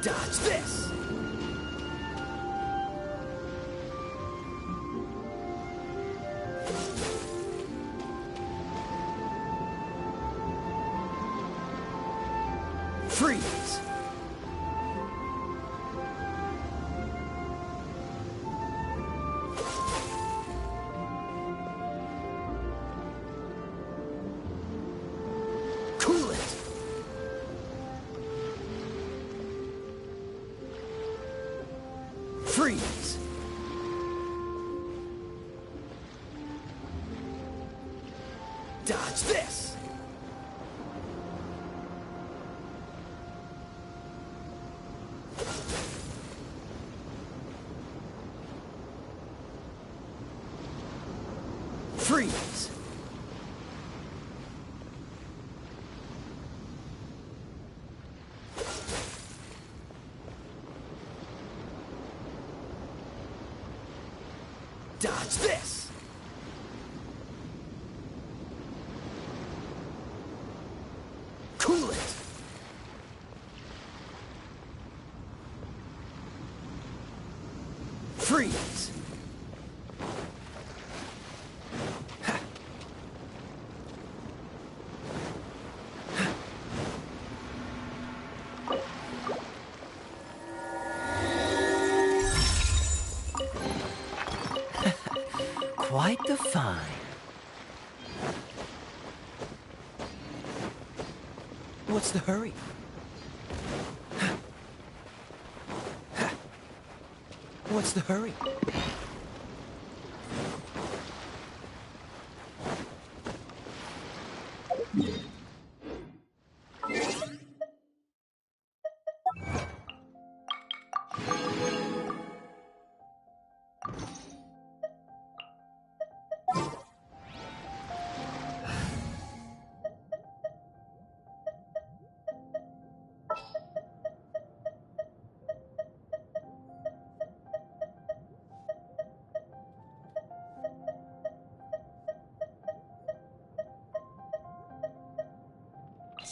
Dodge this! Freeze! Cool it! Freeze! Dodge this! Freeze! Dodge this! Cool it! Freeze! Quite the find. What's the hurry? What's the hurry?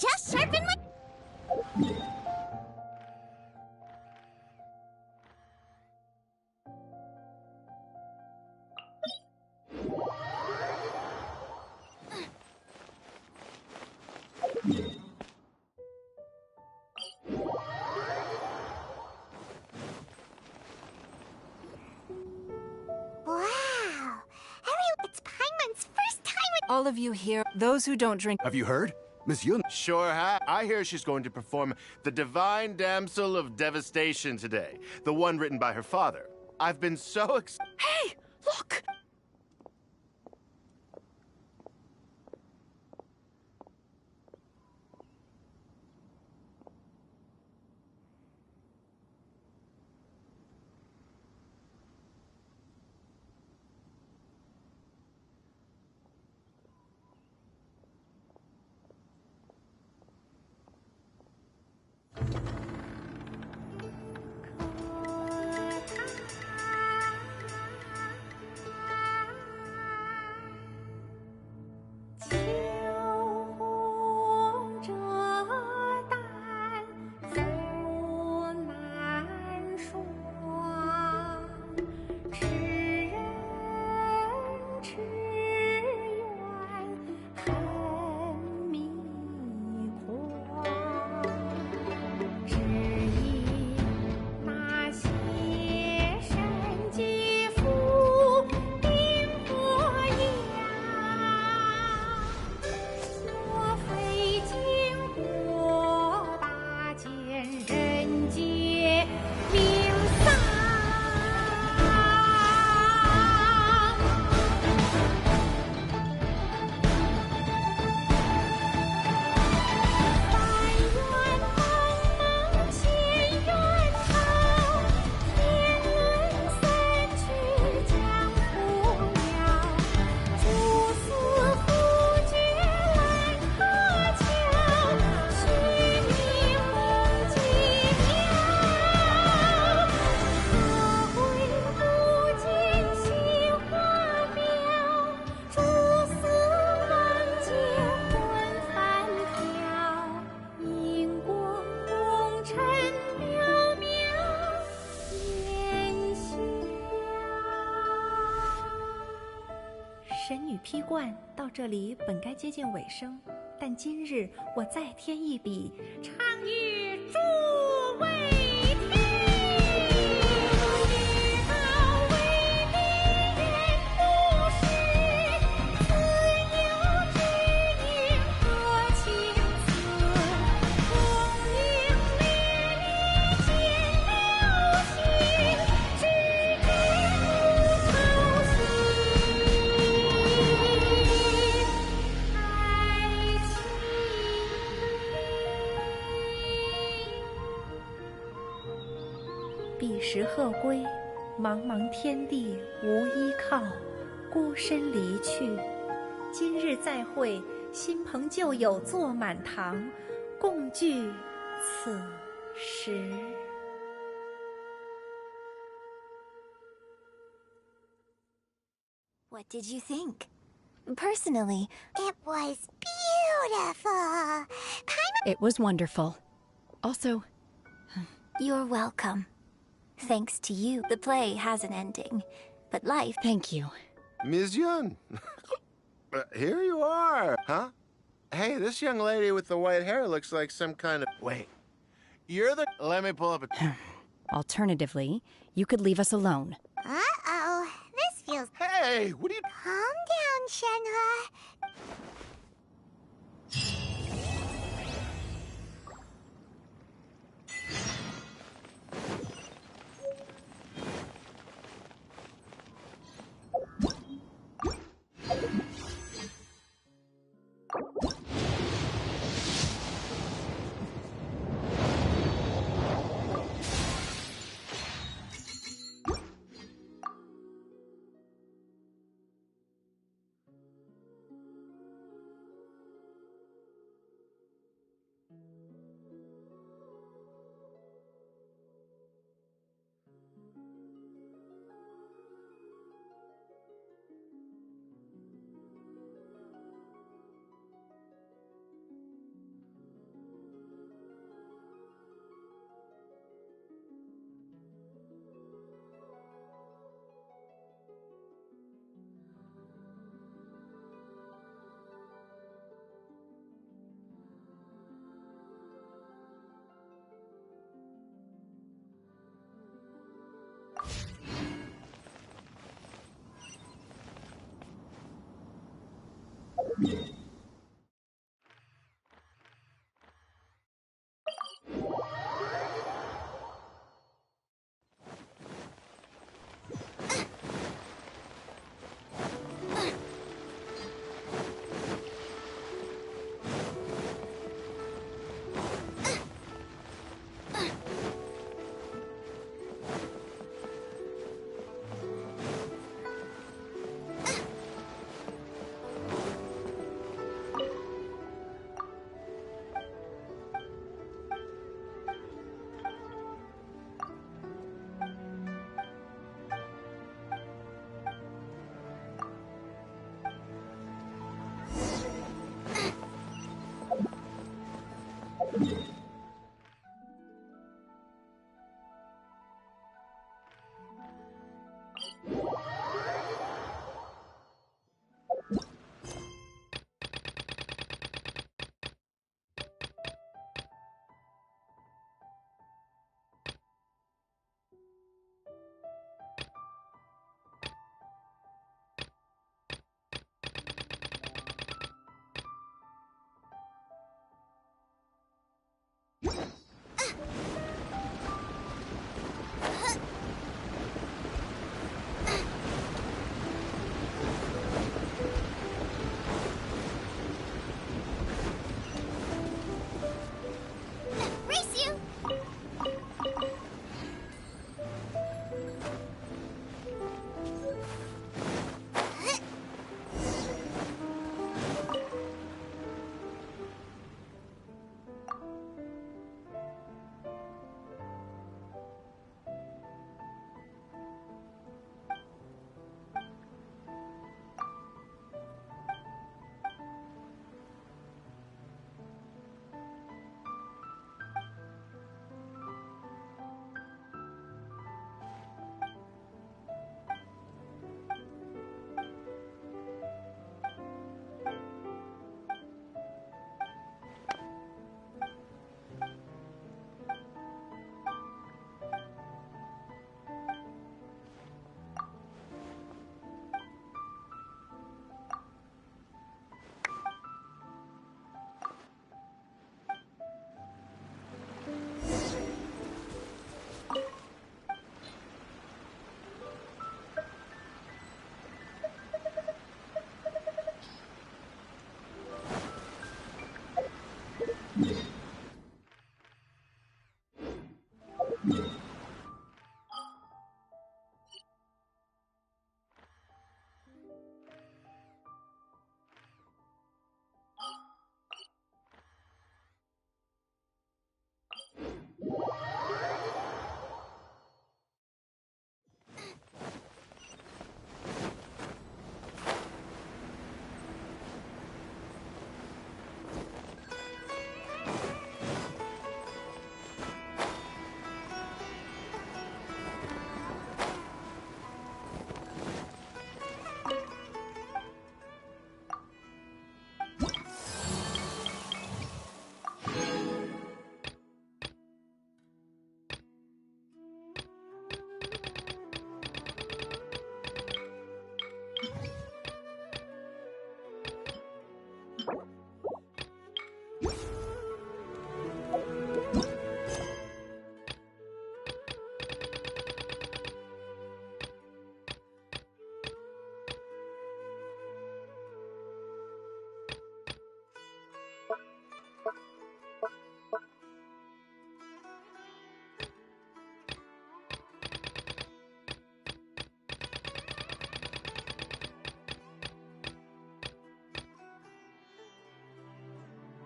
Just sharpen my... Wow! It's Paimon's first time with... All of you here, those who don't drink... Have you heard? Miss Yun sure has. I hear she's going to perform The Divine Damsel of Devastation today, the one written by her father. I've been so excited. Hey! Look! 惯到这里本该接近尾声，但今日我再添一笔，唱与诸位听。彼时鹤归，茫茫天地无依靠，孤身离去。今日再会，新朋旧友坐满堂，共聚此时。What did you think? Personally, it was beautiful. It was wonderful. Also, you're welcome. Thanks to you, the play has an ending. But life... Thank you. Ms. Young. Here you are, huh? Hey, this young lady with the white hair looks like some kind of... Wait. You're the... Let me pull up a... Alternatively, you could leave us alone. Uh-oh. This feels... Hey, what are you... Calm down, Shenhe.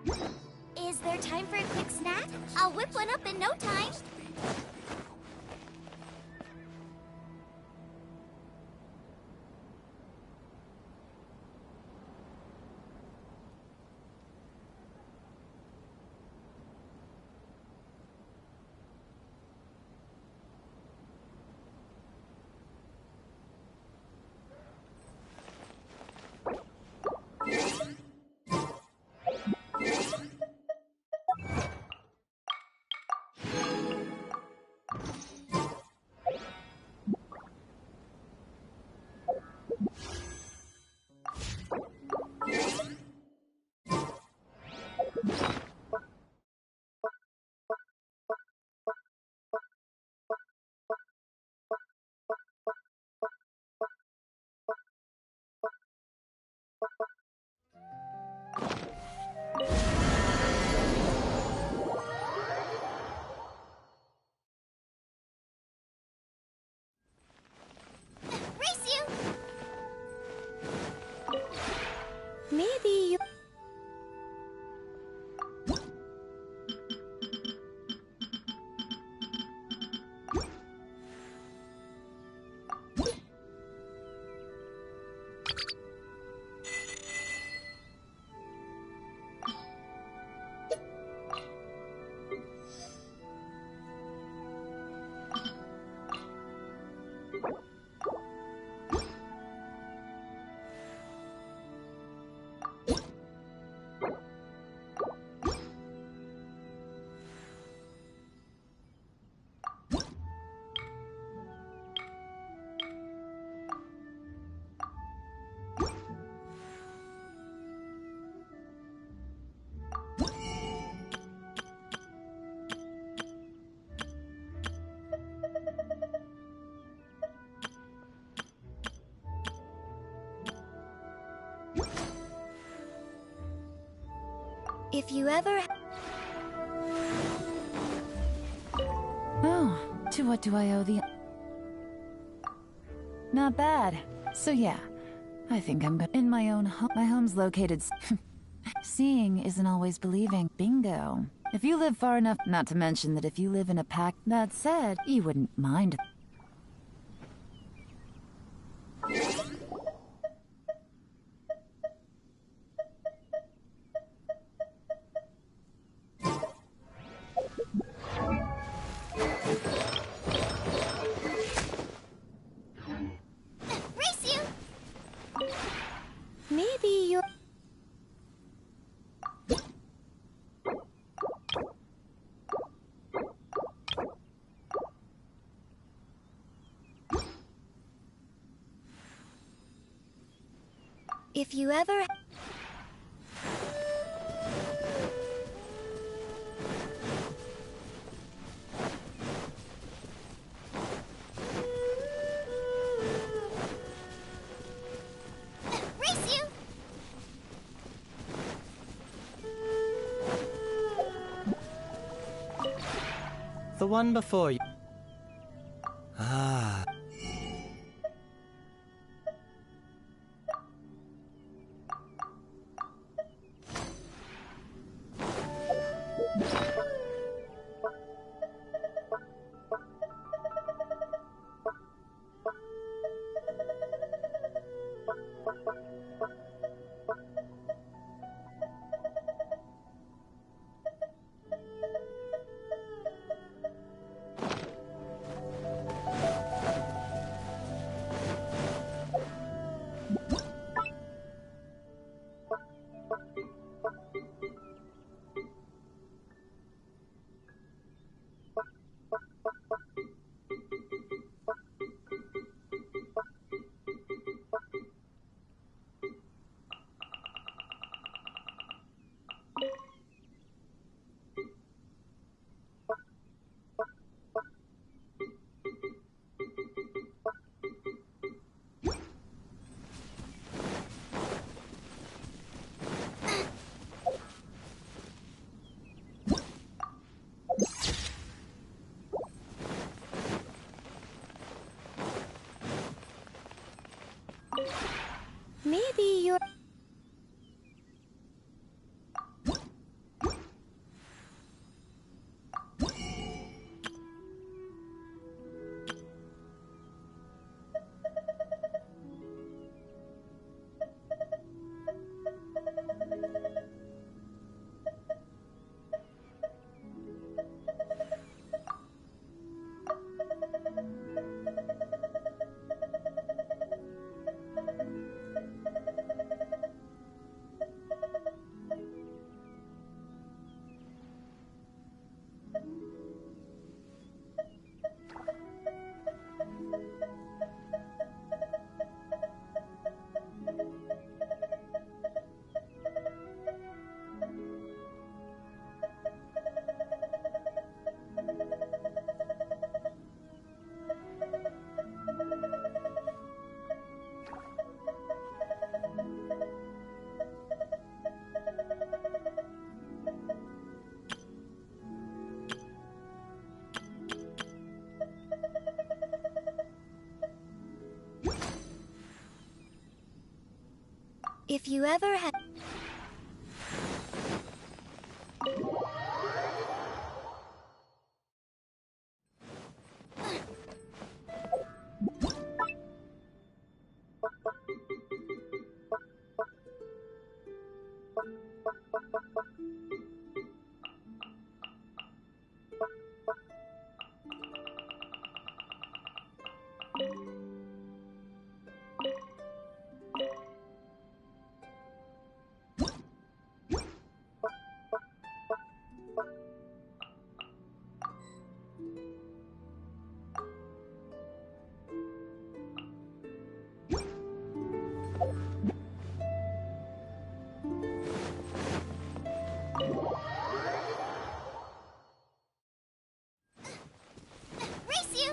Is there time for a quick snack? I'll whip one up in no time. Race you! Maybe you... If you ever... Oh, to what do I owe the... Not bad. So yeah, I think I'm good. In my own home. My home's located... Seeing isn't always believing. Bingo. If you live far enough, not to mention that if you live in a pack, that said, you wouldn't mind. Race you! Maybe you... If you ever... Race you! The one before you. Ah. Maybe you're... If you ever had... Race you!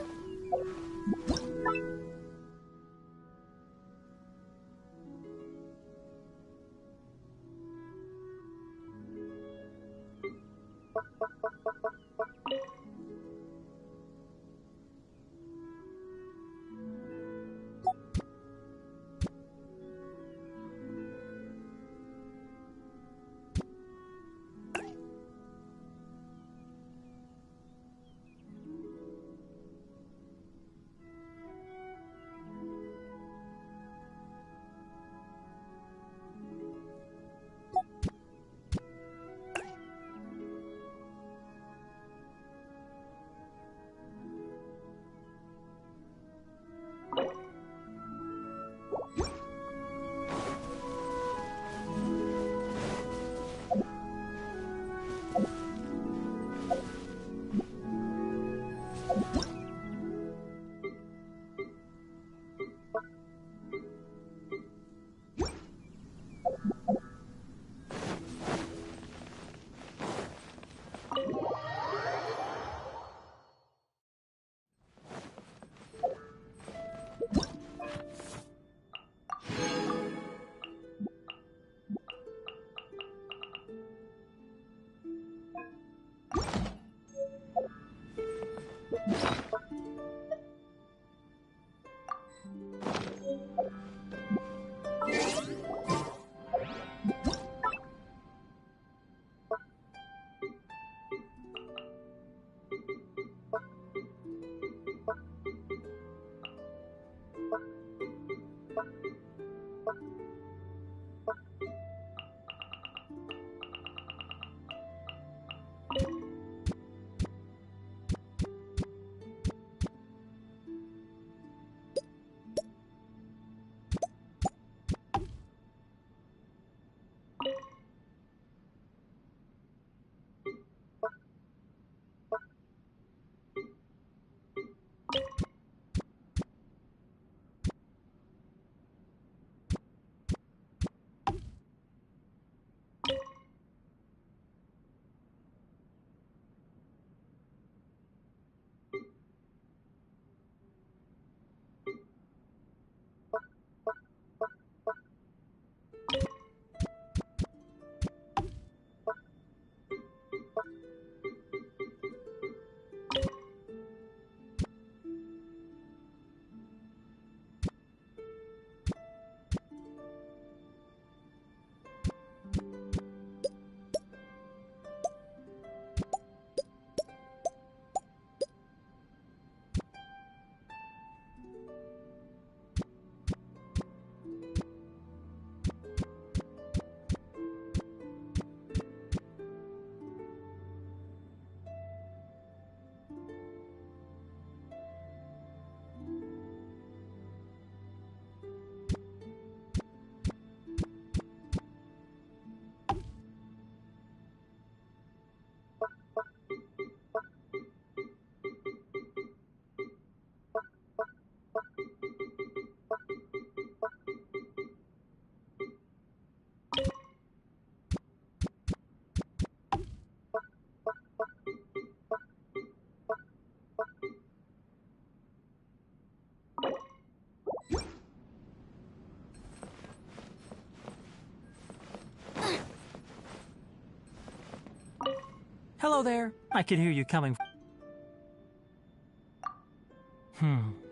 Hello there. I could hear you coming.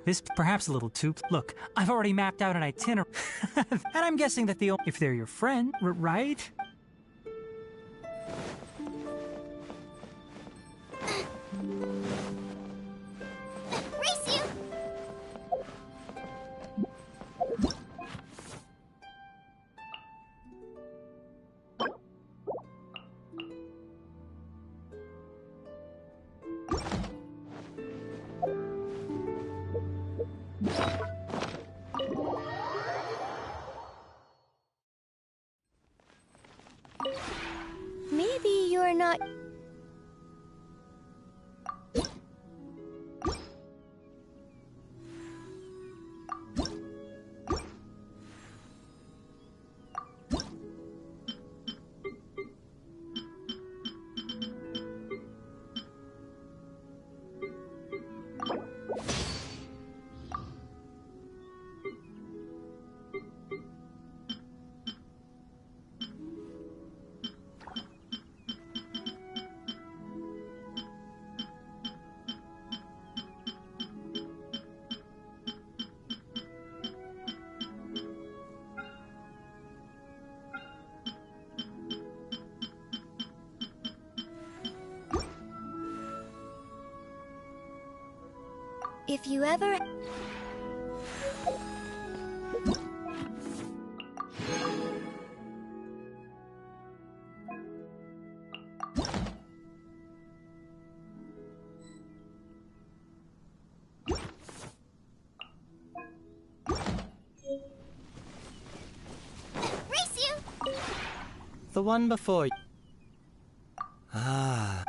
This perhaps a little too... Look, I've already mapped out an itinerary. And I'm guessing that if they're your friend, right? Race you! Maybe you're not... If you ever... Race you! The one before you. Ah.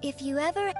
If you ever...